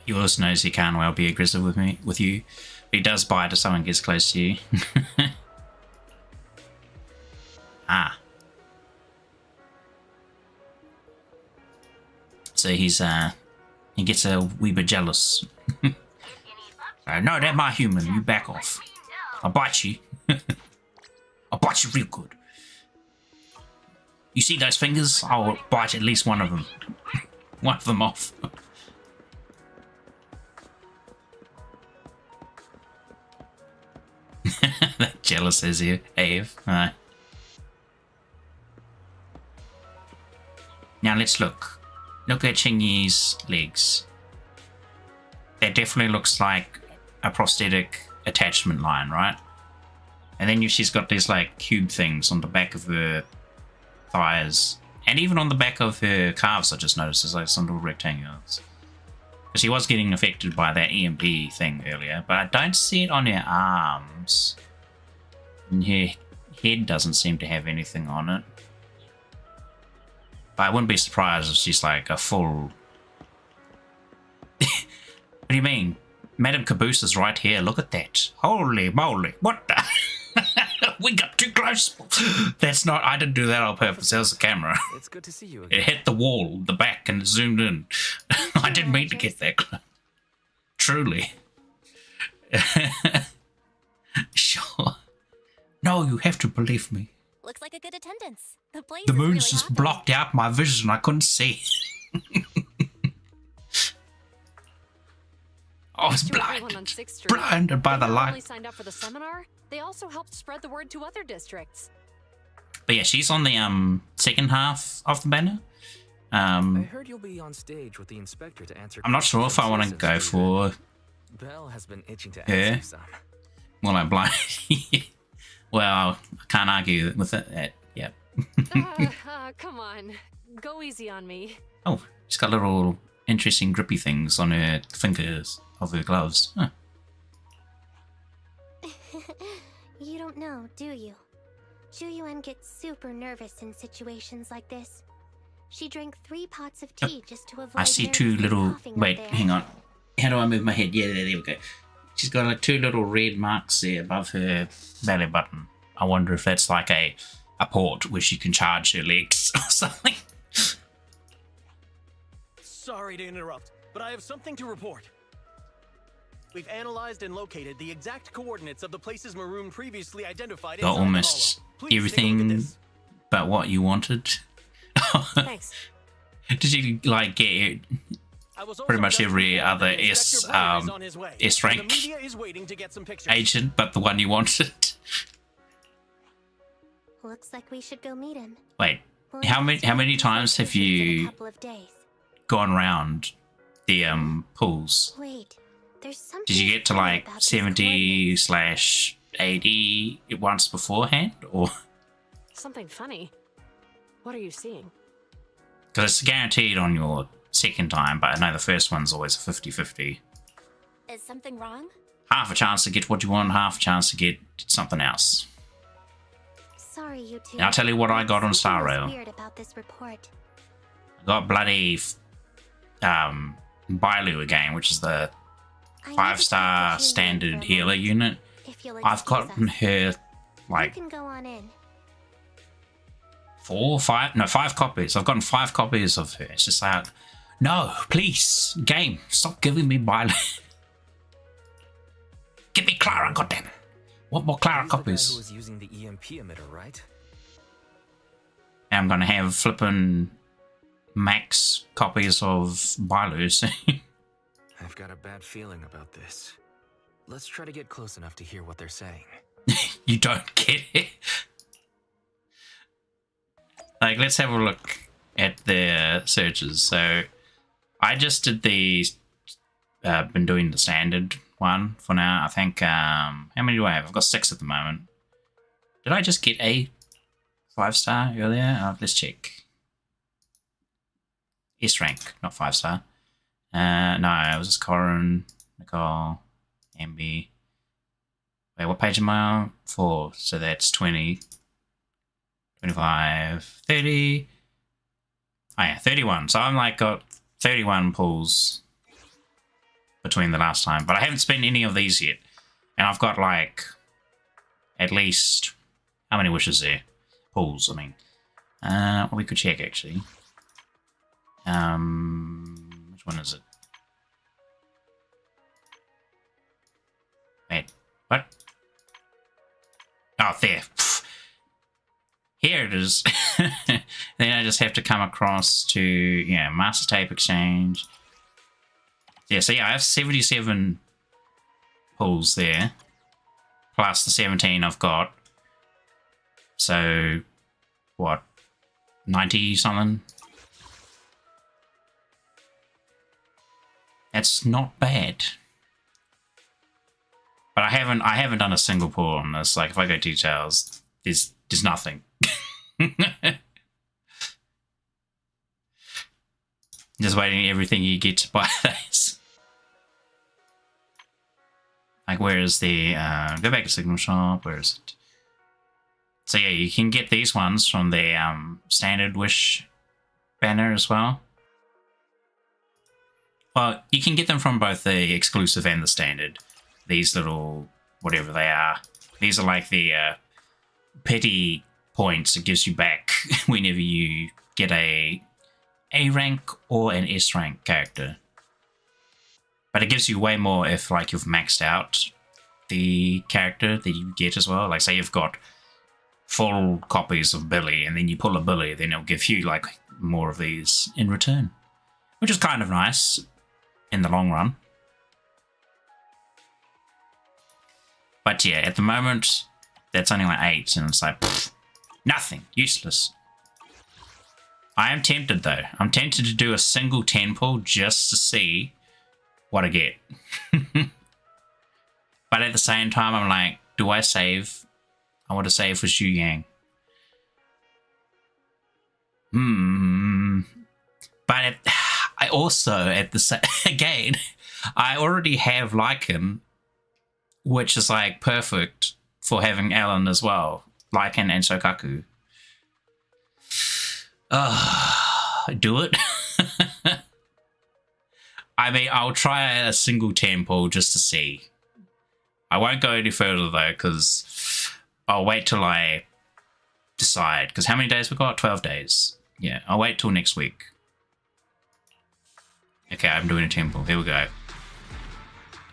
He also knows he can't well be aggressive with you. But he does bite if someone gets close to you. Ah. So he gets a wee bit jealous. No, that's my human, you back off. I'll bite you. I'll bite you real good. You see those fingers? I'll bite at least one of them. One of them off. That jealous is you, Ave. Now let's look. Look at Chingy's legs. That definitely looks like a prosthetic attachment line, right? And then she's got these like cube things on the back of her thighs. And even on the back of her calves, I just noticed there's like some little rectangles. Because she was getting affected by that EMP thing earlier, but I don't see it on her arms. And her head doesn't seem to have anything on it. But I wouldn't be surprised if she's like a full... What do you mean? Madame Caboose is right here. Look at that. Holy moly. What the... We got too close. That's not... I didn't do that on purpose. That was the camera. It's good to see you again. It hit the wall, the back, and it zoomed in. I didn't mean to get that close. Truly. Sure. No, you have to believe me. Looks like a good attendance. The place The is moon's really just happening. blocked out my vision. I couldn't see. I was blinded by the They not only light. signed up for the seminar, they also helped spread the word to other districts. But yeah, she's on the second half of the banner. I heard you'll be on stage with the inspector to answer. I'm not sure if I want to go for Belle has been itching to her. ask you some. More like blind. Well, I can't argue with it. Yeah. Come on. Go easy on me. Oh, she's got little interesting grippy things on her fingers of her gloves. Huh. You don't know, do you? Zhu gets super nervous in situations like this. She drank 3 pots of tea just to avoid. I see 2 little. Wait, hang on. How do I move my head? Yeah, there we go. She's got like 2 little red marks there above her belly button. I wonder if that's like a port where she can charge her legs or something. Sorry to interrupt, but I have something to report. We've analyzed and located the exact coordinates of the places Maroon previously identified. Got almost everything but what you wanted. Thanks. Did you like get pretty much every other S rank agent but the one you wanted? Looks like we should go meet him. Wait, how many times have you gone around the pools? Wait, there's something. Did you get to like 70/80 once beforehand, or Something funny. What are you seeing? because it's guaranteed on your second time, but I know the first one's always a 50/50. Is something wrong? Half a chance to get what you want, half a chance to get something else. Sorry, you two. And I'll tell you what I got on Star Something Rail. was weird about this report. I got bloody Bailu again, which is the 5-star standard healer unit. If you'll I've excuse gotten us. her like You can go on in. 5 copies. I've gotten 5 copies of her. It's just like, no, please, game, stop giving me Bailu. Give me Clara, goddammit. What more Clara He's the guy copies? who was using the EMP emitter, right? I'm gonna have flippin' max copies of Bailu soon. I've got a bad feeling about this. Let's try to get close enough to hear what they're saying. You don't get it. Like, let's have a look at their searches. So, I just did the, been doing the standard one for now. I think, how many do I have? I've got 6 at the moment. Did I just get a 5-star earlier? Let's check. S rank, not 5-star. No, it was just Corin, Nicole, Ambi. Wait, what page am I on? 4, so that's 20. 25, 30. Oh yeah, 31. So I'm like got 31 pulls between the last time. But I haven't spent any of these yet. And I've got like at least, how many wishes there? Pulls, I mean. We could check actually. Which one is it? Wait, what? Oh, there. Here it is. Then I just have to come across to, yeah, Master Tape Exchange. Yeah, so yeah, I have 77 pulls there. Plus the 17 I've got. So, what? 90 something? That's not bad. But I haven't done a single pull on this. Like, if I go details, there's nothing. Just waiting everything you get to buy those. Like, where is the go back to Signal Shop, where is it? So yeah, you can get these ones from the standard wish banner as well. Well, you can get them from both the exclusive and the standard. These little whatever they are. These are like the petty points it gives you back whenever you get a rank or an S rank character. But it gives you way more if like you've maxed out the character that you get as well. Like say you've got full copies of Billy and then you pull a Billy, then it'll give you like more of these in return. Which is kind of nice in the long run. But yeah, at the moment that's only like 8 and it's like pfft, nothing, useless. I am tempted though. I'm tempted to do a single 10 pull just to see what I get. But at the same time, I'm like, do I save? I want to save for Zhu Yang. But I also, at the same, again, I already have Lycan, which is like perfect for having Alan as well, Lycan and Sokaku. Do it. I mean, I'll try a single temple just to see. I won't go any further though, because I'll wait till I decide. Because how many days we got? 12 days. Yeah, I'll wait till next week. Okay, I'm doing a temple. Here we go.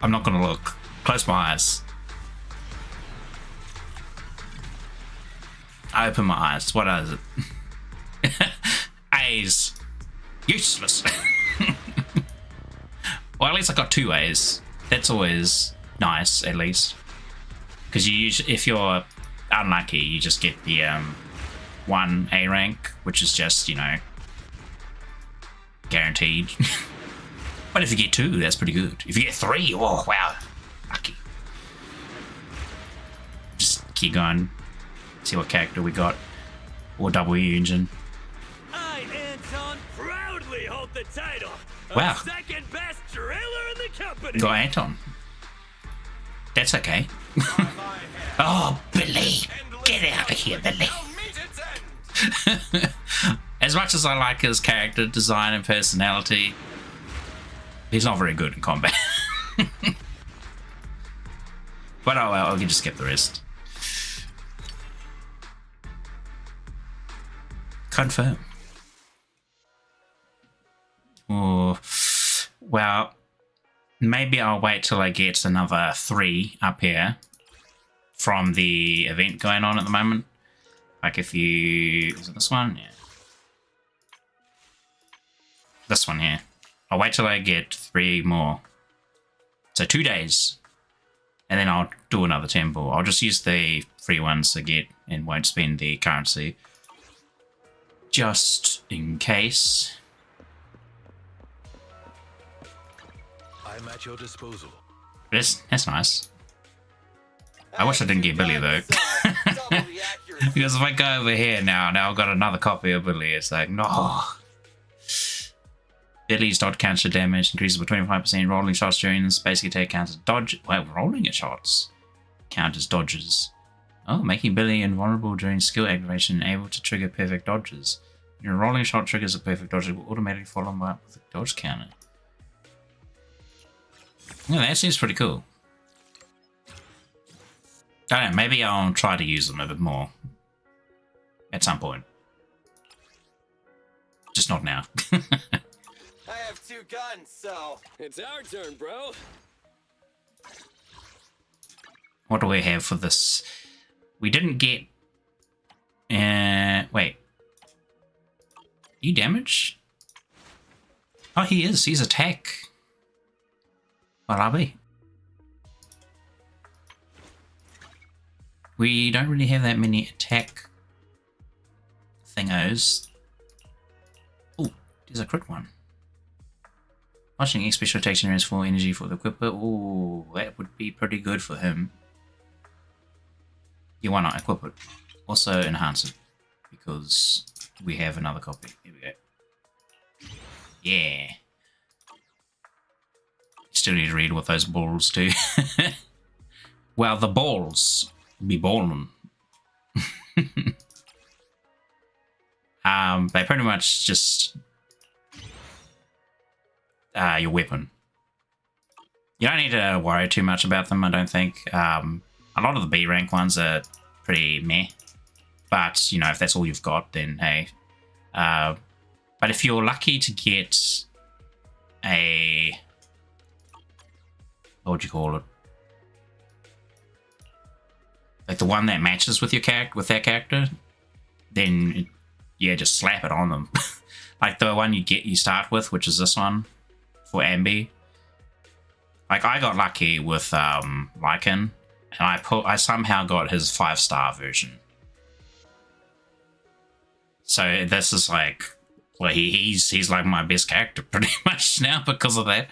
I'm not going to look. Close my eyes. I open my eyes. What is it? A's. Useless. Well, at least I got 2 A's. That's always nice, at least. Because you usually, if you're unlucky, you just get the 1 A rank, which is just, you know, guaranteed. But if you get 2, that's pretty good. If you get 3, oh wow, lucky. Just keep going. See what character we got. Or W engine. I, Anton, proudly hold the title of Wow. second best driller in the company. Got Anton. That's okay. Oh, Billy! Get out of here, Billy! As much as I like his character design and personality, he's not very good in combat. But oh well, I can just skip the rest. Confirm. Oh, well, maybe I'll wait till I get another 3 up here from the event going on at the moment. Like if you... is it this one? Yeah. This one here. I'll wait till I get 3 more. So 2 days. And then I'll do another temple. I'll just use the free ones to get and won't spend the currency. Just in case. I'm at your disposal. That's nice. I wish I didn't get Billy though. Because if I go over here now I've got another copy of Billy. It's like, no. Billy's dodge counter damage increases by 25%. Rolling shots during this basic attack counts as dodge. Wait, rolling shots count as dodges. Oh, making Billy invulnerable during skill activation, able to trigger perfect dodges. When a rolling shot triggers a perfect dodge, it will automatically follow up with a dodge counter. Yeah, that seems pretty cool. I don't know, maybe I'll try to use them a bit more. At some point. Just not now. I have 2 guns, so... It's our turn, bro. What do we have for this? We didn't get... wait. You damage? Oh, he is. He's attack. Well, are we? We don't really have that many attack thingos. Oh, there's a crit one. Watching X special attacks generates 4 energy for the equipper. Oh, that would be pretty good for him. Yeah, why not equip it? Also enhance it, because we have another copy. Here we go. Yeah. Still need to read what those balls do. Well, the balls be ballin'. They pretty much just your weapon. You don't need to worry too much about them, I don't think. A lot of the B rank ones are pretty meh. But, you know, if that's all you've got, then hey. But if you're lucky to get a... what would you call it? Like the one that matches with your that character, then yeah, just slap it on them. Like the one you start with, which is this one for Ambi. Like I got lucky with Lycan, and I somehow got his 5-star version. So this is like, well, he's like my best character pretty much now because of that.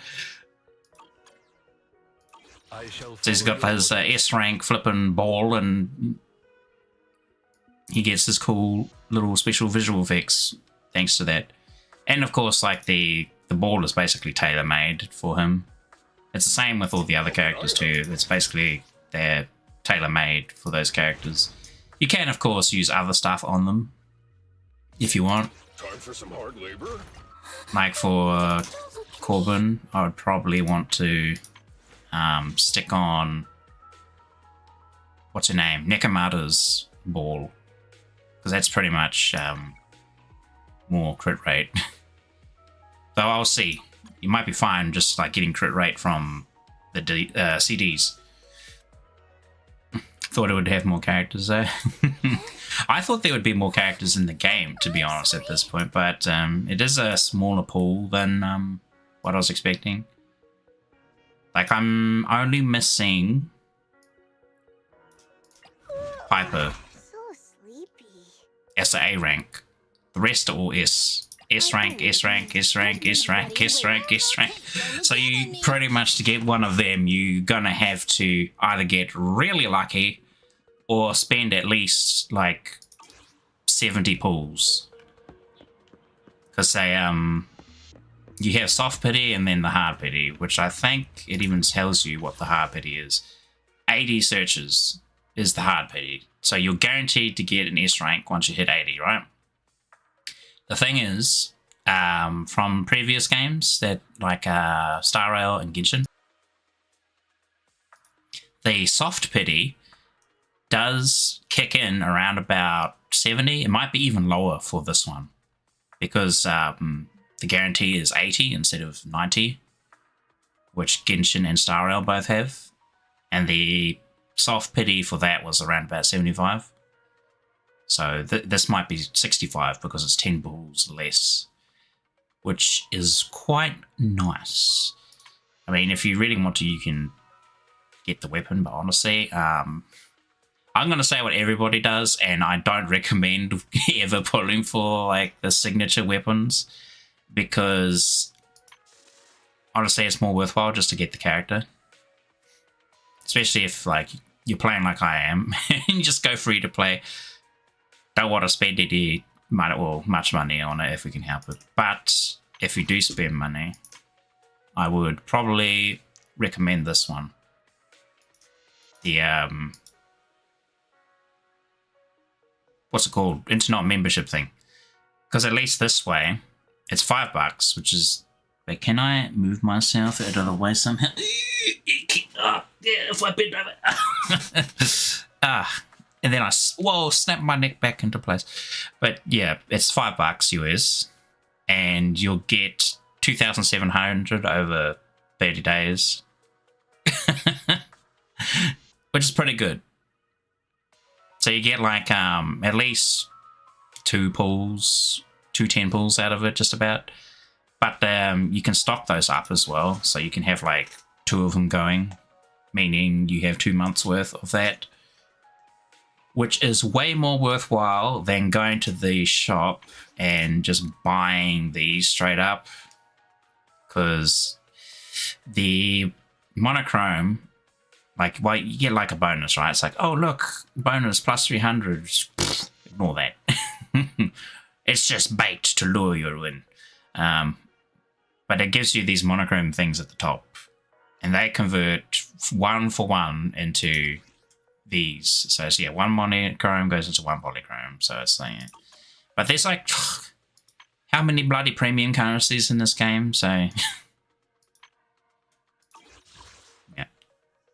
So he's got his S rank flipping ball, and he gets his cool little special visual effects thanks to that. And of course, like the ball is basically tailor made for him. It's the same with all the other characters too. It's basically they're tailor-made for those characters. You can, of course, use other stuff on them if you want. Time for some hard labor? Like for Corbin, I would probably want to stick on, what's her name, Nekomata's ball, because that's pretty much more crit rate. Though I'll see. You might be fine just like getting crit rate from the CDs. Thought it would have more characters though. I thought there would be more characters in the game, to be honest, at this point, but it is a smaller pool than what I was expecting. Like, I'm only missing Piper as the A rank. The rest are all S. S rank, S rank, S rank, S rank, S rank, S rank. So you pretty much, to get one of them, you're gonna have to either get really lucky or spend at least like 70 pulls. Because they you have soft pity and then the hard pity, which I think it even tells you what the hard pity is. 80 searches is the hard pity. So you're guaranteed to get an S rank once you hit 80, right? The thing is, from previous games that like Star Rail and Genshin, the soft pity does kick in around about 70. It might be even lower for this one because the guarantee is 80 instead of 90, which Genshin and Star Rail both have, and the soft pity for that was around about 75. So this might be 65 because it's 10 balls less, which is quite nice. I mean, if you really want to, you can get the weapon, but honestly, I'm going to say what everybody does, and I don't recommend ever pulling for like the signature weapons, because honestly, it's more worthwhile just to get the character. Especially if like you're playing like I am, and you just go free to play. Don't want to spend any money, well, much money on it if we can help it. But if you do spend money, I would probably recommend this one. The what's it called? Internet membership thing. Because at least this way, it's $5, which is. Wait, can I move myself out of the way somehow? Oh, yeah, if I bend over. And then I, whoa, snap my neck back into place. But yeah, it's $5 US, and you'll get 2,700 over 30 days, which is pretty good. So you get like at least 2 pulls, 10 pulls out of it, just about. But you can stock those up as well, so you can have like 2 of them going, meaning you have 2 months worth of that, which is way more worthwhile than going to the shop and just buying these straight up, because the monochrome, like, well, you get like a bonus, right? It's like, oh look, bonus plus 300. Ignore that. It's just bait to lure you in. But it gives you these monochrome things at the top, and they convert 1 for 1 into these. So yeah, 1 monochrome goes into 1 polychrome. So it's like, but there's like how many bloody premium currencies in this game? So yeah,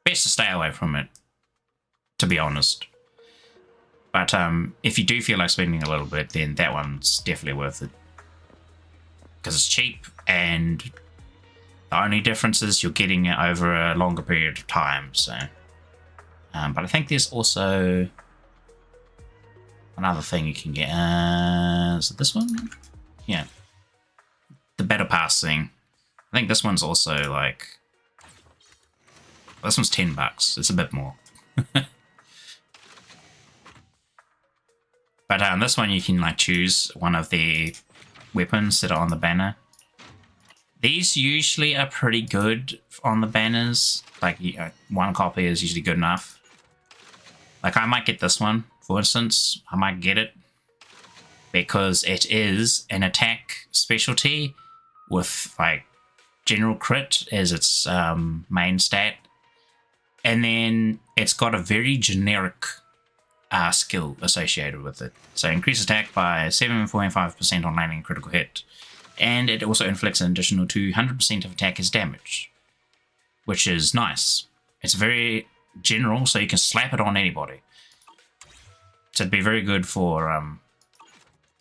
best to stay away from it, to be honest. But if you do feel like spending a little bit, then that one's definitely worth it, because it's cheap, and the only difference is you're getting it over a longer period of time. So but I think there's also another thing you can get. Is it this one? Yeah, the Battle Pass thing. I think this one's also like, this one's $10. It's a bit more. But this one you can like choose one of the weapons that are on the banner. These usually are pretty good on the banners. Like, you know, 1 copy is usually good enough. Like, I might get this one, for instance. I might get it because it is an attack specialty with like general crit as its main stat, and then it's got a very generic skill associated with it. So increase attack by 7.5% on landing a critical hit. And it also inflicts an additional 200% of attack as damage, which is nice. It's very general, so you can slap it on anybody. So it'd be very good for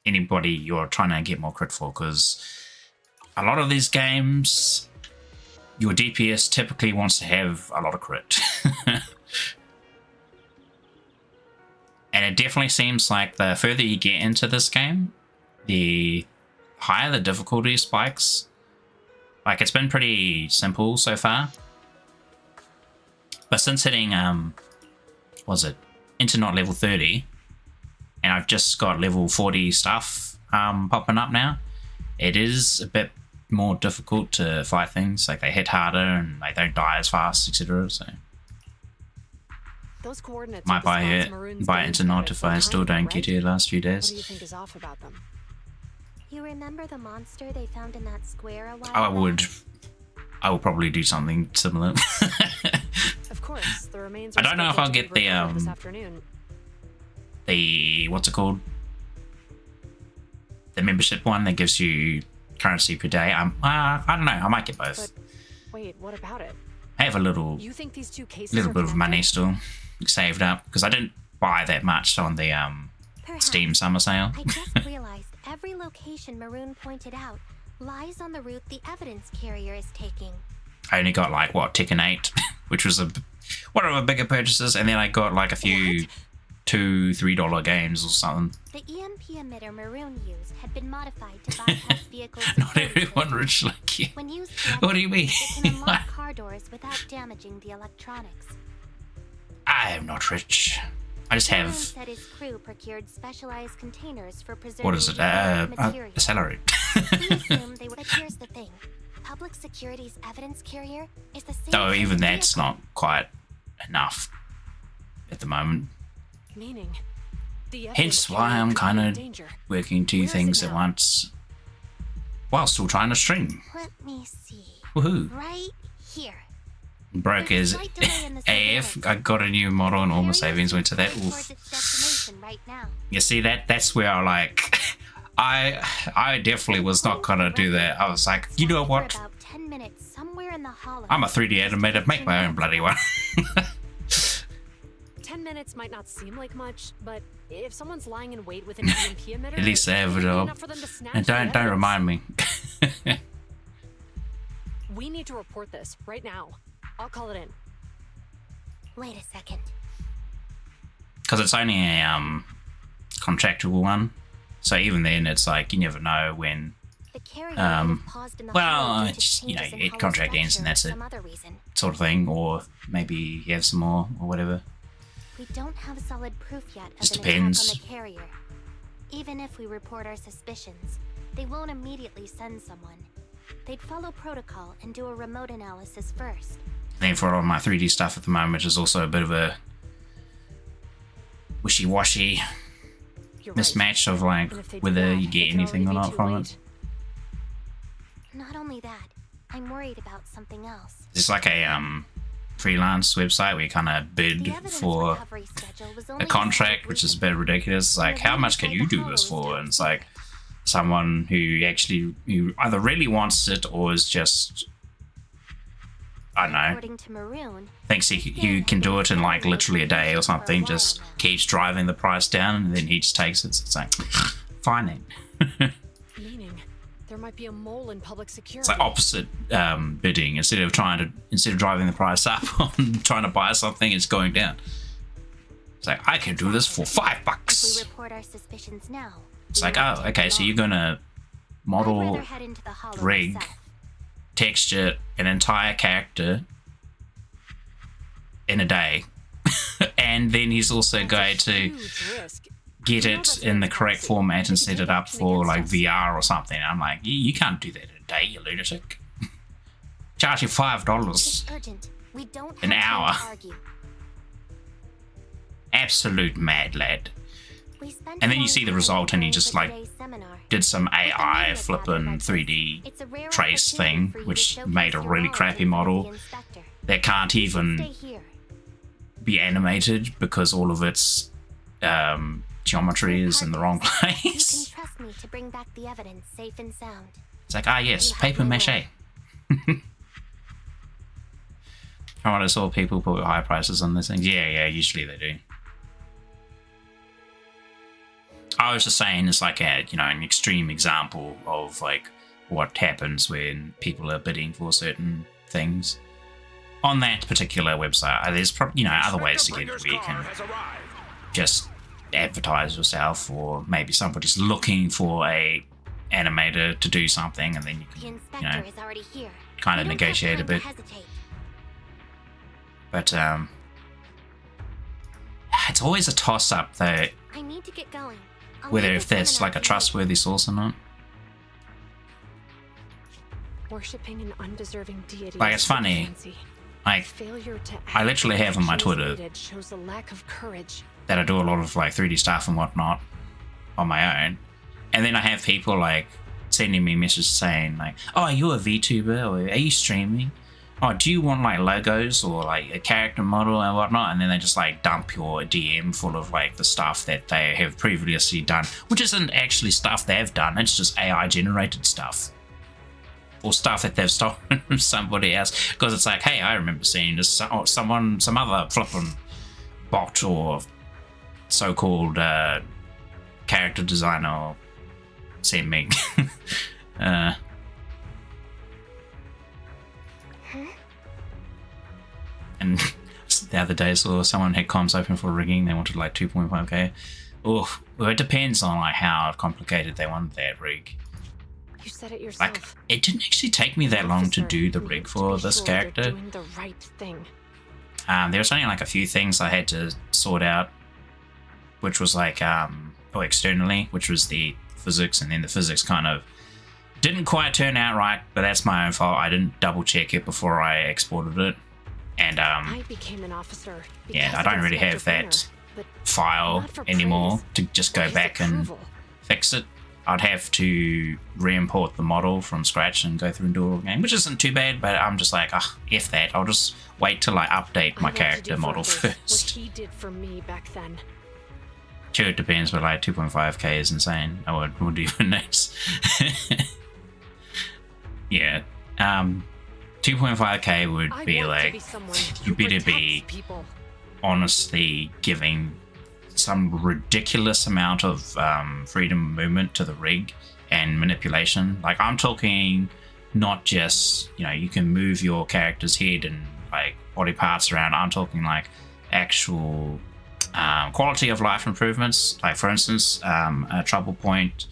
anybody you're trying to get more crit for, because a lot of these games, your DPS typically wants to have a lot of crit. And it definitely seems like the further you get into this game, the higher the difficulty spikes. Like, it's been pretty simple so far. But since hitting, Internet level 30, and I've just got level 40 stuff popping up now, it is a bit more difficult to fight things. Like, they hit harder and they don't die as fast, etc. So those coordinates might buy Internet if I still don't get here last few days. What do you think is off about them? You remember the monster they found in that square a while I will probably do something similar. Of course, the remains I don't know if I'll get the this afternoon. What's it called? The membership one that gives you currency per day. I don't know. I might get both. But wait, what about it? I have a little, You think these two cases little are bit of money connected? still saved up because I didn't buy that much on the Steam summer sale. I just realized every location Maroon pointed out lies on the route the evidence carrier is taking. I only got like what, Tekken 8, which was one of my bigger purchases, and then I got like a few $2-3 games or something. The EMP emitter Maroon used had been modified to bypass vehicles. Not everyone rich like you. When used What do you mean? it can unlock car doors without damaging the electronics. I am not rich. I just Maroon have, said his crew procured specialized containers for preserving what is it, materials. a salary. We assume they would. But here's the thing: Public Security's evidence carrier is the same. Though even as that's vehicle. not quite enough at the moment. Meaning, the Hence why I'm kind of danger. working two things at once while still trying to stream. Let me see. Woohoo! Right here. Broke as AF. I got a new model and all my savings went to that. Towards Oof. its destination right now. You see that's where I like. I definitely was not gonna do that. I was like, you know what? For about 10 minutes, somewhere in the hollow. I'm a 3D animator. Make my own bloody one. 10 minutes might not seem like much, but if someone's lying in wait with an EMP emitter, At least they have a it may be job. enough for them to snatch And the don't evidence. remind me. We need to report this right now. I'll call it in. Wait a second. Because it's only a contractual one, so even then it's like you never know when. The carrier could have paused in the hollow due to It's, you know, changes in it hollow contract ends structure and that's or it, some other reason. sort of thing, or maybe you have some more or whatever. We don't have solid proof yet of Just an depends. attack on the carrier. Even if we report our suspicions, they won't immediately send someone. They'd follow protocol and do a remote analysis first. Then for all my 3D stuff at the moment is also a bit of a wishy-washy mismatch of like whether you get anything or not from it. Not only that, I'm worried about something else. It's like a freelance website where you kind of bid for Recovery schedule was only a contract, which is a bit ridiculous. It's like, how much can you do this for? And it's like someone who either really wants it or is just, I don't know, According to Maroon, thinks he can do it in like literally a day or something, just keeps driving the price down and then he just takes it. So it's like, fine then. Meaning, there might be a mole in public security. It's like opposite bidding. Instead of driving the price up on trying to buy something, it's going down. It's like, I can do this for $5. if we report our suspicions now, It's we like, won't oh, take okay, so you're gonna I'd rather model, head into the hollow rig, myself. texture an entire character in a day, and then he's also going to Huge risk. get it in the correct format and set it up for like VR or something. I'm like, you can't do that in a day, you lunatic. Charge you $5 It's urgent. We don't have an time hour. to argue. Absolute mad lad. We spent And then a you long see the time result and he preparing just for like today's seminar. did some AI With the name flipping of that 3D It's a rare trace opportunity thing, for you to which showcase made a your really knowledge crappy in front of the model inspector. that can't You should even stay here. be animated because all of its geometry is in the wrong You place. can trust me to bring back the evidence safe and sound. It's like, ah, yes, You have paper my mache. word. From what I saw, people put high prices on these things. Yeah, usually they do. I was just saying, it's like a, an extreme example of like what happens when people are bidding for certain things on that particular website. There's probably, other ways to get it where you can just advertise yourself, or maybe somebody's looking for a animator to do something, and then you The can, inspector is already here. kind of We don't have negotiate a time to bit. hesitate. But it's always a toss-up though, I need to get going. I'll whether leave if the that's seminar like a to you. trustworthy source or not. Worshipping an undeserving deity. Like, is it's funny. fancy. Like, Failure to I literally act have on my when action is Twitter needed shows a lack of courage. that I do a lot of like 3D stuff and whatnot on my own, and then I have people like sending me messages saying like, "Oh, are you a VTuber, or are you streaming? Oh, do you want like logos or like a character model and whatnot?" And then they just like dump your DM full of like the stuff that they have previously done, which isn't actually stuff they've done. It's just AI generated stuff. Or stuff that they've stolen from somebody else, because it's like, hey, I remember seeing this some other flippin' bot or so-called character designer sent me. And the other day I saw someone had comms open for rigging. They wanted like 2.5k. Oh, well, it depends on like how complicated they want that rig. You said it yourself. Like, it didn't actually take me that long to do the rig for this character. Doing the right thing. There was only like a few things I had to sort out, which was like, or externally, which was the physics, and then the physics kind of didn't quite turn out right, but that's my own fault. I didn't double check it before I exported it. And I became an officer. yeah, I because don't of really have Inspector that Winter, but file not for anymore praise, to just for go his back and approval. fix it. I'd have to re-import the model from scratch and go through and do it again, which isn't too bad, but I'm just like, F that. I'll just wait till I update I my want to character do model for others first. What he did for me back then. Sure, it depends, but like 2.5k is insane. I would even notice. Yeah. 2.5k would I be want to like, be someone you who better be protects people. honestly giving some ridiculous amount of freedom of movement to the rig and manipulation. Like, I'm talking not just, you can move your character's head and like body parts around. I'm talking like actual quality of life improvements. Like, for instance, a trouble point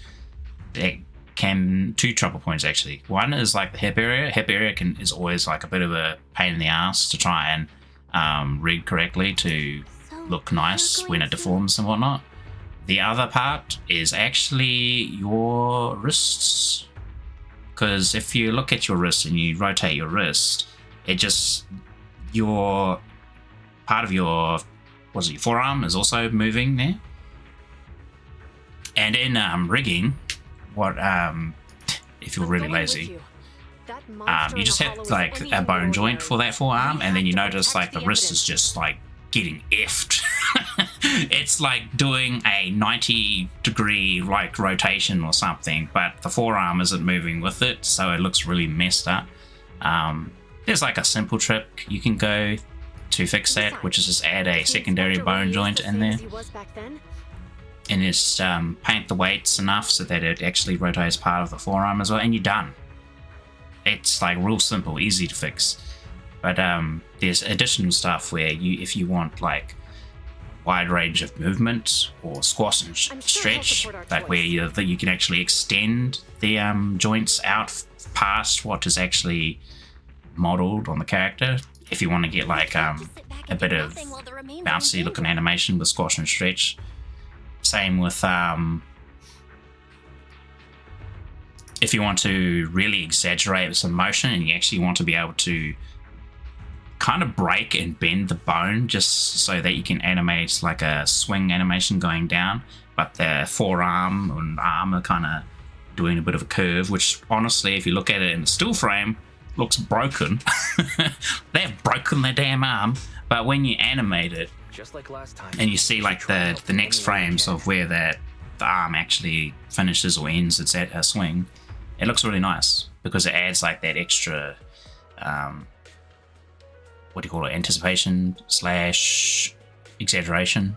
that can, two trouble points actually. One is like the hip area. Hip area is always like a bit of a pain in the ass to try and rig correctly to look nice when it deforms and whatnot. The other part is actually your wrists, because if you look at your wrist and you rotate your wrist, it just, your part of your, your forearm is also moving there. And in rigging, what if you're really lazy, you just have like a bone joint for that forearm, and then you notice like the wrist is just like getting effed. It's like doing a 90-degree like rotation or something, but the forearm isn't moving with it, so it looks really messed up. There's like a simple trick you can go to fix that, which is just add a secondary bone joint in there and just paint the weights enough so that it actually rotates part of the forearm as well, and you're done. It's like real simple, easy to fix. But there's additional stuff where if you want like wide range of movement or squash and stretch, like where you can actually extend the joints out past what is actually modeled on the character. If you want to get like a bit of bouncy looking animation with squash and stretch. Same with if you want to really exaggerate some motion and you actually want to be able to kind of break and bend the bone just so that you can animate like a swing animation going down, but the forearm and arm are kind of doing a bit of a curve, which honestly, if you look at it in the still frame, looks broken. They've broken their damn arm, But when you animate it, Just like last time. and you see like the next frames of where the arm actually finishes or ends its swing, it looks really nice because it adds like that extra, what do you call it, anticipation / exaggeration.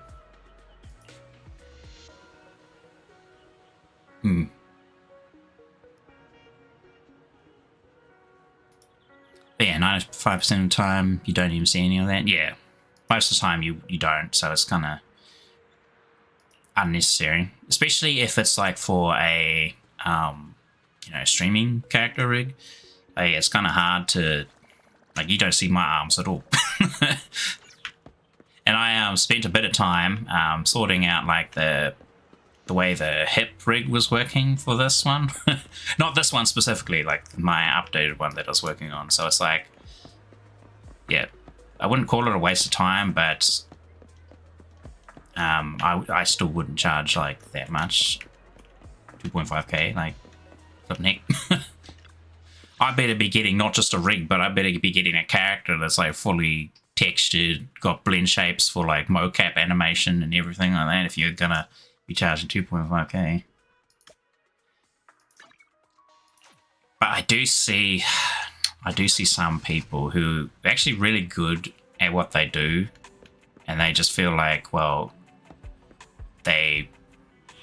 But yeah, 95% of the time you don't even see any of that. Yeah, most of the time you don't, so it's kind of unnecessary, especially if it's like for a streaming character rig. Like, it's kind of hard to, like, you don't see my arms at all. And I spent a bit of time sorting out like the way the hip rig was working for this one. Not this one specifically, like my updated one that I was working on. So it's like, yeah, I wouldn't call it a waste of time, but I still wouldn't charge like that much. 2.5k, like, flipping heck. I better be getting not just a rig, but I better be getting a character that's like fully textured, got blend shapes for like mocap animation and everything like that if you're gonna be charging 2.5k. But I do see some people who are actually really good at what they do, and they just feel like, well, they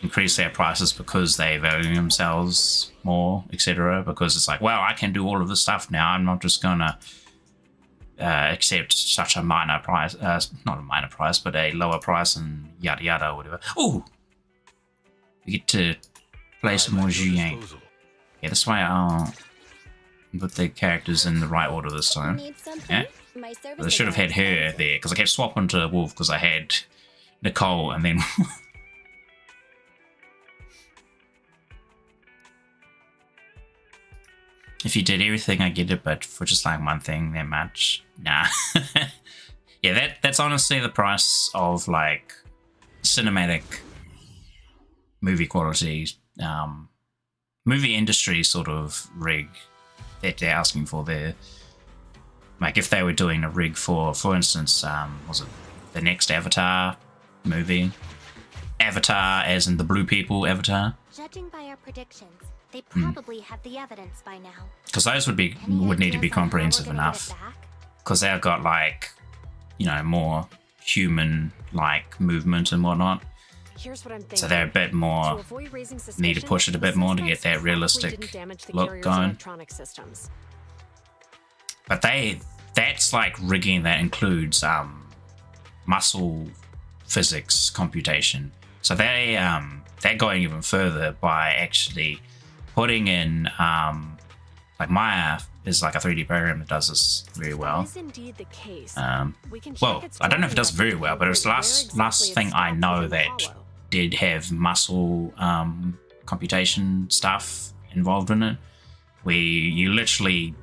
increase their prices because they value themselves more, etc. Because it's like, well, I can do all of this stuff now. I'm not just gonna accept such a minor price, not a minor price, but a lower price and yada yada or whatever. Oh, we get to play some more Julien. Yeah, that's why I'll put the characters in the right order this time. Yeah, I should have had her there because I kept swapping to Wolf because I had Nicole and then. If you did everything, I get it, but for just like one thing, that much, nah. Yeah, that's honestly the price of like cinematic movie quality, movie industry sort of rig that they're asking for there. Like if they were doing a rig for instance, was it the next Avatar movie? Avatar, as in the blue people Avatar. Judging by our predictions, they probably have the evidence by now. Because those would need to be comprehensive enough. Because they've got like, more human-like movement and whatnot. Here's what I'm thinking. So they're a bit more, need to push it a bit more to get that realistic look going. But that's like rigging that includes muscle physics computation. So they're going even further by actually putting in like Maya is like a 3D program that does this very well. Is indeed the case. Well, I don't know if it does very well, but it was the last thing I know that did have muscle computation stuff involved in it, where you literally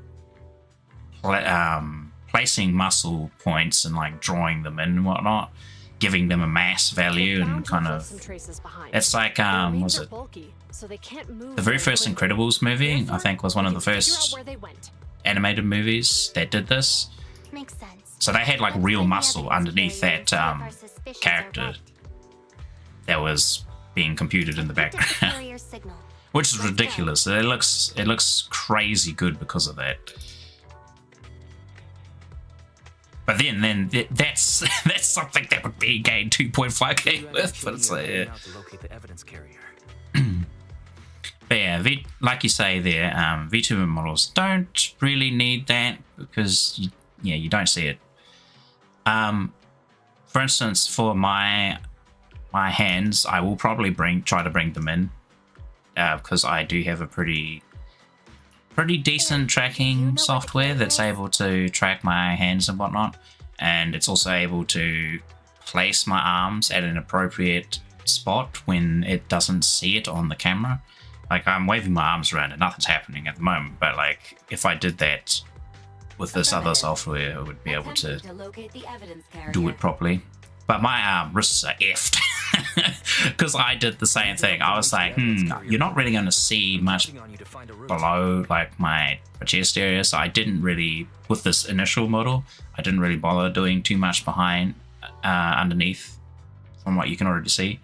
placing muscle points and like drawing them in and whatnot, giving them a mass value and kind of, it's like was it the very first Incredibles movie? I think was one of the first animated movies that did this. Makes sense. So they had like real muscle underneath that character that was being computed in the background, which is ridiculous. It looks crazy good because of that. But then that's something that would be gained 2.5k with. But it's like, yeah. But yeah, like you say there, VTuber models don't really need that because you don't see it. For instance, for my hands, I will probably try to bring them in because I do have a pretty decent tracking software that's able to track my hands and whatnot, and it's also able to place my arms at an appropriate spot when it doesn't see it on the camera. Like, I'm waving my arms around and nothing's happening at the moment, but like if I did that with this other software, I would be able to do it properly. But my wrists are effed. Because I did the same thing. I was like, you're not really going to see much below like my chest area, so I didn't really, with this initial model, I didn't really bother doing too much behind, underneath, from what you can already see.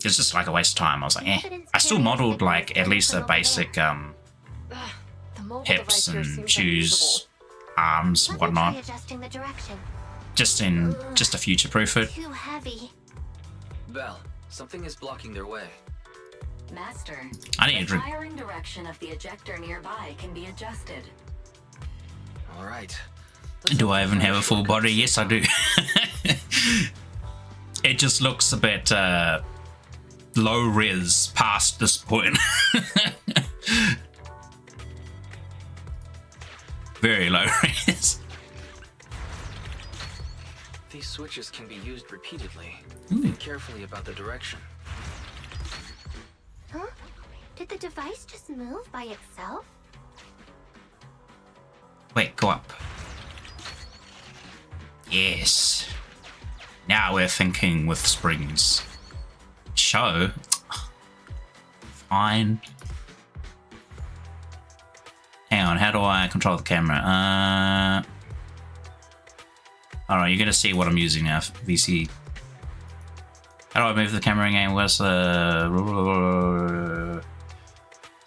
It's just like a waste of time. I was like, I still modeled like at least a basic hips and shoes, arms, whatnot. Just to future-proof it. Too heavy. Belle, something is blocking their way. Master, I need the firing direction of the ejector nearby can be adjusted. All right. Do I even have a full body? Yes, I do. It just looks a bit low res past this point. Very low res. These switches can be used repeatedly. Ooh. Think carefully about the direction. Huh? Did the device just move by itself? Wait, go up. Yes. Now we're thinking with springs. Show. Fine. Hang on, how do I control the camera? Alright, you're gonna see what I'm using now, VC. How do I move the camera again? Where's the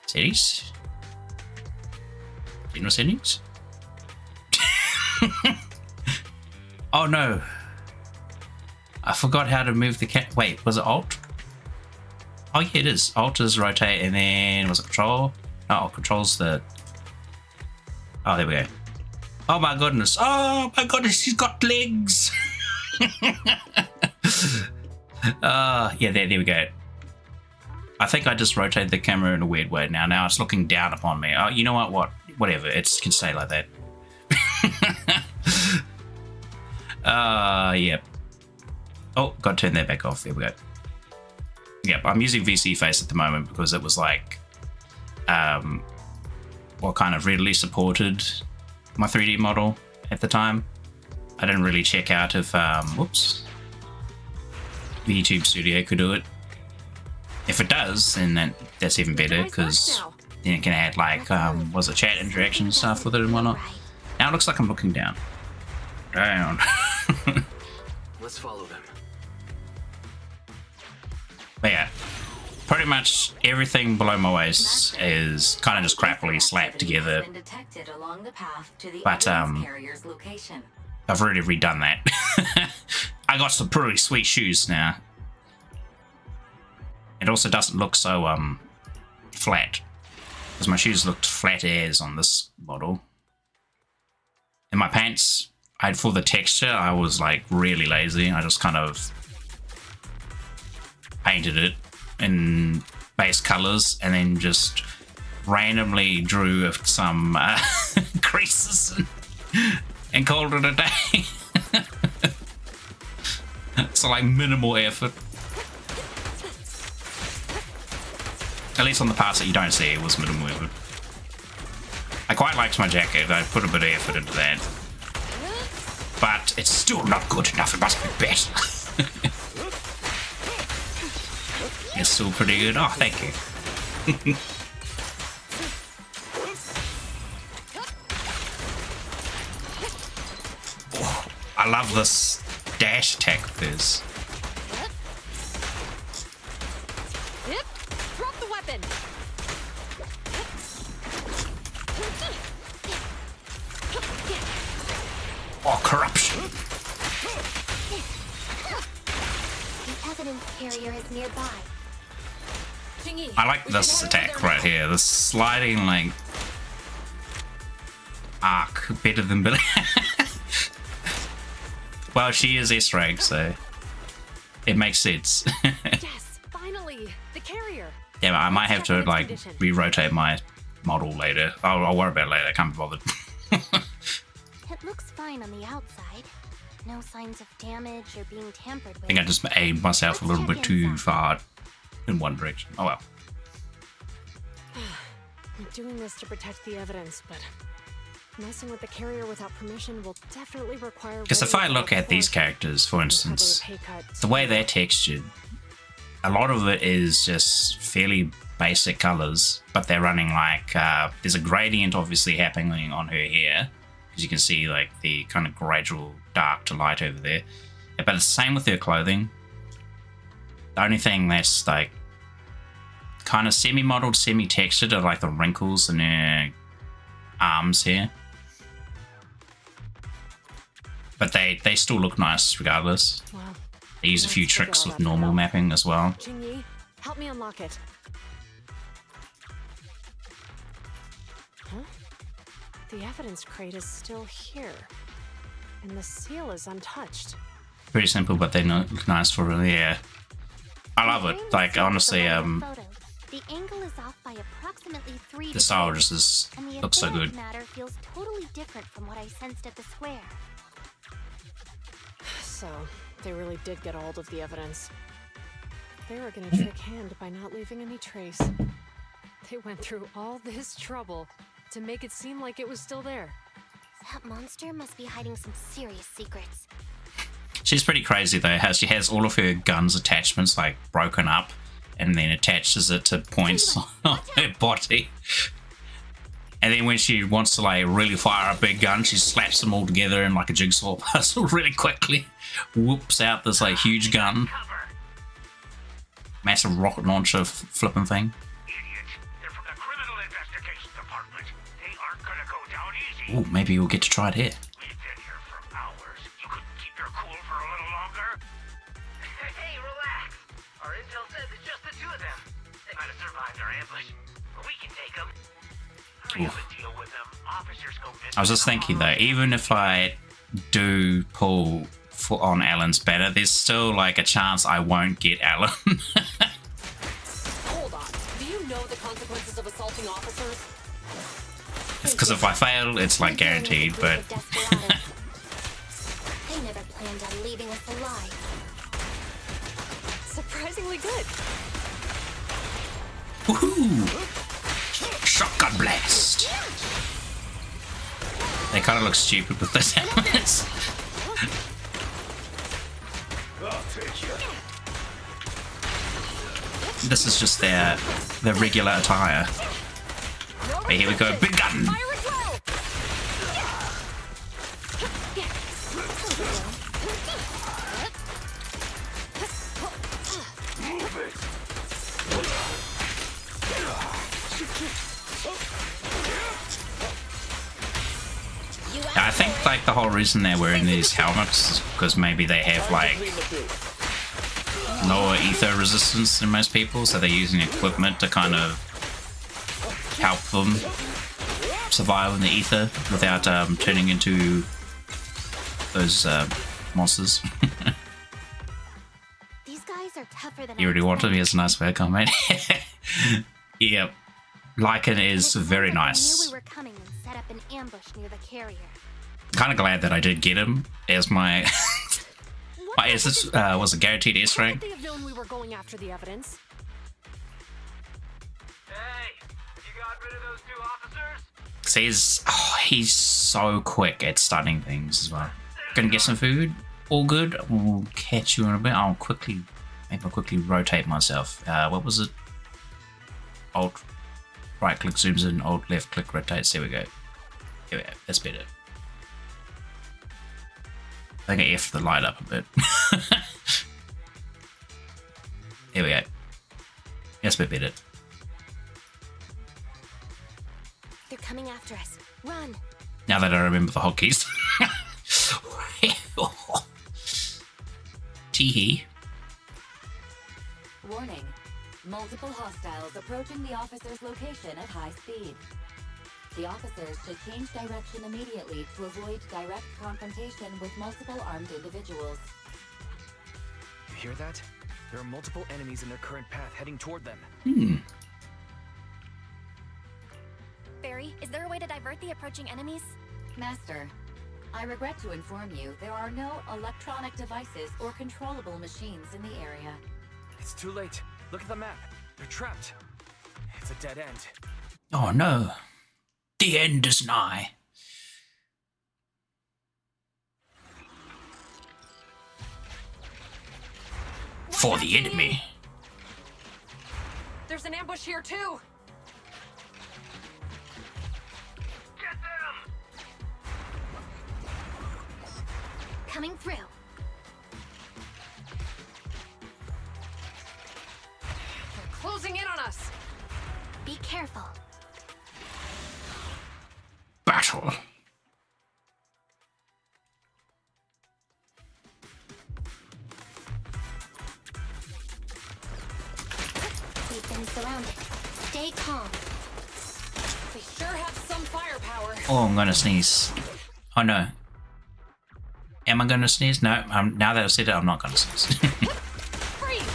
settings? General settings? Oh no. I forgot how to move the wait, was it Alt? Oh yeah, it is. Alt is rotate, and then was it Control? Oh, Control's the... Oh, there we go. Oh my goodness. Oh my goodness, he's got legs. Yeah, there we go. I think I just rotated the camera in a weird way now. Now it's looking down upon me. Oh, you know what? Whatever. It can stay like that. Yep. Oh, got to turn that back off. There we go. Yep, I'm using VC Face at the moment because it was like, what kind of readily supported my 3D model at the time. I didn't really check out if, whoops, YouTube Studio could do it. If it does, then that's even better because then it can add like, was it chat interaction and stuff with it and whatnot. Now it looks like I'm looking down. Down. Let's follow them. But yeah, pretty much everything below my waist is kind of just crappily slapped together. But I've already redone that. I got some pretty sweet shoes now. It also doesn't look so flat, because my shoes looked flat as on this model. In my pants, for the texture, I was like really lazy. I just kind of painted it in base colors and then just randomly drew some creases and called it a day. So like minimal effort. At least on the parts that you don't see, it was minimal effort. I quite liked my jacket. I put a bit of effort into that. But it's still not good enough. It must be better. It's still pretty good. Oh, thank you. Oh, I love this dash attack of his. Drop the weapon. Oh, corruption. The evidence carrier is nearby. I like this attack right here. The sliding, like, arc better than Billy. Well, she is S-rank, so it makes sense. Yes, finally, the carrier. Yeah, I might have to like re-rotate my model later. I'll worry about it later. I can't be bothered. It looks fine on the outside. No signs of damage or being tampered with. I think I just aimed myself a little bit too far in one direction. Oh well. I'm doing this to protect the evidence, but Messing with the carrier without permission will definitely require. Because if I look at these characters, for instance, the way they're textured, a lot of it is just fairly basic colors, but they're running like there's a gradient obviously happening on her hair, because you can see like the kind of gradual dark to light over there. But it's the same with her clothing. The only thing that's like kind of semi-modeled, semi-textured are like the wrinkles in her arms here. But they still look nice regardless. Wow. They use a few tricks with normal mapping as well. Jingyi, help me unlock it. Huh? The evidence crate is still here. And the seal is untouched. Pretty simple, but they look nice for real. Yeah. I love it. Like, honestly, the angle is off by approximately 3 the style just is, looks so good. Matter feels totally different from what I sensed at the square. So, they really did get a hold of the evidence. They were gonna trick Hand by not leaving any trace. They went through all this trouble to make it seem like it was still there. That monster must be hiding some serious secrets. She's pretty crazy though, how she has all of her guns attachments like broken up and then attaches it to points on her body. And then when she wants to like really fire a big gun, she slaps them all together in like a jigsaw puzzle really quickly. Whoops out this like huge gun. Massive rocket launcher flipping thing. Oh, maybe we'll get to try it here. I was just thinking though, even if I do pull on Alan's banner, there's still like a chance I won't get Alan. Hold on. Do you know the consequences of assaulting officers? It's because if I fail, it's like guaranteed, but... They never planned on leaving us alive. Surprisingly good. Woohoo! Shotgun blast! They kind of look stupid with this helmets. This is just their regular attire. But here we go, big gun! I think like the whole reason they're wearing these helmets is because maybe they have like lower ether resistance than most people, so they're using equipment to kind of help them survive in the ether without turning into those monsters. These guys are tougher than You already wanted me as a nice fair comment. Yep. Lycan is very nice. I knew we were coming and set up an ambush near the carrier. Kind of glad that I did get him as my my SS was a guaranteed S rank. They have known we were going after the evidence. Hey, you got rid of those 2 officers? Cause he's so quick at stunning things as well. Gonna get some food. All good. We'll catch you in a bit. I'll quickly rotate myself. What was it? Alt right click zooms in. Alt left click rotates. There we go. Here we go. That's better. I think I F'd the light up a bit. Here we go. That's a bit better. They're coming after us. Run! Now that I remember the hotkeys. Teehee. Warning. Multiple hostiles approaching the officer's location at high speed. The officers should change direction immediately to avoid direct confrontation with multiple armed individuals. You hear that? There are multiple enemies in their current path heading toward them. Barry, is there a way to divert the approaching enemies? Master, I regret to inform you there are no electronic devices or controllable machines in the area. It's too late. Look at the map. They're trapped. It's a dead end. Oh no. The end is nigh. For the enemy. There's an ambush here too. Get them! Coming through. They're closing in on us. Be careful. Battle. We've been surrounded. Stay calm. They sure have some firepower. Oh, I'm gonna sneeze. Oh no. Am I gonna sneeze? No. Now that I've said it, I'm not gonna sneeze. Freeze!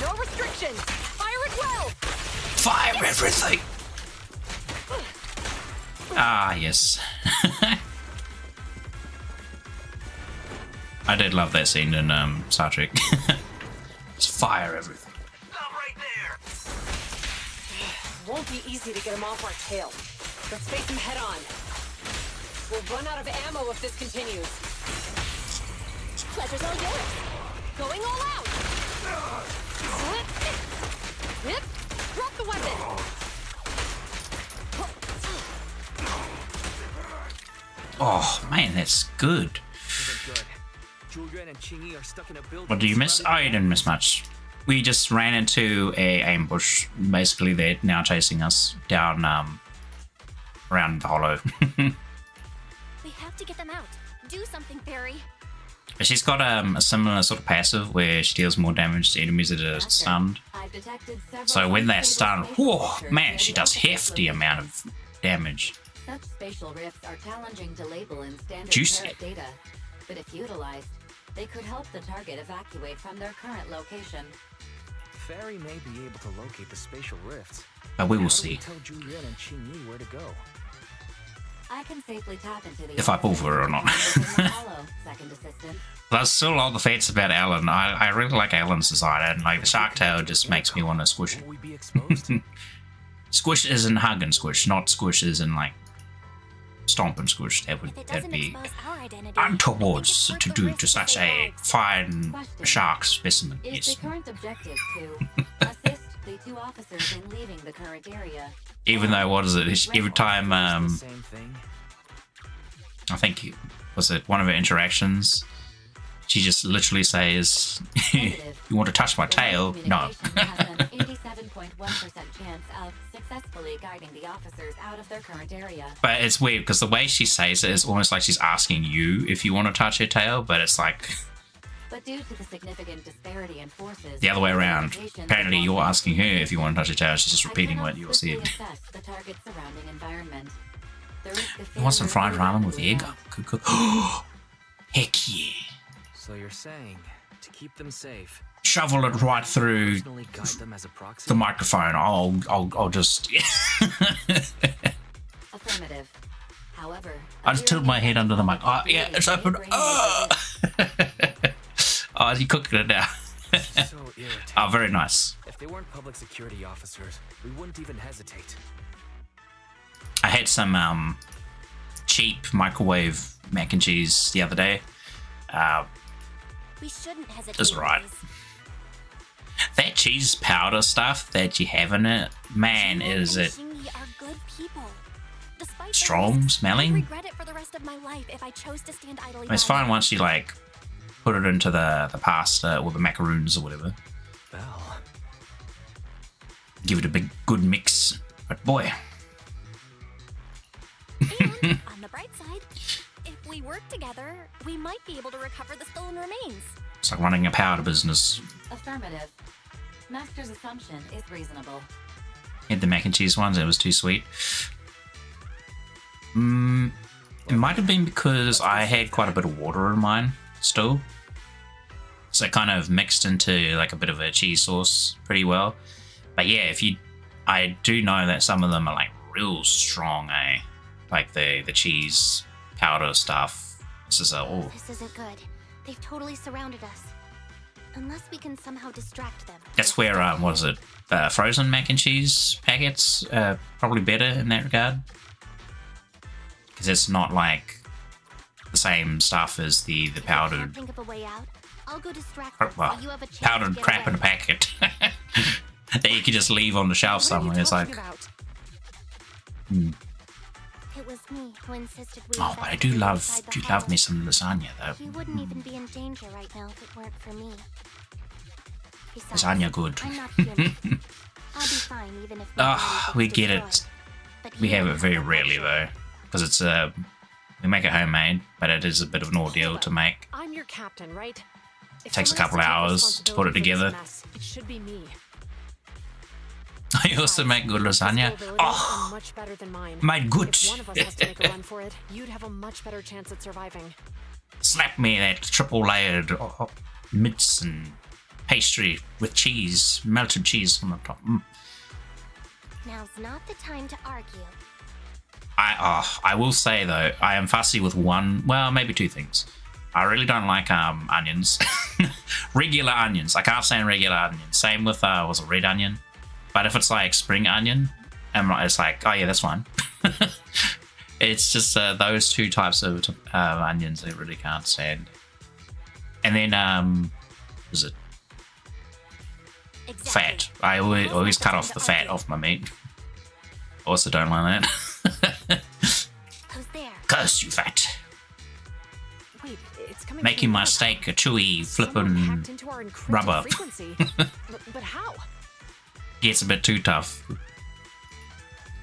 No restrictions. Fire at will. Fire everything. Ah, yes. I did love that scene in Star Trek. Just fire everything. Stop right there! Won't be easy to get them off our tail. Let's face them head on. We'll run out of ammo if this continues. Pleasure's all yours. Going all out. Hip. Drop the weapon. Oh man, that's good. What do you miss? Oh, you didn't miss much. We just ran into a ambush. Basically, they're now chasing us down around the hollow. We have to get them out. Do something, Barry. She's got a similar sort of passive where she deals more damage to enemies that are stunned. So when they're stunned, whoa, man, she does hefty amount of damage. Such spatial rifts are challenging to label in standard Juicy. parrot data, but if utilized, they could help the target evacuate from their current location. Fairy may be able to locate the spatial rifts. But we will How do see. Tell Juliet and Qingyi where to go. I can safely tap into the If I pull for her or not. second assistant. There's still a lot of fans about Alan. I really like Alan's design, and like the shark tail just makes me want to squish it. Will we be exposed? Squish is in hug and squish, not squish is in like stomp and squish. That'd be untoward to do to such a fine shark specimen. Is Yes. the current objective to assist the two officers in leaving the current area? Even though, what is it? Every time, The same thing. I think, was it one of her interactions? She just literally says, "You want to touch my tail?" No. Has an 87.1% chance of successfully guiding the officers out of their current area. But it's weird because the way she says it is almost like she's asking you if you want to touch her tail, but it's like But due to the significant disparity in forces, the other way around. Apparently, you're asking her if you want to touch her tail. She's just repeating what you said. assess the target's surrounding environment. The risk of You want some failure fried ramen with is egg? low. Heck yeah. So you're saying to keep them safe, Shovel it right through personally guide them as a proxy? the microphone. I'll just. Affirmative. However, I just tilt my head under the mic. Oh, yeah, it's open. Oh, oh, you cooking it now. So irritating. Oh, very nice. If they weren't public security officers, we wouldn't even hesitate. I had some cheap microwave mac and cheese the other day. We shouldn't hesitate. It's right. That cheese powder stuff that you have in it, man, is it Qingyi are good people. Despite strong their risks, smelling? I'd regret it for the rest of my life if I chose to stand idly It's by. fine once you like put it into the pasta or the macaroons or whatever. Well, Give it a big good mix. But boy, And on the bright side, if we work together, we might be able to recover the stolen remains. it's like running a powder business. affirmative. Master's assumption is reasonable. Had the mac and cheese ones, it was too sweet. It might have been because I had quite a bit of water in mine still. So it kind of mixed into like a bit of a cheese sauce pretty well. But yeah, I do know that some of them are like real strong, eh? Like the cheese powder stuff. This is This isn't good. They've totally surrounded us. Unless we can somehow distract them. that's where what is it? Frozen mac and cheese packets probably better in that regard. because it's not like the same stuff as the powdered, Think of a way out. I'll go distract well, them so you have a chance to powdered get crap in a away. packet that you can just leave on the shelf somewhere. It's like, It was me who insisted we oh, but I do love me some lasagna though. You wouldn't even be in danger right now if it weren't for me. Besides, Lasagna good. I'm not human. I'll be fine even if my body gets We get destroyed. it. But We here have we it very have a rarely though, because it's we make it homemade, but it is a bit of an ordeal to make. I'm your captain, right? If Takes a someone couple has to take hours to put it responsibility for this together. mess, it should be me. I also make good lasagna. Abilities Oh, are much better than mine. my good. If one of us has to make a run for it, you'd have a much better chance at surviving. Slap me that triple layered mince and pastry with cheese, melted cheese on the top. Now's not the time to argue. I will say though, I am fussy with one, well, maybe two things. I really don't like onions, regular onions. I can't stand regular onions. Same with was it red onion? But if it's like spring onion, it's like, oh yeah, that's fine. It's just those two types of onions I really can't stand. And then was it fat? I always cut off the fat off my meat. Also don't like that. Who's there? Curse you, fat. Wait, it's coming Making from my another steak a chewy, Someone flippin' hacked into our encrypted rubber. frequency. but how? Gets a bit too tough.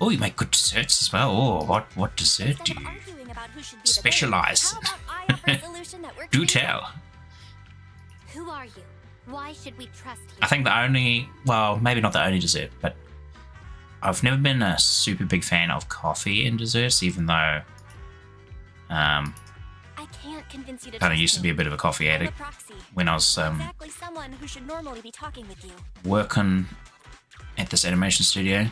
Oh, you make good desserts as well. Oh, what dessert do you Arguing about who should be specialize? the best. How about I offer a solution that works Do for you? tell. Who are you? Why should we trust you? I think the only, well, maybe not the only dessert, but I've never been a super big fan of coffee in desserts, even though I can't convince you to kind of trust used to me. be a bit of a coffee I'm addict proxy. when I was Exactly someone who should normally be talking with you. working at this animation studio.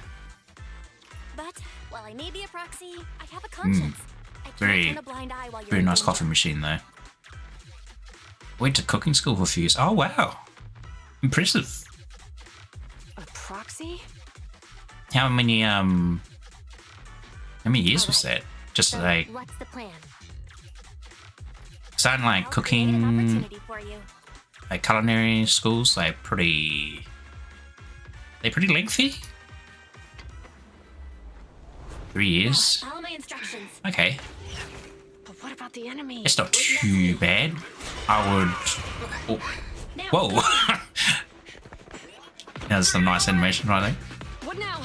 But while I may be a proxy, I have a conscience. I can't Very, turn a blind eye while you're very in nice danger. coffee machine though. Went to cooking school for a few years. Oh wow, impressive. A proxy? How many years was that? Just So, like what's the plan? sound like I'll create an cooking, opportunity for you. like culinary schools, they're pretty lengthy. 3 years. Follow my instructions. Okay, But what about the enemy? it's not too bad. I would. Oh. Whoa. There's some nice animation right there. What now?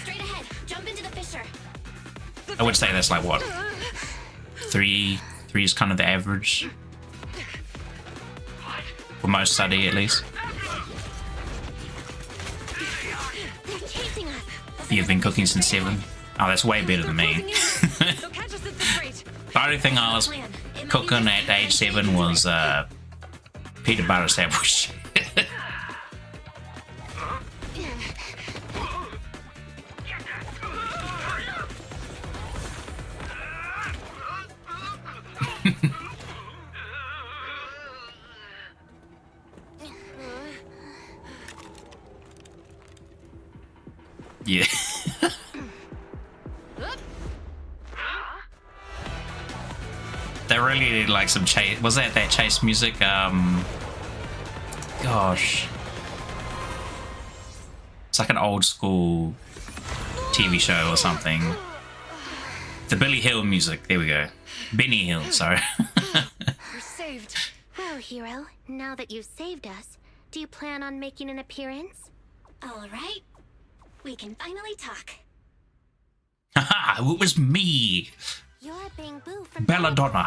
Straight ahead. Jump into the fissure. I would say that's like what, three is kind of the average for most study at least. They're chasing us. You've been cooking since 7. Oh, that's way better than me. They'll catch us at this rate. The only thing I was cooking at age 7 was peanut butter sandwich. Yeah. They really did like some chase. Was that chase music? Gosh. It's like an old school TV show or something. The Billy Hill music. There we go. Benny Hill, sorry. We're saved. Well, hero, now that you've saved us, do you plan on making an appearance? All right. We can finally talk. Haha, it was me, You're Bangbu from Belladonna.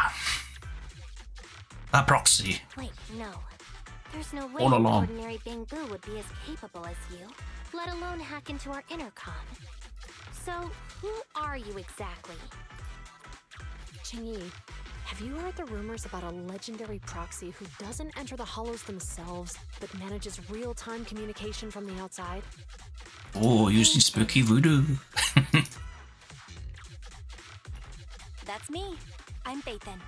The proxy. Wait, no. There's no way All an along. ordinary Bangbu would be as capable as you, let alone hack into our intercom. So, who are you exactly? Chingyi, have you heard the rumors about a legendary proxy who doesn't enter the hollows themselves, but manages real-time communication from the outside? Oh, using spooky voodoo. That's me. I'm Phaethan.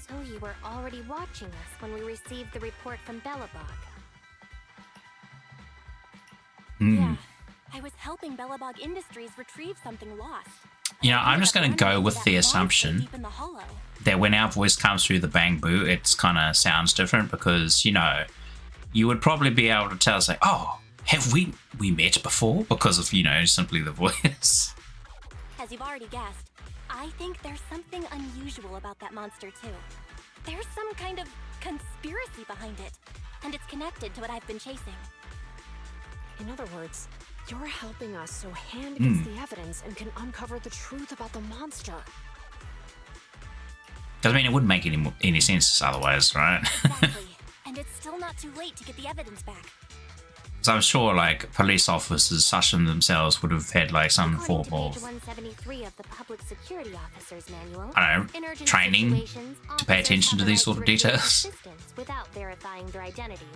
So you were already watching us when we received the report from Belobog. Hmm. Yeah, I was helping Bellabog Industries retrieve something lost. You know, I'm just going to go with the assumption Deep in the hollow. that when our voice comes through the bamboo, it's kind of sounds different because, you know, you would probably be able to tell us like, oh, have we met before? Because of, you know, simply the voice. As you've already guessed, I think there's something unusual about that monster too. There's some kind of conspiracy behind it, and it's connected to what I've been chasing. In other words, you're helping us so Hand gets the evidence and can uncover the truth about the monster. Because, I mean, it wouldn't make any sense otherwise, right? Exactly. And it's still not too late to get the evidence back. So I'm sure, like, police officers such as themselves would have had, like, some form According to of, page 173 of the Public Security Officer's Manual, I don't know, emergency training situations, to pay officers attention to have the these right sort of to refuse details. assistance without verifying their identities.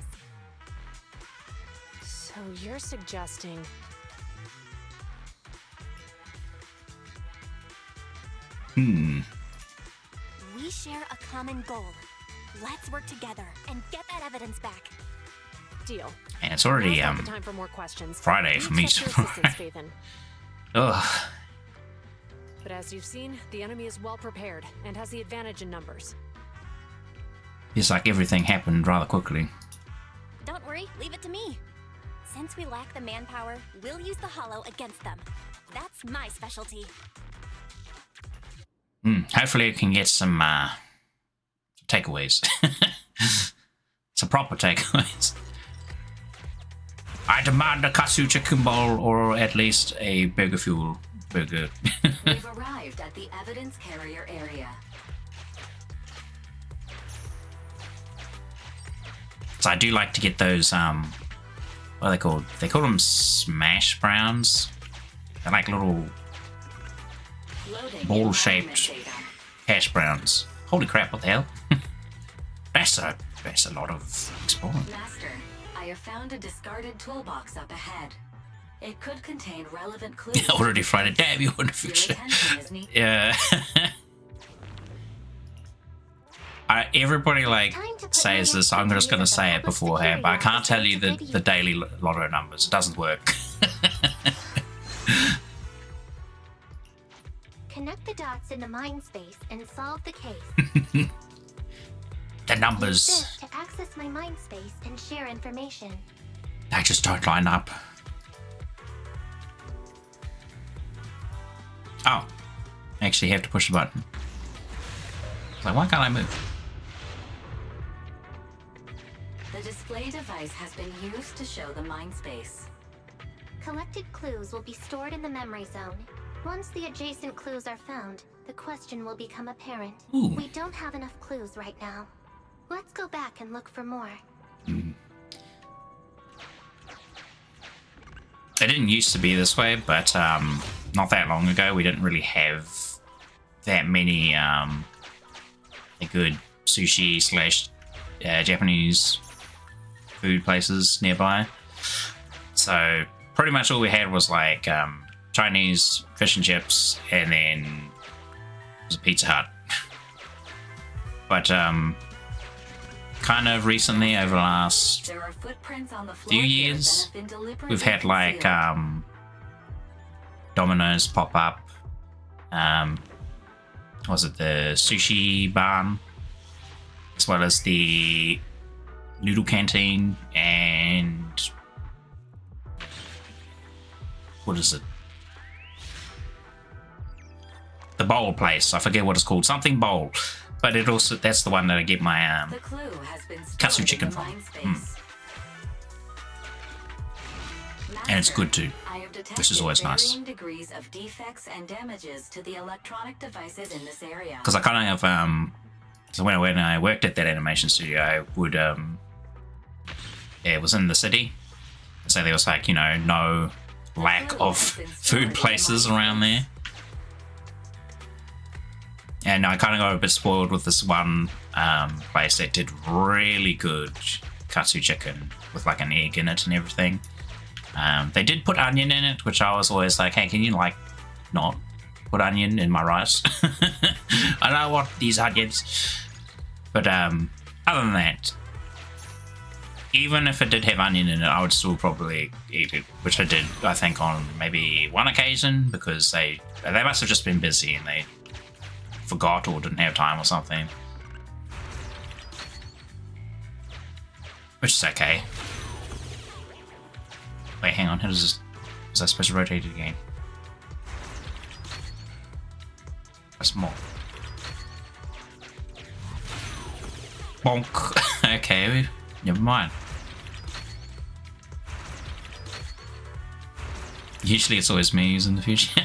So you're suggesting... Hmm. We share a common goal. Let's work together and get that evidence back. Deal. And it's already, Now's not the time for more questions. Friday We for me trust your tomorrow. assistance, Phaethon. Ugh. But as you've seen, the enemy is well prepared and has the advantage in numbers. It's like everything happened rather quickly. Don't worry, leave it to me. Since we lack the manpower, we'll use the hollow against them. That's my specialty. Hopefully I can get some takeaways. Some proper takeaways. I demand a katsu chicken bowl or at least a burger fuel burger. We've arrived at the evidence carrier area. So I do like to get those, what are they called? They call them smash browns. They're like little ball-shaped hash browns. Holy crap, what the hell? That's a lot of exploring. Master, I have found a discarded toolbox up ahead. It could contain relevant clues. Already Friday. Damn, you wouldn't have shit. Yeah. Everybody like says this. I'm just gonna say it beforehand, but I can't tell you the daily lotto numbers. It doesn't work. Connect the dots in the mind space and solve the case. The Use numbers, this to access my mind space and share information. they just don't line up. Oh, actually, you have to push the button. Like, why can't I move? The display device has been used to show the mind space. Collected clues will be stored in the memory zone. Once the adjacent clues are found, the question will become apparent. Ooh. We don't have enough clues right now. Let's go back and look for more. It didn't used to be this way, but not that long ago, we didn't really have that many good sushi slash Japanese food places nearby. So pretty much all we had was like Chinese fish and chips, and then it was a Pizza Hut. But kind of recently, over the last There are footprints on the floor few here years, that have been deliberately we've had like concealed. Domino's pop up. Was it the sushi barn, as well as the noodle canteen, and what is it? The bowl place. I forget what it's called. Something bowl. But it also, that's the one that I get my The clue has been katsu stored chicken in the from. mind space. And it's good too. I have This is always nice. varying degrees of defects and damages to the electronic devices in this area. Because I kind of so when I worked at that animation studio, I would it was in the city, so there was like, you know, no lack of food places around there, and I kind of got a bit spoiled with this one place that did really good katsu chicken with like an egg in it and everything. They did put onion in it, which I was always like, hey, can you like not put onion in my rice? I don't want these onions. But other than that, even if it did have onion in it, I would still probably eat it, which I did, I think, on maybe one occasion, because they must have just been busy and they forgot or didn't have time or something. Which is okay. Wait, hang on, how does this... Was I supposed to rotate it again? That's more. Bonk. Okay, never mind. Usually it's always me using the future.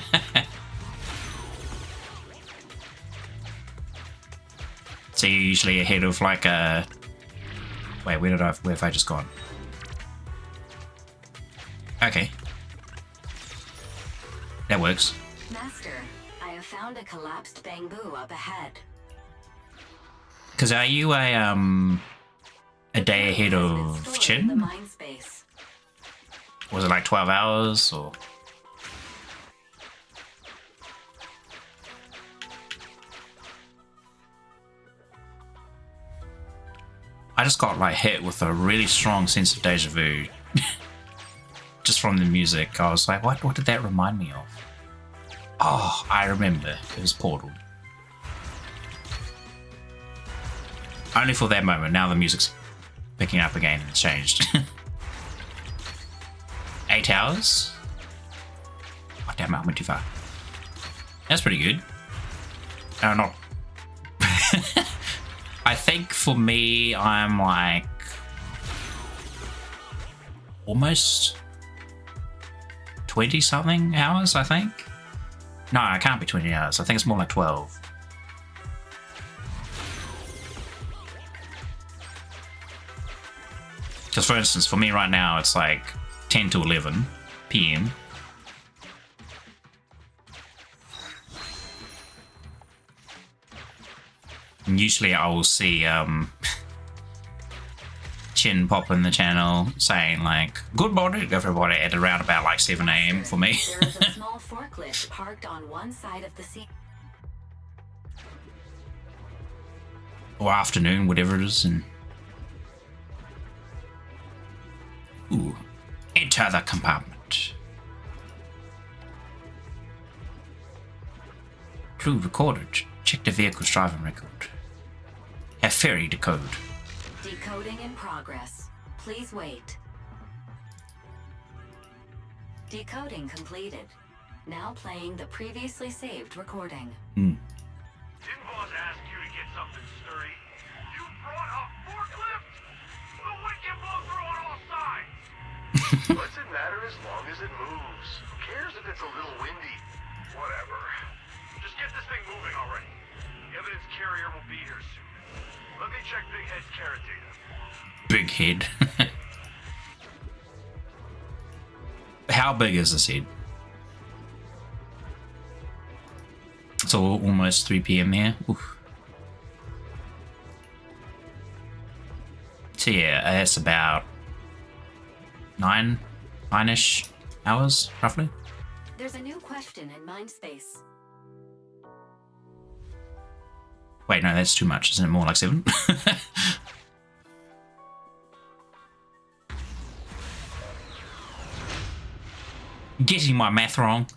So you're usually ahead of like a... Wait, where have I just gone? Okay. That works. Master, I have found a collapsed bamboo up ahead. Because are you a day ahead of Chin? Was it like 12 hours or? I just got like hit with a really strong sense of deja vu. Just from the music. I was like, what did that remind me of? Oh, I remember. It was Portal. Only for that moment. Now the music's picking up again and it's changed. 8 hours? Oh, damn it, I went too far. That's pretty good. No, not... I think for me, I'm like... almost 20-something hours, I think? No, it can't be 20 hours. I think it's more like 12. Because for instance, for me right now, it's like 10 to 11 p.m. And usually I will see Chin pop in the channel saying like, good morning everybody, at around about like 7 a.m. for me. There is a small forklift parked on one side of the scene. Or afternoon, whatever it is. And ooh, enter the compartment. Clue recorded. Check the vehicle's driving record. Have ferry decode. Decoding in progress. Please wait. Decoding completed. Now playing the previously saved recording. Didn't boss ask you to get something sturdy? You brought a forklift? The wind can blow through on all sides. What's it matter as long as it moves? Who cares if it's a little windy? Whatever. Just get this thing moving already. The evidence carrier will be here soon. Let me check Big Head's carrot data. Big head. How big is this head? It's almost 3 p.m. here. Oof. So yeah, it's about 9-ish hours, roughly. There's a new question in Mindspace. Wait, no, that's too much. Isn't it more like 7? Getting my math wrong.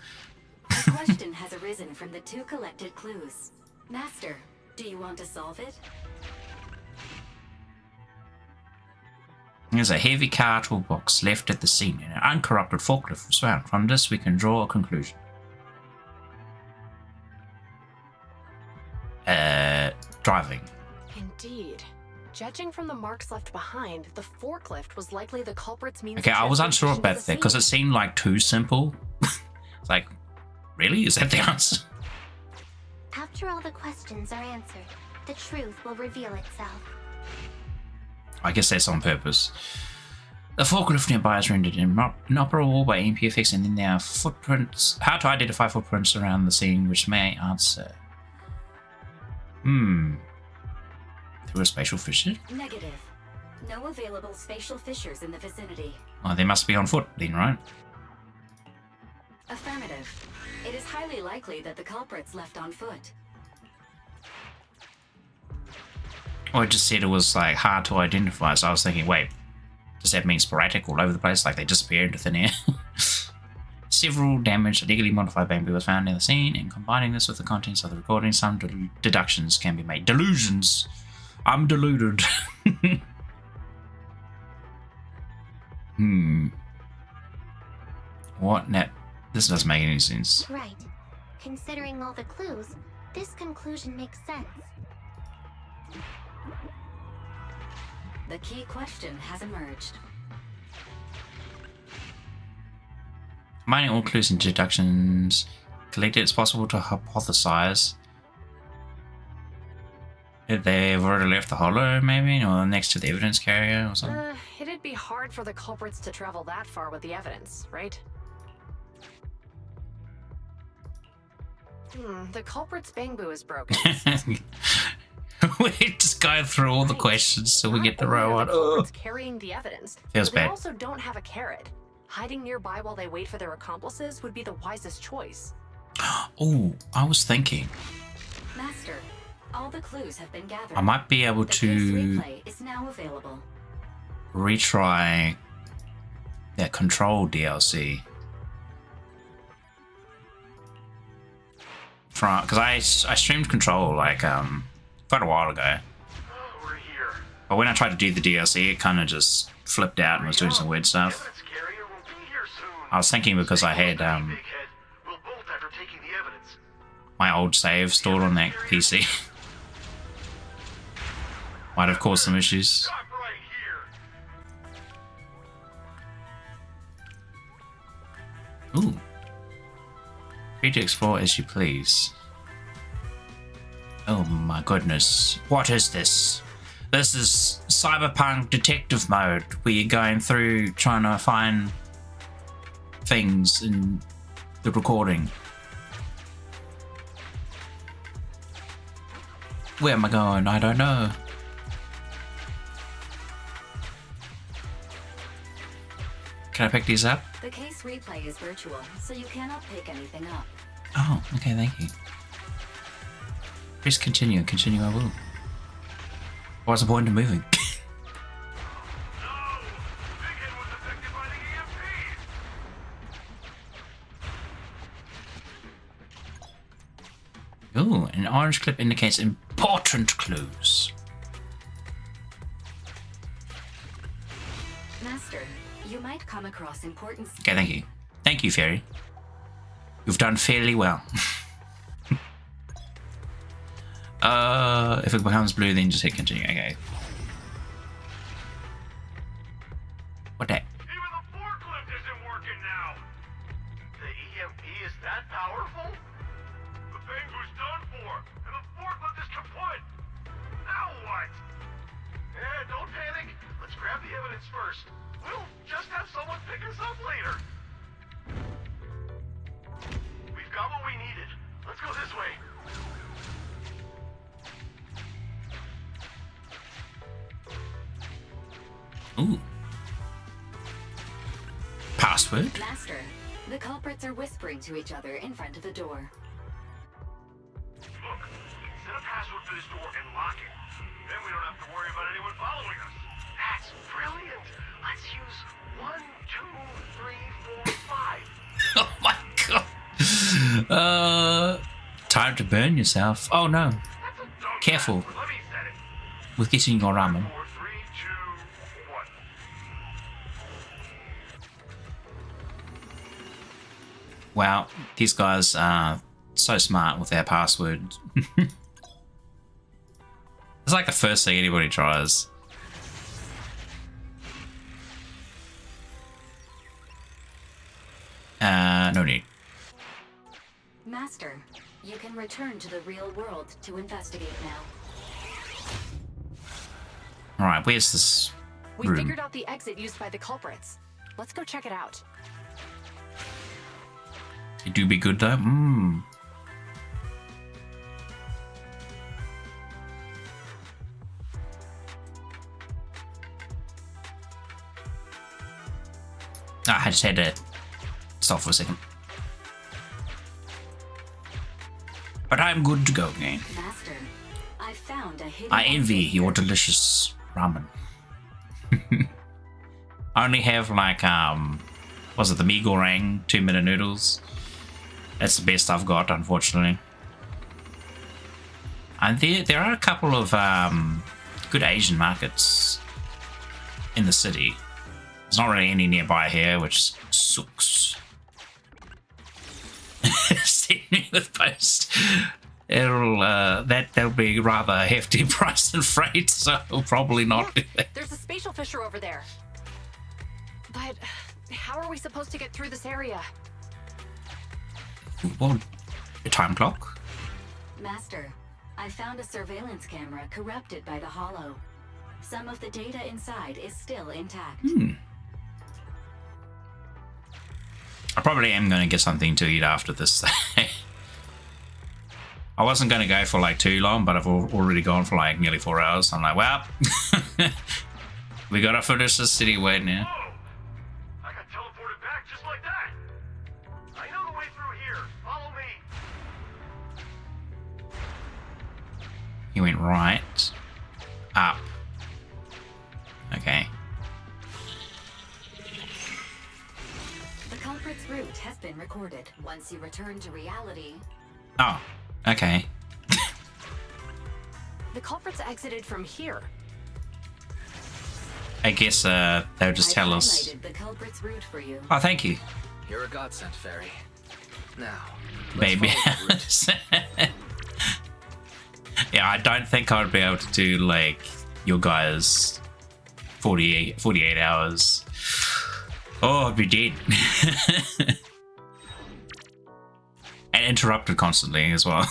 A question has arisen from the 2 collected clues. Master, do you want to solve it? There's a heavy car toolbox left at the scene and an uncorrupted forklift was found. From this, we can draw a conclusion. Driving. Indeed. Judging from the marks left behind, the forklift was likely the culprit's means. Okay, I was unsure about that because it seemed like too simple. It's like, really? Is that the answer? After all the questions are answered, the truth will reveal itself. I guess that's on purpose. The forklift nearby is rendered inoperable by EMP and then there are footprints. How to identify footprints around the scene which may answer. Through a spatial fissure? Negative. No available spatial fissures in the vicinity. Oh, they must be on foot then, right? Affirmative. It is highly likely that the culprits left on foot. Oh, it just said it was like hard to identify, so I was thinking, wait, Does that mean sporadic all over the place, like they disappear into thin air? Several damaged, illegally modified bamboo was found near the scene, and combining this with the contents of the recording, some deductions can be made. Delusions! I'm deluded. What? Now, this doesn't make any sense. Right. Considering all the clues, this conclusion makes sense. The key question has emerged. Combining all clues and deductions collected, it's possible to hypothesize that they've already left the hollow, maybe, or next to the evidence carrier or something. It'd be hard for the culprits to travel that far with the evidence, right? The culprit's bamboo is broken. We just go through all the questions so we get the right one. Culprits carrying the evidence. Feels They bad. also don't have a carrot. Hiding nearby while they wait for their accomplices would be the wisest choice. Oh, I was thinking Master, all the clues have been gathered. I might be able The case to replay is now available. retry that Control DLC. Because I streamed Control like quite a while ago. We're here. But when I tried to do the DLC, it kind of just flipped out and was doing some weird stuff. Evidence carrier will be here soon. I was thinking because I had Big Head will bolt after taking the evidence. my old save stored on that PC. Might have caused some issues. Stop right here. Ooh. Free to explore as you please. Oh my goodness. What is this? This is cyberpunk detective mode where you're going through trying to find things in the recording. Where am I going? I don't know. Can I pick these up? The case replay is virtual, so you cannot pick anything up. Oh, okay, thank you. Press continue. Continue I will. What's the point of moving? Ooh, an orange clip indicates important clues. Master, you might come across important... Okay, thank you. Thank you, Fairy. You've done fairly well. If it becomes blue, then just hit continue. Okay. What that? Even the forklift isn't working now. The EMP is that powerful? The Bangoo's done for, and the forklift is kaput. Now what? Don't panic. Let's grab the evidence first. We'll just have someone pick us up later. We've got what we needed. Let's go this way. Ooh. Password? Master, the culprits are whispering to each other in front of the door. Look, set a password for this door and lock it. Then we don't have to worry about anyone following us. That's brilliant. Let's use 1, 2, 3, 4, 5. Oh my god. Time to burn yourself. Oh no. Careful with getting your ramen. 4, 3, 2, 1. Wow, these guys are so smart with their password. It's like the first thing anybody tries. No need. Master, you can return to the real world to investigate now. Alright, where's this We room? figured out the exit used by the culprits. Let's go check it out. It do be good though. I just had to stop for a second. But I'm good to go again. Master, I found a hidden I envy exit your here. delicious ramen. I only have like was it the mee goreng 2-minute noodles? That's the best I've got, unfortunately. And there are a couple of good Asian markets in the city. There's not really any nearby here, which sucks. Send me the post. It'll that'll be rather a hefty price in freight, so we'll probably not do that. There's a spatial fissure over there. But how are we supposed to get through this area? Well, a time clock. Master, I found a surveillance camera corrupted by the hollow. Some of the data inside is still intact. I probably am going to get something to eat after this. I wasn't going to go for like too long, but I've already gone for like nearly 4 hours. I'm like, well, we got to finish this city wait now. Whoa! I got teleported back just like that. I know the way through here. Follow me. He went right, up. Okay. The culprit's route has been recorded. Once you return to reality... Oh, okay. The culprits exited from here. I guess they'll just tell us. The culprit's route for you. Oh, thank you. You're a godsend, Fairy. Now, Baby. Yeah, I don't think I would be able to do like your guys 48 hours. Oh, I'd be dead. And interrupted constantly as well.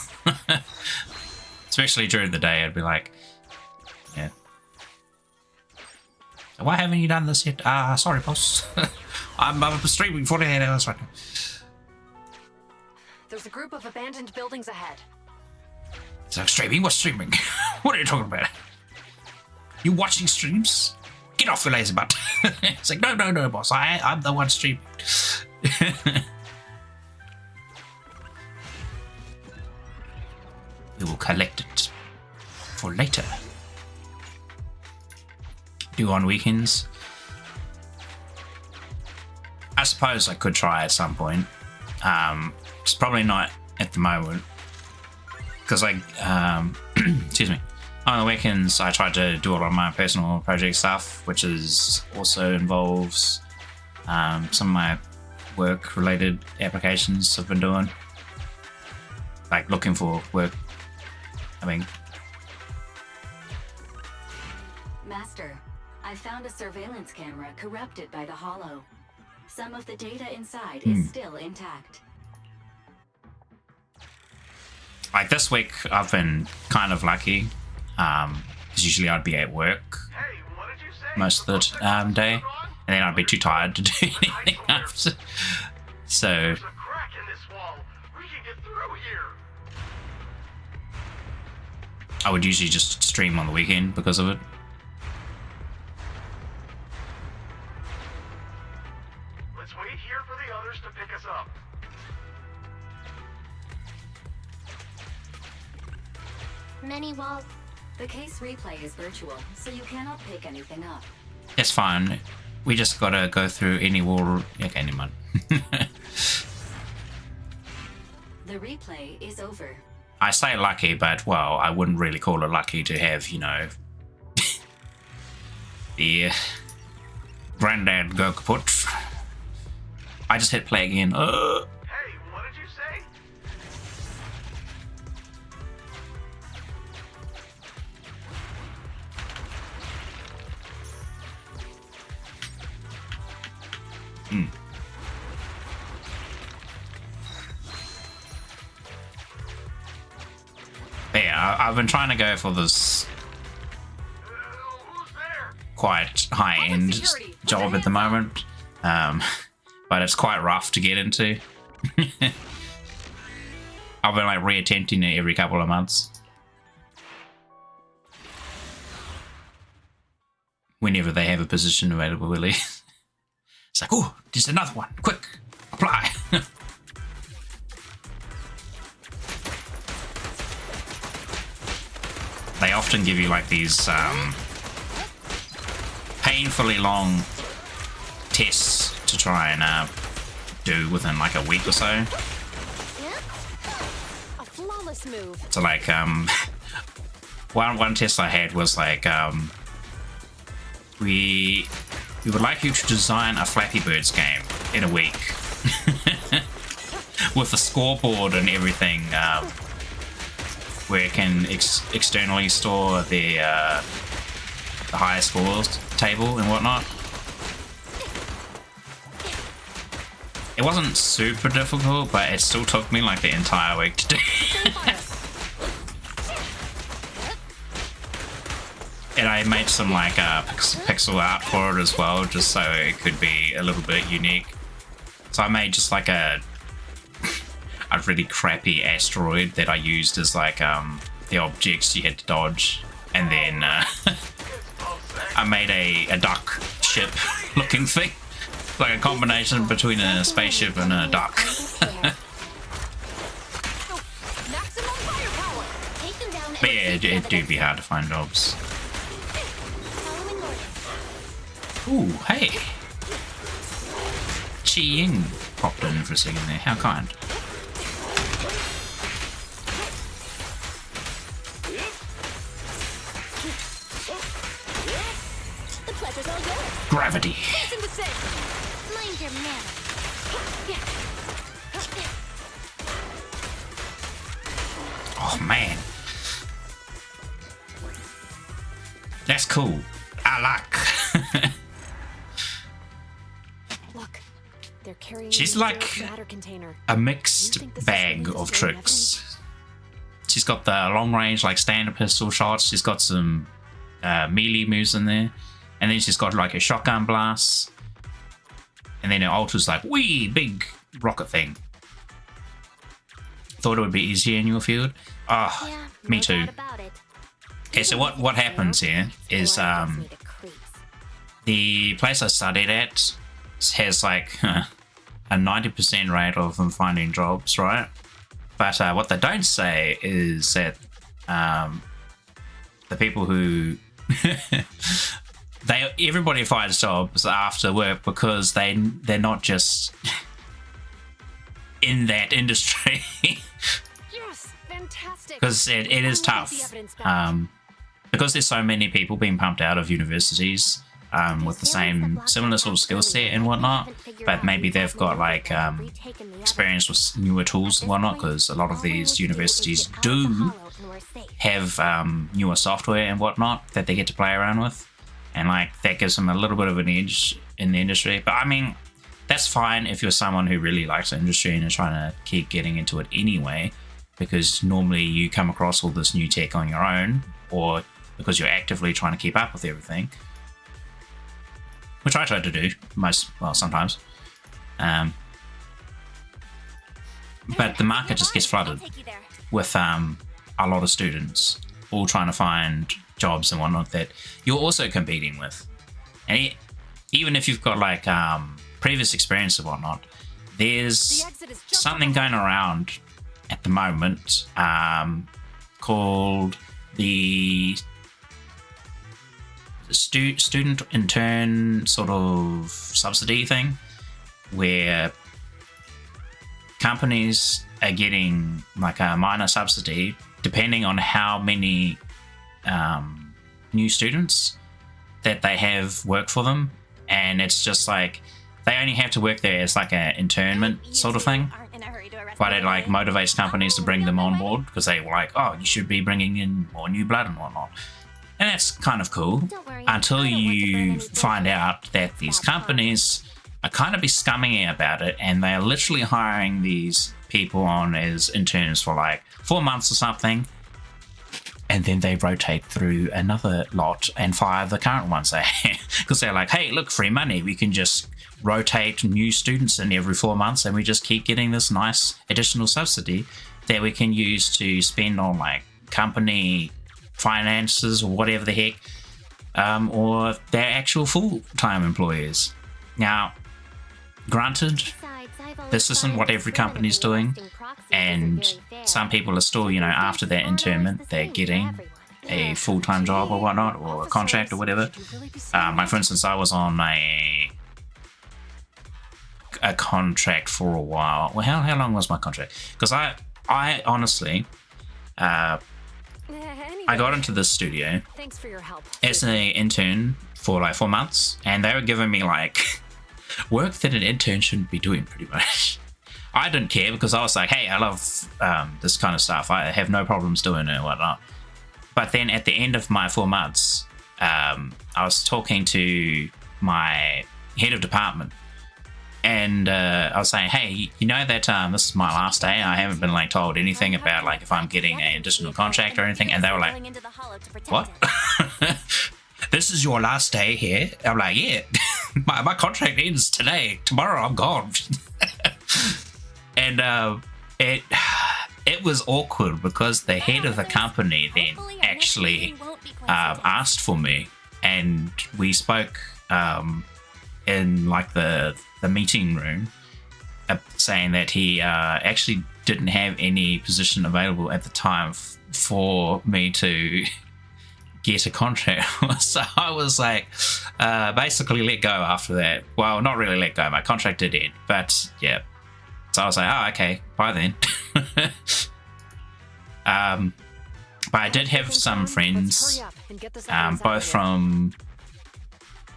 Especially during the day, I'd be like, yeah. Why haven't you done this yet? Sorry, boss. I'm streaming 48 hours right now. There's a group of abandoned buildings ahead. So streaming? What's streaming? What are you talking about? You watching streams? Get off your lazy butt. It's like, no, boss. I'm the one streaming. We will collect it for later. Do on weekends. I suppose I could try at some point. It's probably not at the moment. Because excuse me, on the weekends I try to do a lot of my personal project stuff, which also involves some of my work-related applications I've been doing, like looking for work. I mean, Master, I found a surveillance camera corrupted by the hollow. Some of the data inside is still intact. Like this week, I've been kind of lucky, because usually I'd be at work most of the day, and then I'd be too tired to do anything after. So, There's a crack in this wall. We can get through here. I would usually just stream on the weekend because of it. Let's wait here for the others to pick us up. Many walls. The case replay is virtual, so you cannot pick anything up. It's fine. We just gotta go through any wall. Okay, never mind. The replay is over. I say lucky, but well, I wouldn't really call it lucky to have, you know, the granddad go kaput. I just hit play again. Hey, what did you say? Yeah, I've been trying to go for this quite high-end job at the moment, but it's quite rough to get into. I've been like reattempting it every couple of months. Whenever they have a position available, really. It's like, oh, just another one, quick, apply. They often give you like these painfully long tests to try and do within like a week or so. A flawless move. So like one test I had was like we would like you to design a Flappy Birds game in a week with a scoreboard and everything, where it can externally store the highest scores table and whatnot. It wasn't super difficult, but it still took me like the entire week to do. And I made some like pixel art for it as well, just so it could be a little bit unique. So I made just like a really crappy asteroid that I used as like the objects you had to dodge, and then I made a duck ship looking thing, like a combination between a spaceship and a duck. But yeah, it do be hard to find jobs. Ooh, hey! Chi Ying popped in for a second there, how kind. Gravity. Mind your manners. Oh man. That's cool. I like. Look, they're carrying She's a like matter container. a mixed bag of tricks. She's got the long range like standard pistol shots. She's got some melee moves in there. And then she's got like a shotgun blast. And then her ultra's like, wee, big rocket thing. Thought it would be easier in your field. Oh, yeah, me too. Okay, so what happens here is the place I studied at has like a 90% rate of them finding jobs, right? But what they don't say is that the people who everybody finds jobs after work because they're not just in that industry. Yes, fantastic. Because it is tough. Because there's so many people being pumped out of universities with the same similar sort of skill set and whatnot, but maybe they've got like experience with newer tools and whatnot, because a lot of these universities do have newer software and whatnot that they get to play around with. And like that gives them a little bit of an edge in the industry. But I mean, that's fine if you're someone who really likes the industry and is trying to keep getting into it anyway, because normally you come across all this new tech on your own, or because you're actively trying to keep up with everything, which I try to do sometimes. But the market just gets flooded with a lot of students all trying to find jobs and whatnot that you're also competing with. And even if you've got like previous experience and whatnot, there's something going around at the moment called the student intern sort of subsidy thing, where companies are getting like a minor subsidy depending on how many new students that they have work for them. And it's just like they only have to work there as like an internment sort of thing, but it like motivates companies to bring them on board because they were like, oh, you should be bringing in more new blood and whatnot. And that's kind of cool until you find out that these companies are kind of be scumming about it, and they're literally hiring these people on as interns for like 4 months or something, and then they rotate through another lot and fire the current ones because they're like, hey, look, free money, we can just rotate new students in every 4 months and we just keep getting this nice additional subsidy that we can use to spend on like company finances or whatever the heck, or their actual full-time employees. Now, granted, this isn't what every company's doing, and some people are still, you know, after their internment, they're getting a full-time job or whatnot, or a contract or whatever. Like, for instance, I was on a contract for a while. Well, how long was my contract? Because I honestly, I got into this studio Thanks for your help. as an intern for like 4 months, and they were giving me like work that an intern shouldn't be doing, pretty much. I didn't care because I was like, hey, I love this kind of stuff. I have no problems doing it and whatnot. But then at the end of my 4 months, I was talking to my head of department, and I was saying, hey, you know that this is my last day. I haven't been like told anything about like if I'm getting an additional contract or anything. And they were like, what? This is your last day here? I'm like, yeah, my contract ends today. Tomorrow I'm gone. And it was awkward because the head of the company then actually asked for me, and we spoke in like the meeting room, saying that he actually didn't have any position available at the time for me to get a contract. So I was like basically let go after that. Well, not really let go, my contract did end, but yeah. So I was like, oh, okay, bye then. But I did have some friends, both from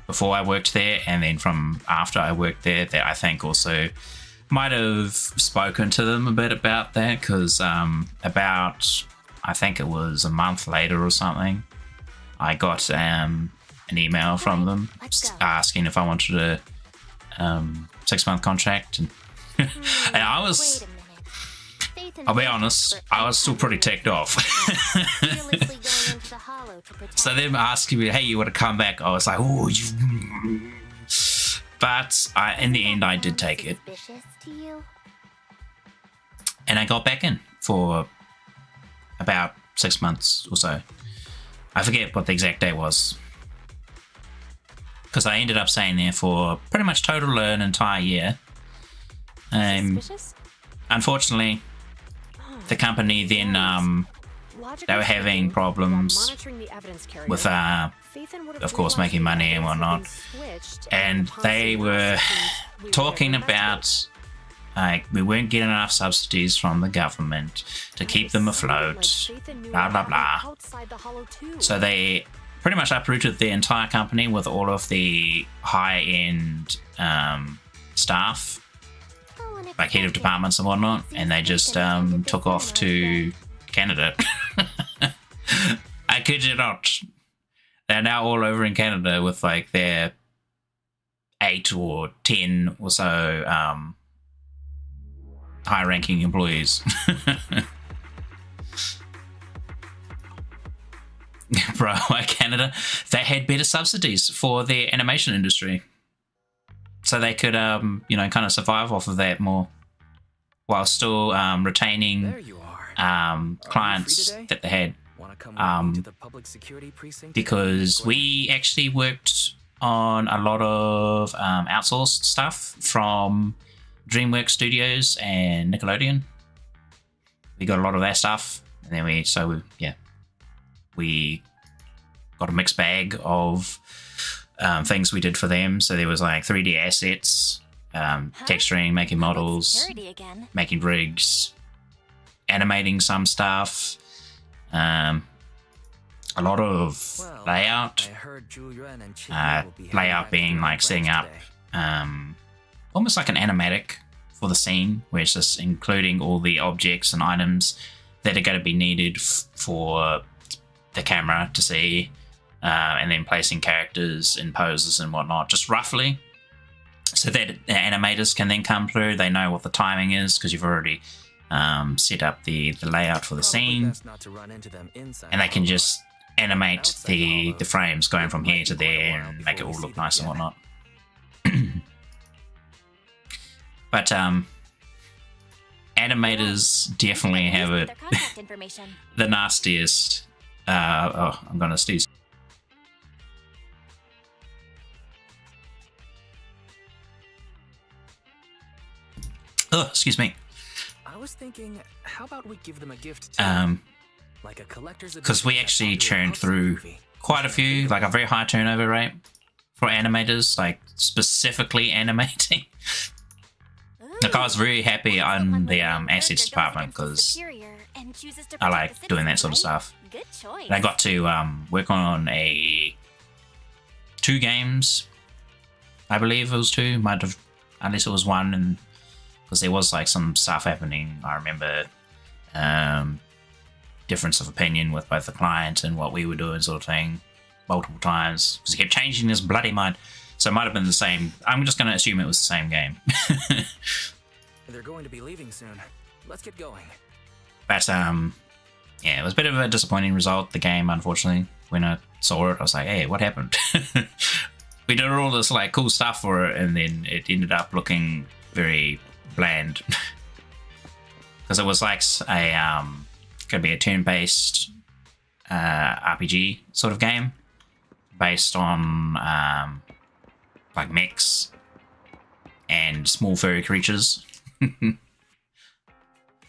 before I worked there and then from after I worked there, that I think also might have spoken to them a bit about that, because about, I think it was a month later or something, I got an email from them asking if I wanted a 6-month contract, and and I was, I'll be honest, I was still pretty ticked off. So them asking me, hey, you want to come back? I was like, oh, you. But in the end, I did take it. And I got back in for about 6 months or so. I forget what the exact day was, because I ended up staying there for pretty much total an entire year. Unfortunately, the company then they were having problems with of course making money and whatnot, and they were talking about like we weren't getting enough subsidies from the government to keep them afloat, blah blah blah. So they pretty much uprooted the entire company with all of the high-end staff, like head of departments and whatnot, and they just took off to Canada. I kid you not. They're now all over in Canada with like their 8 or 10 or so high-ranking employees. Bro, Canada, they had better subsidies for their animation industry, so they could, you know, kind of survive off of that more, while still retaining clients that they had. Because we actually worked on a lot of outsourced stuff from DreamWorks Studios and Nickelodeon. We got a lot of that stuff, and then we got a mixed bag of things we did for them. So there was like 3D assets, texturing, making models, making rigs, animating some stuff, a lot of layout. Layout being like setting up almost like an animatic for the scene, where it's just including all the objects and items that are going to be needed for the camera to see, and then placing characters in poses and whatnot, just roughly, so that the animators can then come through. They know what the timing is because you've already set up the layout for the scene, and they can just animate the frames going from here to there and make it all look nice and whatnot. But animators definitely have it the nastiest. I'm gonna sneeze. Oh, excuse me. I was thinking, how about we give them a gift too? Like a collector's edition. Because we actually churned through quite a few, like a very high turnover rate for animators, like specifically animating. Like, I was very happy on the assets department because I like doing that sort of stuff. Good choice. And I got to work on 2 games. I believe it was 2. Might have, unless it was 1, and because there was like some stuff happening. I remember difference of opinion with both the client and what we were doing, sort of thing, multiple times because he kept changing his bloody mind. So it might have been the same. I'm just going to assume it was the same game. They're going to be leaving soon. Let's get going. But yeah, it was a bit of a disappointing result. The game, unfortunately, when I saw it, I was like, "Hey, what happened?" We did all this like cool stuff for it, and then it ended up looking very bland because it was like a gonna be a turn-based RPG sort of game based on like mechs and small furry creatures.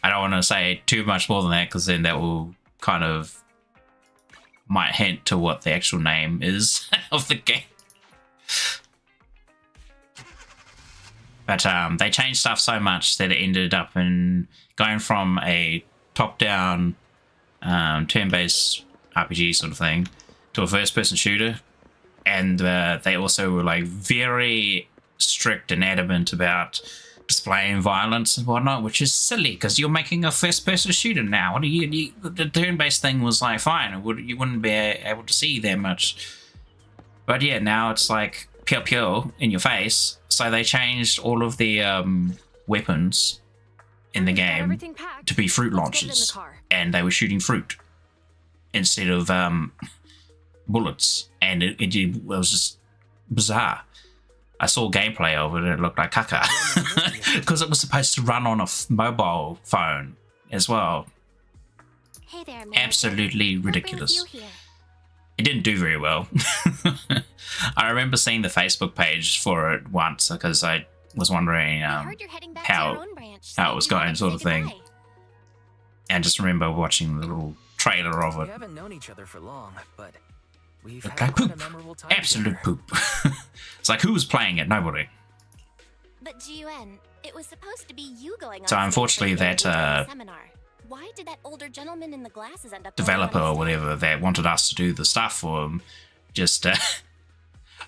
I don't want to say too much more than that because then that will kind of might hint to what the actual name is of the game. But they changed stuff so much that it ended up in going from a top-down turn-based RPG sort of thing to a first-person shooter, and they also were like very strict and adamant about displaying violence and whatnot, which is silly because you're making a first-person shooter now. What do you the turn-based thing was like fine, you wouldn't be able to see that much, but yeah, now it's like pew in your face. So they changed all of the weapons in the game to be fruit launchers, and they were shooting fruit instead of bullets, and it was just bizarre. I saw gameplay of it and it looked like caca because it was supposed to run on a mobile phone as well. Hey there, man. Absolutely ridiculous. It didn't do very well. I remember seeing the Facebook page for it once because I was wondering how it was going, sort of thing. And just remember watching the little trailer of it. We haven't known each other for long, but we've Looked had like quite poop. a memorable time Absolute together. poop. It's like, who was playing it? Nobody. But GUN, it was supposed to be you going on So stage unfortunately for the that AV seminar. Why did that older gentleman in the glasses end up developer going on or whatever that wanted us to do the stuff for him just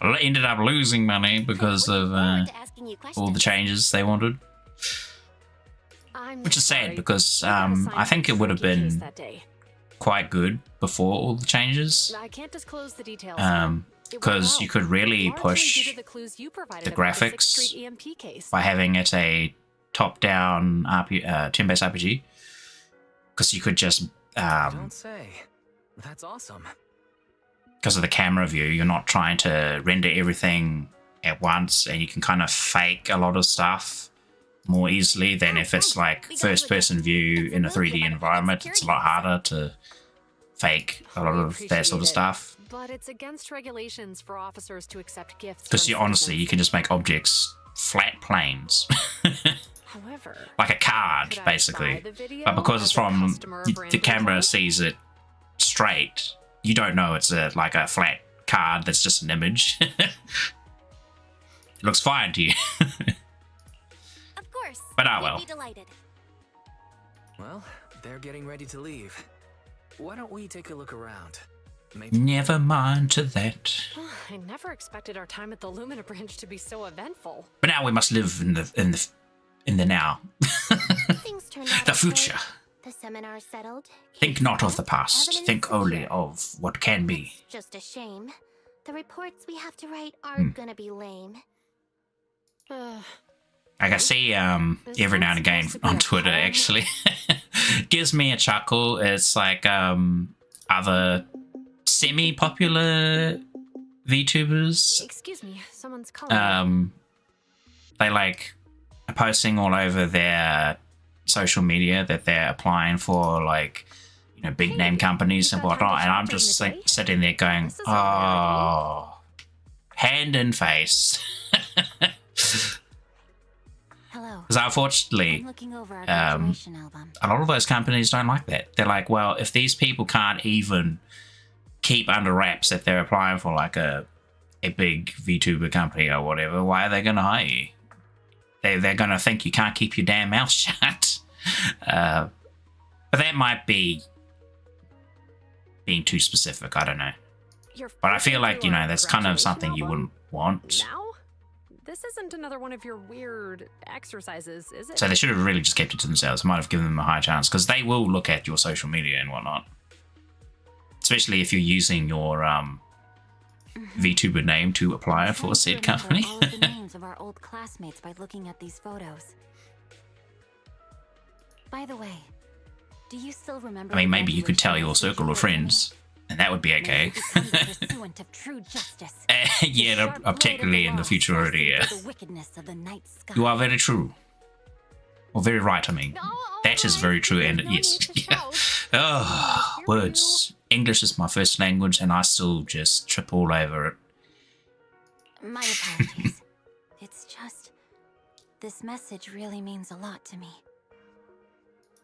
ended up losing money because of all the changes they wanted. Which is sad because I think it would have been quite good before all the changes. I can't disclose the details. Because you could really push the graphics by having it a top-down turn-based RPG. Because you could just Don't say. That's awesome. because of the camera view, you're not trying to render everything at once, and you can kind of fake a lot of stuff more easily than if it's like first-person view in a 3D environment. It's a lot harder to fake a lot of that sort of stuff. But it's against regulations for officers to accept gifts. Because honestly, you can just make objects flat planes. However, like a card, basically. But because it's from the camera sees it straight, you don't know it's like a flat card that's just an image. It looks fine to you. Of course. But we'd well. be delighted. Well, they're getting ready to leave. Why don't we take a look around? Maybe Never mind to that. I never expected our time at the Lumina Branch to be so eventful. But now we must live in the now. Things turned out The okay. future. The seminar settled. Think not of the past. Evidence Think secure. only of what can be. Just a shame. The reports we have to write are gonna be lame. I can see every now and again on Twitter actually gives me a chuckle. It's like other semi-popular VTubers. Excuse me, someone's calling. They like are posting all over their social media that they're applying for like big name companies and whatnot, and I'm just sitting there going, oh, hand and face. Because unfortunately, I'm looking over our graduation album. a lot of those companies don't like that. They're like, well, if these people can't even keep under wraps that they're applying for like a big VTuber company or whatever, why are they going to hire you? they're gonna think you can't keep your damn mouth shut. But that might be being too specific. I don't know. But I feel like, you know, that's kind of something you wouldn't want. Now? This isn't another one of your weird exercises, is it? So they should have really just kept it to themselves. Might have given them a high chance, because they will look at your social media and whatnot. Especially if you're using your VTuber name to apply for said company. all of the names of our old classmates by looking at these photos. By the way, do you still remember? I mean, maybe you could tell your circle of friends, and that would be okay. Pursuant of true justice. Yeah, particularly in the futurity. Yeah. The wickedness of the night sky. You are very true. Or very right, I mean. That is very true, and yes. Yeah. Oh, words. English is my first language, and I still just trip all over it. My apologies. It's just, this message really means a lot to me.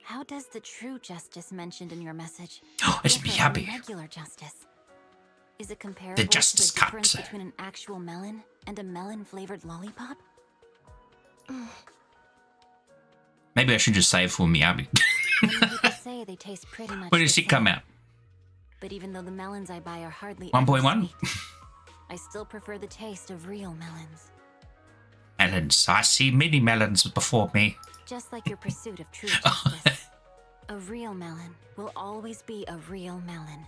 How does the true justice mentioned in your message It's differ Miyabi. from regular justice? Is it comparable justice to the difference cut. between an actual melon and a melon-flavored lollipop? Maybe I should just save for Miyabi. People say they taste pretty much When the does she same. come out? But even though the melons I buy are hardly 1.1? ever sweet, I still prefer the taste of real melons. Melons. I see many melons before me. Just like your pursuit of true justice. A real melon will always be a real melon.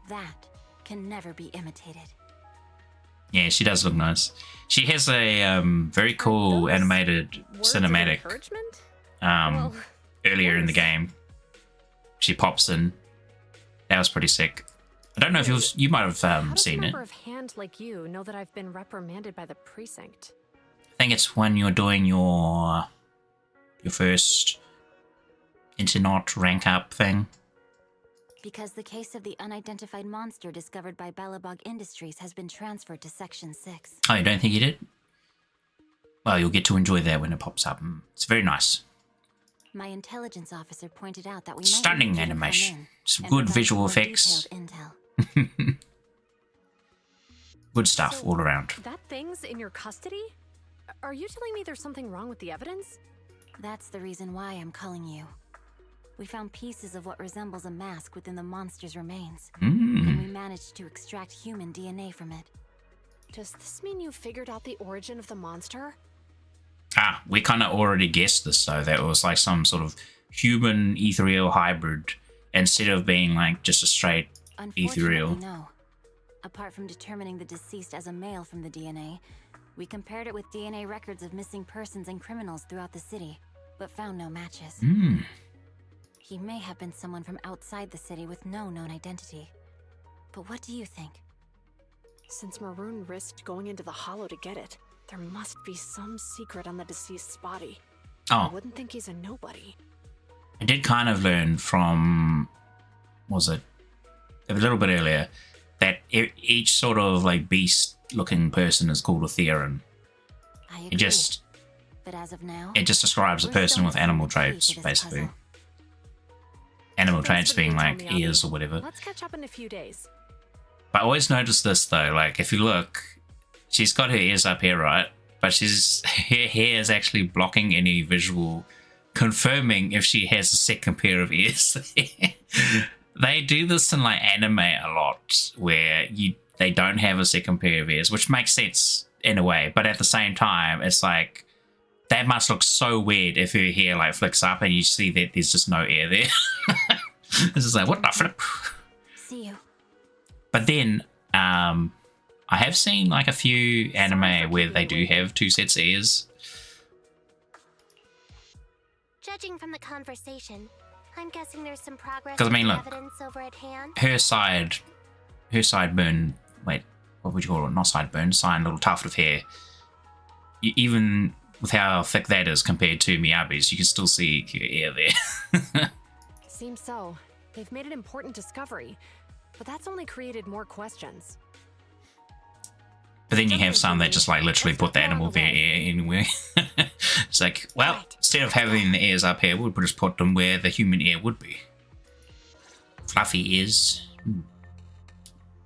That can never be imitated. Yeah, she does look nice. She has a very cool animated cinematic earlier in the game. She pops in. That was pretty sick. I don't know if you might have seen it. How does a member of Hand like you know that I've been reprimanded by the precinct? I think it's when you're doing your first internet rank up thing. Because the case of the unidentified monster discovered by Balabog Industries has been transferred to Section 6. Oh, you don't think you did? Well, you'll get to enjoy that when it pops up. It's very nice. My intelligence officer pointed out that we Stunning might need you to come animation. in Some and good provide visual more effects. detailed intel. Good stuff all around. That thing's in your custody? Are you telling me there's something wrong with the evidence? That's the reason why I'm calling you. We found pieces of what resembles a mask within the monster's remains. And we managed to extract human DNA from it. Does this mean you figured out the origin of the monster? Ah, we kind of already guessed this, though. That it was like some sort of human ethereal hybrid instead of being like just a straight ethereal. Unfortunately, no. Apart from determining the deceased as a male from the DNA, we compared it with DNA records of missing persons and criminals throughout the city, but found no matches. He may have been someone from outside the city with no known identity. But what do you think? Since Maroon risked going into the Hollow to get it, there must be some secret on the deceased's body. Oh. I wouldn't think he's a nobody. I did kind of learn from, was it a little bit earlier, that each sort of like beast-looking person is called a Theron. I agree. It just, but as of now, it just describes a person with animal traits, basically. Animal traits being like ears or whatever. Let's catch up in a few days. But I always notice this though, like if you look, she's got her ears up here, right? But her hair is actually blocking any visual, confirming if she has a second pair of ears. They do this in like anime a lot, where they don't have a second pair of ears, which makes sense in a way. But at the same time, it's like, that must look so weird if her hair like flicks up and you see that there's just no air there. This is like, what the flip? See you. But then, I have seen like a few anime where they do have two sets of ears. Judging from the conversation, I'm guessing there's some progress 'Cause, I mean, with look, the evidence over at hand. Her sideburn, wait, what would you call it? Not sideburn, little tuft of hair. Even with how thick that is compared to Miyabi's, you can still see her ear there. Seems so. They've made an important discovery, but that's only created more questions. But then you have some that just like literally put the animal their ear anywhere. It's like, well, instead of having the ears up here, we'll just put them where the human ear would be. Fluffy ears.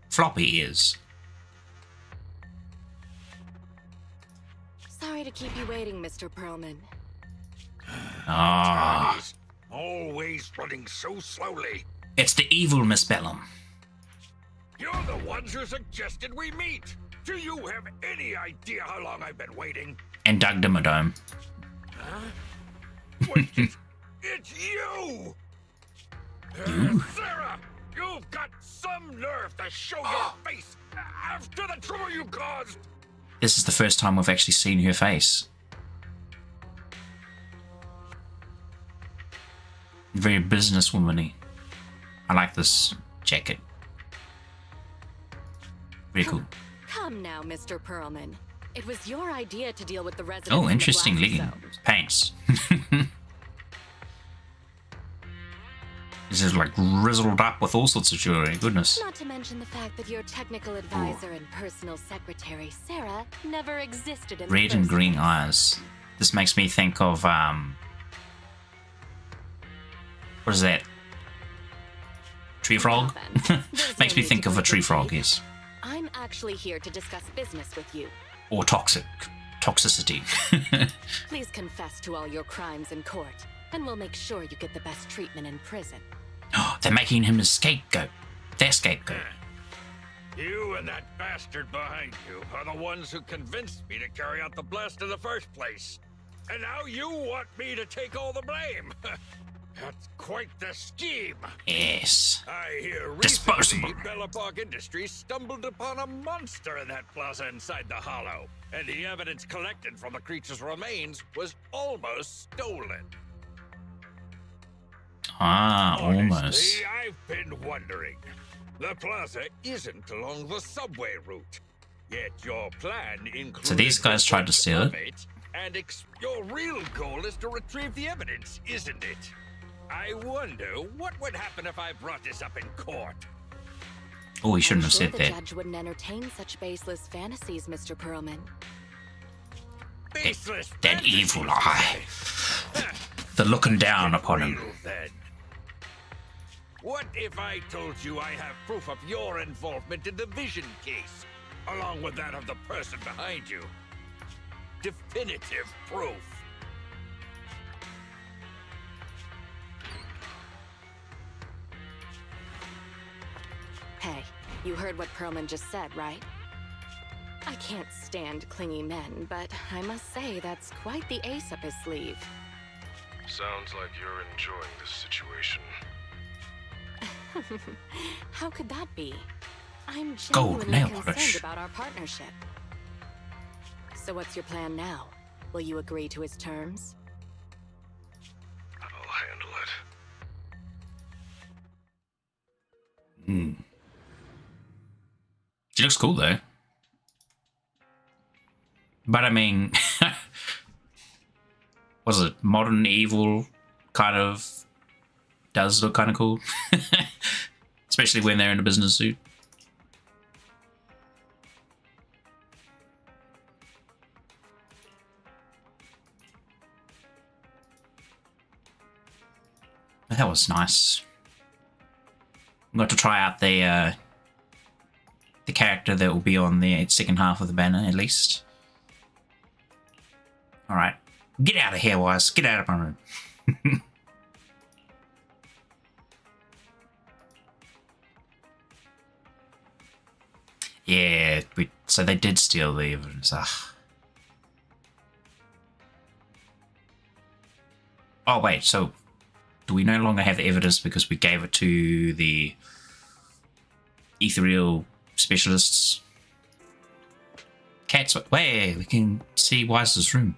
Floppy ears. Sorry to keep you waiting, Mr. Perlman. Ah, Time is always running so slowly. it's the evil Miss Bellum. You're the ones who suggested we meet. Do you have any idea how long I've been waiting? And Doug Dimmadome. Huh? Wait, it's you! Sarah! You've got some nerve to show your face after the trouble you caused! This is the first time we've actually seen her face. Very businesswoman-y. I like this jacket. Very cool. Come now, Mr. Perlman. It was your idea to deal with the residents. Oh, in the interesting blast legging. zone. Pants. This is like grizzled up with all sorts of jewelry. Goodness. Not to mention the fact that your technical advisor and personal secretary, Sarah, never existed in the Red and first green place. eyes. This makes me think of what is that? Tree frog? Makes me think of a tree frog, yes. I'm actually here to discuss business with you. Or toxicity. Please confess to all your crimes in court, and we'll make sure you get the best treatment in prison. They're making him a scapegoat. Their scapegoat. You and that bastard behind you are the ones who convinced me to carry out the blast in the first place. And now you want me to take all the blame. That's quite the scheme. Yes. I hear Disposable. recently Bella Park Industries stumbled upon a monster in that plaza inside the hollow, and the evidence collected from the creature's remains was almost stolen. Ah, almost. Honestly, I've been wondering. The plaza isn't along the subway route, yet your plan includes. So these guys tried to steal it. And your real goal is to retrieve the evidence, isn't it? I wonder what would happen if I brought this up in court. Oh, he shouldn't I'm have sure said the that. judge wouldn't entertain such baseless fantasies, Mr. Perlman. Baseless That evil eye. The looking down upon him. Then. What if I told you I have proof of your involvement in the Vision case, along with that of the person behind you? Definitive proof. Hey, you heard what Perlman just said, right? I can't stand clingy men, but I must say that's quite the ace up his sleeve. Sounds like you're enjoying this situation. How could that be? I'm Gold genuinely nail concerned polish. about our partnership. So what's your plan now? Will you agree to his terms? I'll handle it. Hmm. She looks cool though. But I mean, was it modern evil kind of does look kind of cool, especially when they're in a business suit. But that was nice. I got to try out the character that will be on the second half of the banner, at least. Alright. Get out of here, Wise. Get out of my room. Yeah, so they did steal the evidence. Ugh. Oh, wait, so do we no longer have the evidence because we gave it to the ethereal specialists? Cats, wait, we can see Wise's room.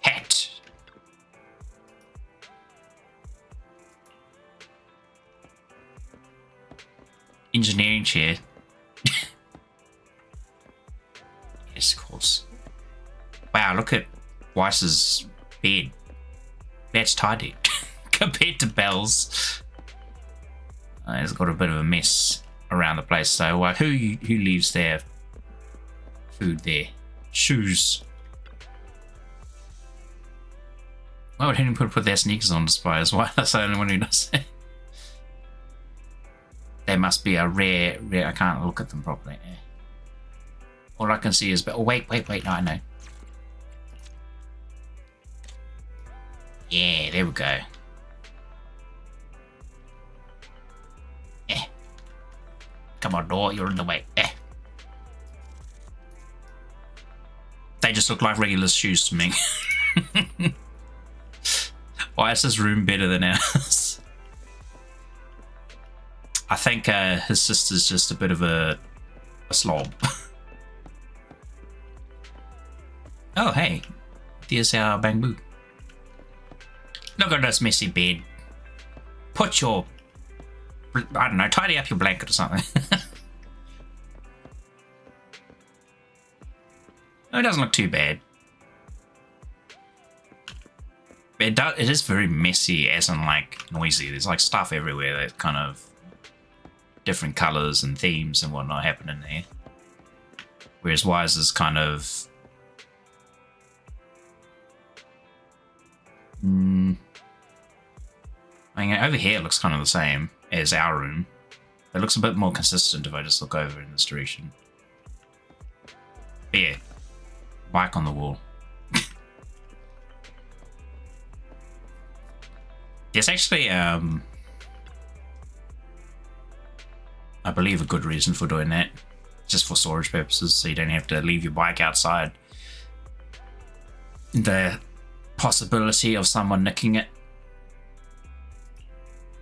Hat. Engineering chair. Yes, of course. Wow, look at Weiss's bed. That's tidy compared to Belle's. It's got a bit of a mess around the place. So who leaves their food there? Shoes. Why would anyone put their sneakers on display as well? That's the only one who does it. They must be a rare. I can't look at them properly. All I can see is, oh wait, no, I know. Yeah, there we go. Come on, door, you're in the way. They just look like regular shoes to me. Why is this room better than ours? I think his sister's just a bit of a slob. Oh, hey. There's our bamboo. Look at this messy bed. Put your... I don't know, tidy up your blanket or something. No, it doesn't look too bad. It is very messy, as in like noisy. There's like stuff everywhere that kind of different colors and themes and whatnot happening there. Whereas Wise is kind of... I mean, over here it looks kind of the same as our room. It looks a bit more consistent if I just look over in this direction. But yeah, bike on the wall. There's actually, I believe, a good reason for doing that. Just for storage purposes, so you don't have to leave your bike outside. The possibility of someone nicking it.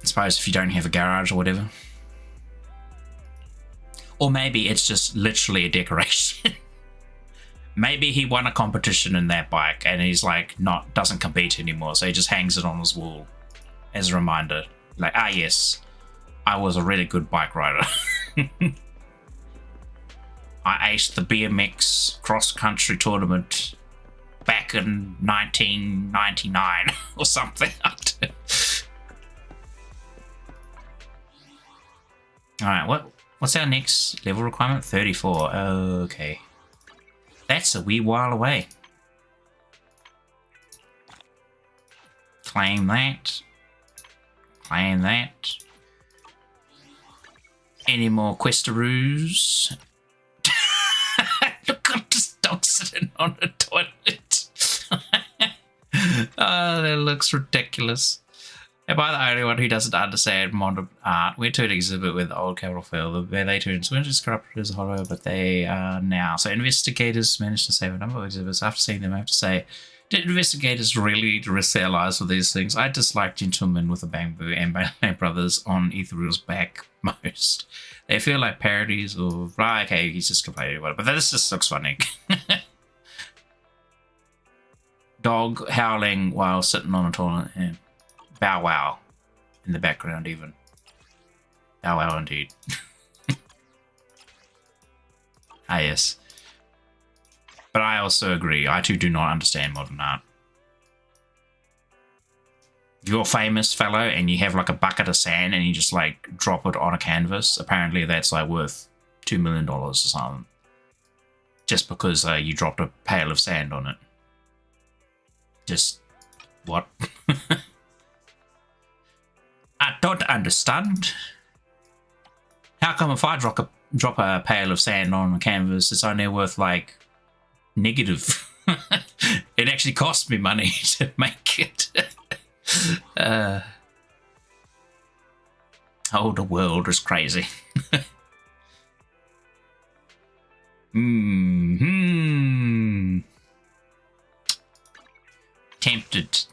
I suppose if you don't have a garage or whatever. Or maybe it's just literally a decoration. Maybe he won a competition in that bike and he's like doesn't compete anymore, so he just hangs it on his wall as a reminder. Like, ah yes, I was a really good bike rider. I aced the BMX cross-country tournament back in 1999 or something. Alright, what's our next level requirement? 34. Okay. That's a wee while away. Claim that. Claim that. Any more questaroos? Look at this dog sitting on a toilet. Oh, that looks ridiculous. Am I the only one who doesn't understand modern art? Went to an exhibit with the old Capital Fail. The ballet turns weren't just corrupted as hollow, but they are now. So investigators managed to save a number of exhibits. After seeing them, I have to say, did investigators really risk their lives for these things? I dislike Gentlemen with a Bamboo and Ballet Brothers on Ethereal's back most. They feel like parodies of... Right, okay, he's just complaining about it. But this just looks funny. Dog howling while sitting on a toilet. Yeah. Bow wow in the background even. Bow wow indeed. Ah yes. But I also agree, I too do not understand modern art. If you're a famous fellow and you have like a bucket of sand and you just like drop it on a canvas, apparently that's like worth $2 million or something. Just because you dropped a pail of sand on it. Just... what? I don't understand. How come if I drop a pail of sand on a canvas, it's only worth like negative? It actually cost me money to make it. Oh, the world is crazy. Tempted,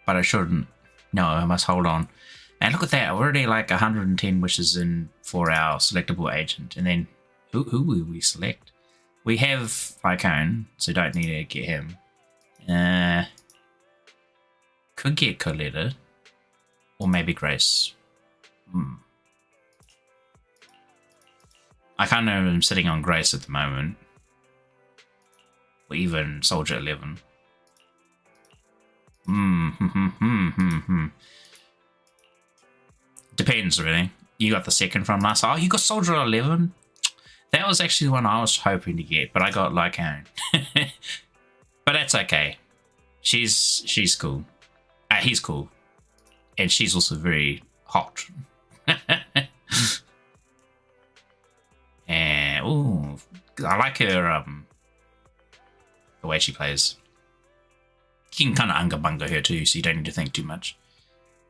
but I shouldn't. No, I must hold on. And look at that, already like 110 wishes in for our selectable agent. And then, who will we select? We have Lycone, so don't need to get him. Could get Coletta. Or maybe Grace. I can't know if I'm sitting on Grace at the moment. Or even Soldier 11. Depends, really. You got the second from last. Oh, you got Soldier 11? That was actually the one I was hoping to get, but I got Lycone. But that's okay. She's cool. He's cool. And she's also very hot. And, ooh, I like her, the way she plays. You can kind of unga bunga her too, so you don't need to think too much.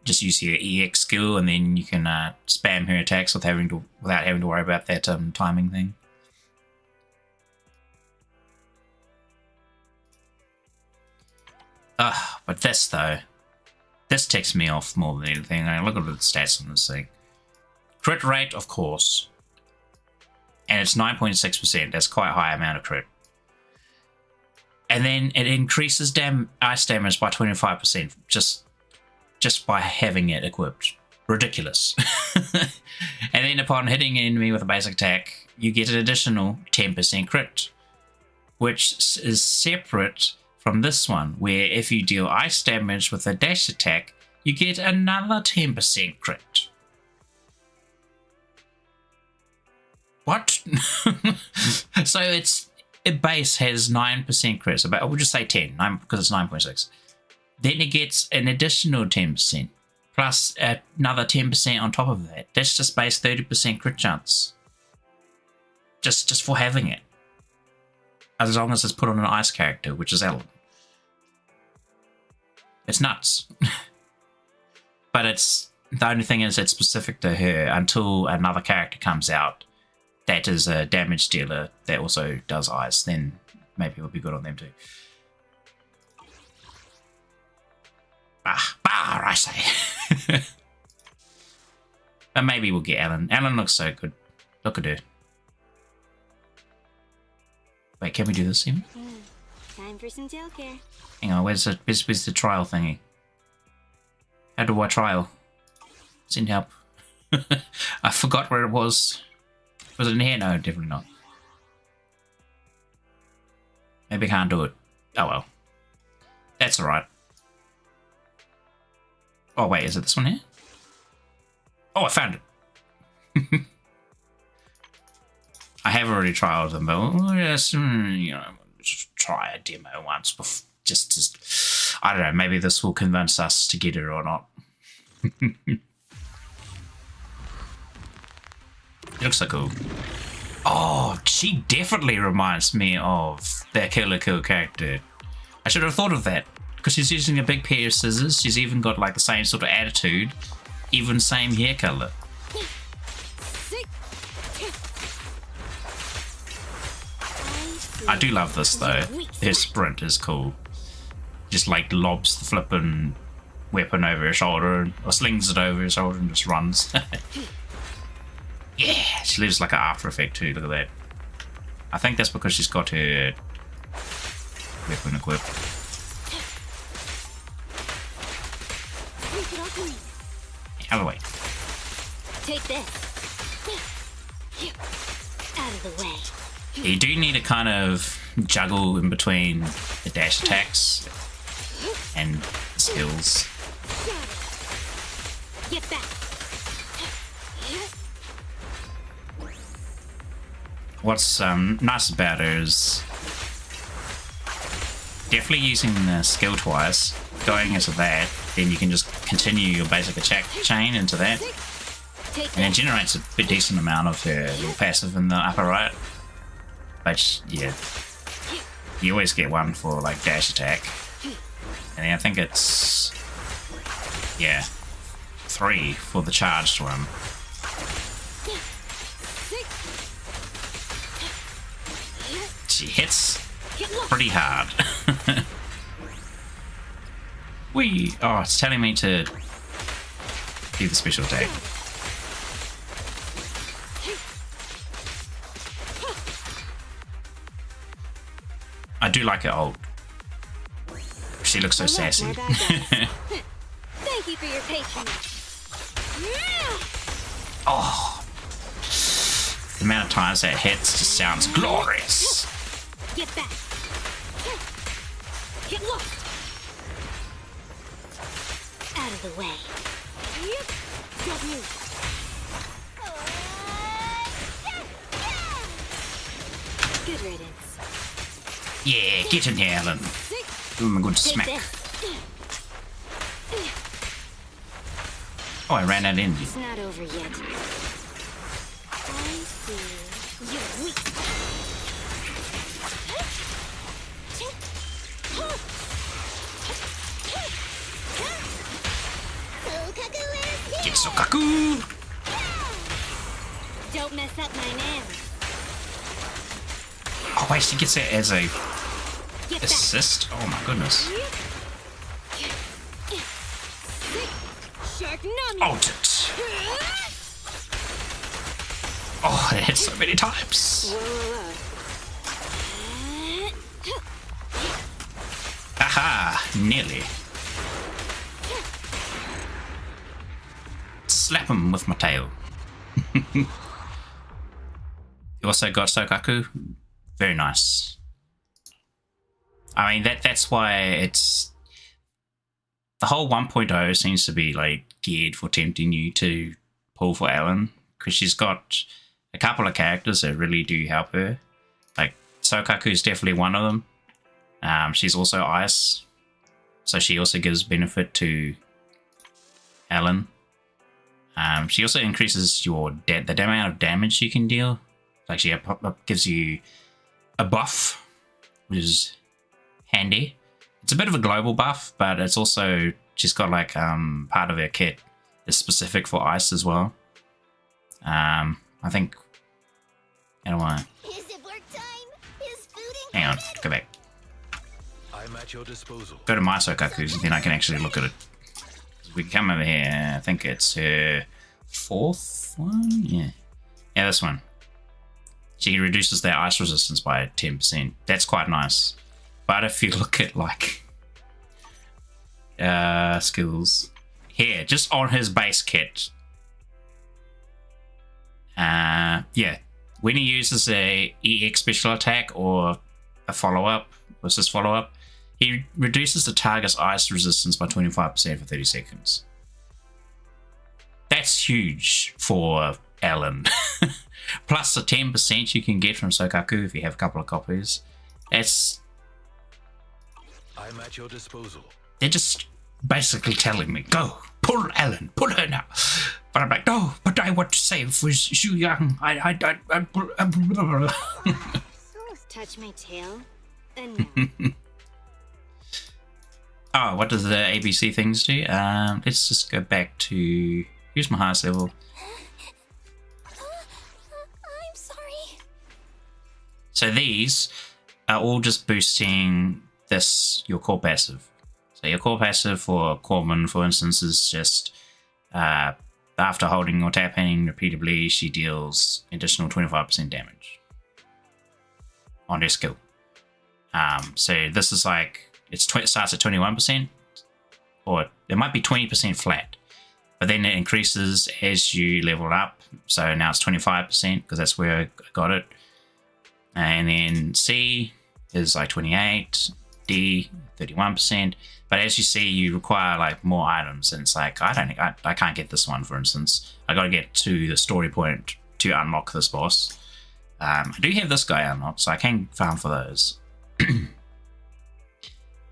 Just use your EX skill, and then you can spam her attacks without having to worry about that timing thing. But this though, this ticks me off more than anything. Look at the stats on this thing. Crit rate, of course, and it's 9.6%. That's quite a high amount of crit. And then it increases ice damage by 25% just by having it equipped. Ridiculous. And then upon hitting an enemy with a basic attack, you get an additional 10% crit, which is separate from this one, where if you deal ice damage with a dash attack, you get another 10% crit. What? So it base has 9% crit, so we'll just say 10, because it's 9.6. Then it gets an additional 10%, plus another 10% on top of that. That's just base 30% crit chance. Just for having it. As long as it's put on an ice character, which is Ellen. It's nuts. But the only thing is it's specific to her until another character comes out that is a damage dealer that also does ice. Then maybe it would be good on them too. I say. But maybe we'll get Ellen. Ellen looks so good. Look at her. Wait, can we do this even? Time for some jail care. Hang on, where's the trial thingy? How do I trial? Send help. I forgot where it was. Was it in here? No, definitely not. Maybe I can't do it. Oh well. That's alright. Oh wait, is it this one here? Oh, I found it. I have already trialed them, but yes, just try a demo once before. Just, I don't know, maybe this will convince us to get it or not. It looks so cool. Oh, she definitely reminds me of that Killer Kill character. I should have thought of that, because she's using a big pair of scissors. She's even got like the same sort of attitude, even same hair color. I do love this though. Her sprint is cool. Just like lobs the flippin' weapon over her shoulder, or slings it over her shoulder and just runs. Yeah, she lives like an after effect too, look at that. I think that's because she's got her weapon equipped. Out of the way. Take this. Out of the way. You do need to kind of juggle in between the dash attacks and the skills. Get back. What's nice about her is definitely using the skill twice, going into that, then you can just continue your basic attack chain into that, and it generates a decent amount of her little passive in the upper right. But yeah, you always get one for like dash attack, and I think it's 3 for the charged one. She hits pretty hard. Oh, it's telling me to do the special attack. I do like her ult. She looks so sassy. Thank you for your patience. Oh, the amount of times that hits just sounds glorious. Get back. Get lost. Out of the way. Don't move. Good riddance. Yeah, get in here, Ellen. Give him a good smack. Oh, I ran out in. It's not over yet. I see. You're weak. Sokaku! Don't mess up my nails. Oh wait, she gets it as a assist? Oh my goodness. Ult it! Oh, it hit so many times! Aha! Nearly. Slap him with my tail. You also got Sokaku. Very nice. I mean, that's why it's... The whole 1.0 seems to be like geared for tempting you to pull for Ellen, because she's got a couple of characters that really do help her. Like, Sokaku is definitely one of them. She's also ice, so she also gives benefit to Ellen. She also increases your the amount of damage you can deal. Like, she gives you a buff, which is handy. It's a bit of a global buff, but it's also, she's got like part of her kit is specific for ice as well. I think, I don't want to. Hang on, go back. I'm at your disposal. Go to my Sokaku, then I can actually look at it. We can come over here. I think it's her 4th one. Yeah, this one. She reduces their ice resistance by 10%. That's quite nice. But if you look at like skills here, just on his base kit, yeah, when he uses a EX special attack or a follow-up, versus follow-up, he reduces the target's ice resistance by 25% for 30 seconds. That's huge for Ellen. Plus the 10% you can get from Sokaku if you have a couple of copies. It's... I'm at your disposal. They're just basically telling me, go, pull Ellen, pull her now. But I'm like, no, but I want to save for Xu Yang. Touch my tail. And no. Oh, what does the ABC things do? Let's just go back to... Here's my highest level. I'm sorry. So these are all just boosting this, your core passive. So your core passive for Corman, for instance, is just after holding or tapping repeatedly, she deals additional 25% damage on her skill. So this is like, it starts at 21%, or it might be 20% flat, but then it increases as you level up. So now it's 25% because that's where I got it. And then C is like 28, D 31%. But as you see, you require like more items, and it's like I can't get this one, for instance. I got to get to the story point to unlock this boss. I do have this guy unlocked, so I can farm for those.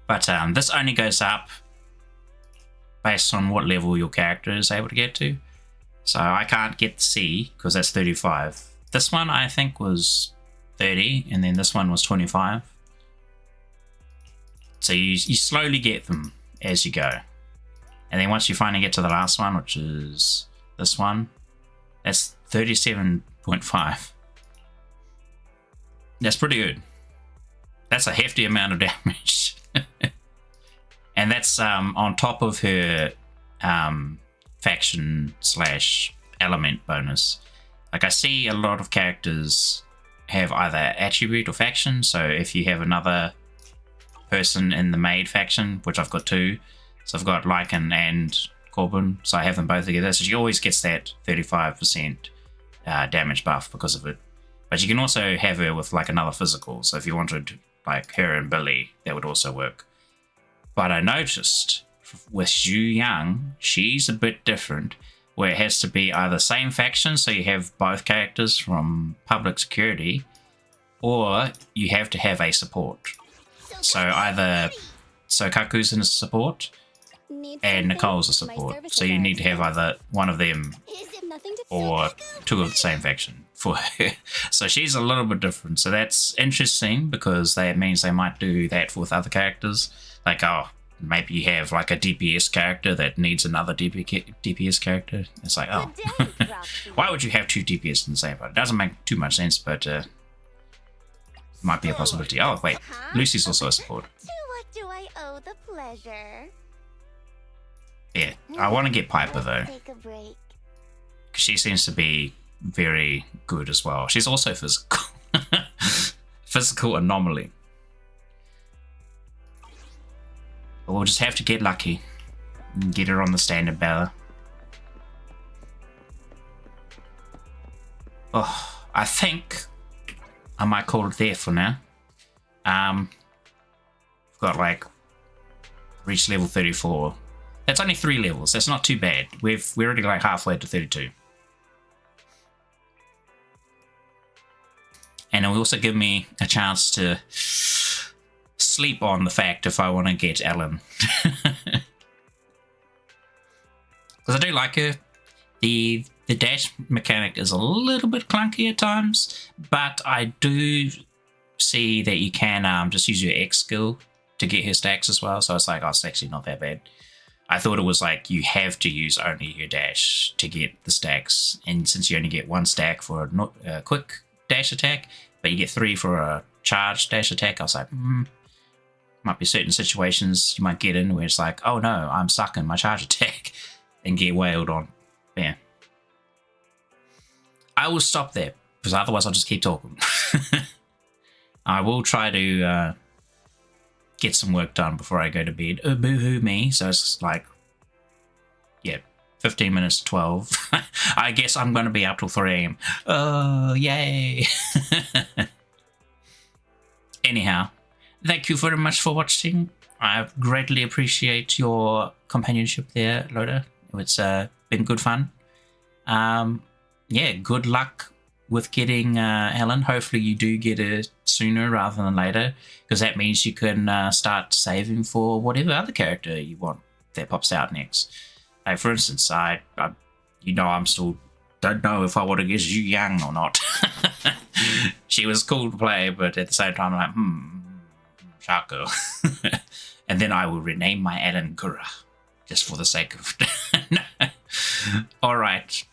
But this only goes up based on what level your character is able to get to. So I can't get C because that's 35. This one I think was 30, and then this one was 25. So you slowly get them as you go. And then once you finally get to the last one, which is this one, that's 37.5. That's pretty good. That's a hefty amount of damage. And that's on top of her faction / element bonus. Like, I see a lot of characters have either attribute or faction. So if you have another person in the maid faction, which I've got 2, so I've got Lycan and Corbin, so I have them both together. So she always gets that 35% damage buff because of it. But you can also have her with like another physical. So if you wanted like her and Billy, that would also work. But I noticed with Xu Yang, she's a bit different, where it has to be either same faction, so you have both characters from public security, or you have to have a support. So either Sokaku's in a support and Nicole's a support. So you need to have either one of them or 2 of the same faction for her. So she's a little bit different. So that's interesting because that means they might do that with other characters. Like, oh, maybe you have like a DPS character that needs another DPS character. It's like, oh, why would you have 2 DPS in the same part? It doesn't make too much sense, but might be a possibility. Oh, wait, Lucy's also a support. To what do I owe the pleasure? Yeah, I want to get Piper though. Take a break. She seems to be very good as well. She's also physical. Physical anomaly. But we'll just have to get lucky and get her on the standard Bella. Oh, I think I might call it there for now. We've got like reached level 34. That's only 3 levels. That's not too bad. We're already like halfway to 32. And it will also give me a chance to sleep on the fact if I want to get Ellen. Because I do like her. The dash mechanic is a little bit clunky at times, but I do see that you can just use your X skill to get her stacks as well. So it's like, oh, it's actually not that bad. I thought it was like you have to use only your dash to get the stacks. And since you only get 1 stack for a quick dash attack, but you get 3 for a charge dash attack, I was like, might be certain situations you might get in where it's like, oh no, I'm stuck in my charge attack and get wailed on. Yeah. I will stop there because otherwise I'll just keep talking. I will try to get some work done before I go to bed. Boo-hoo me. So it's like, yeah, 15 minutes to 12. I guess I'm going to be up till 3 a.m. Oh, yay. Anyhow, thank you very much for watching. I greatly appreciate your companionship there, Loda. It's been good fun. Yeah, good luck with getting Ellen. Hopefully you do get her sooner rather than later, because that means you can start saving for whatever other character you want that pops out next. Like for instance, I I'm still don't know if I want to get Zhu Yang or not. She was cool to play, but at the same time I'm like, Shaco. And then I will rename my Ellen Gura, just for the sake of Alright.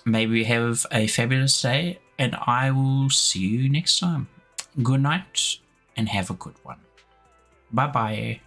Maybe have a fabulous day, and I will see you next time. Good night, and have a good one. Bye-bye.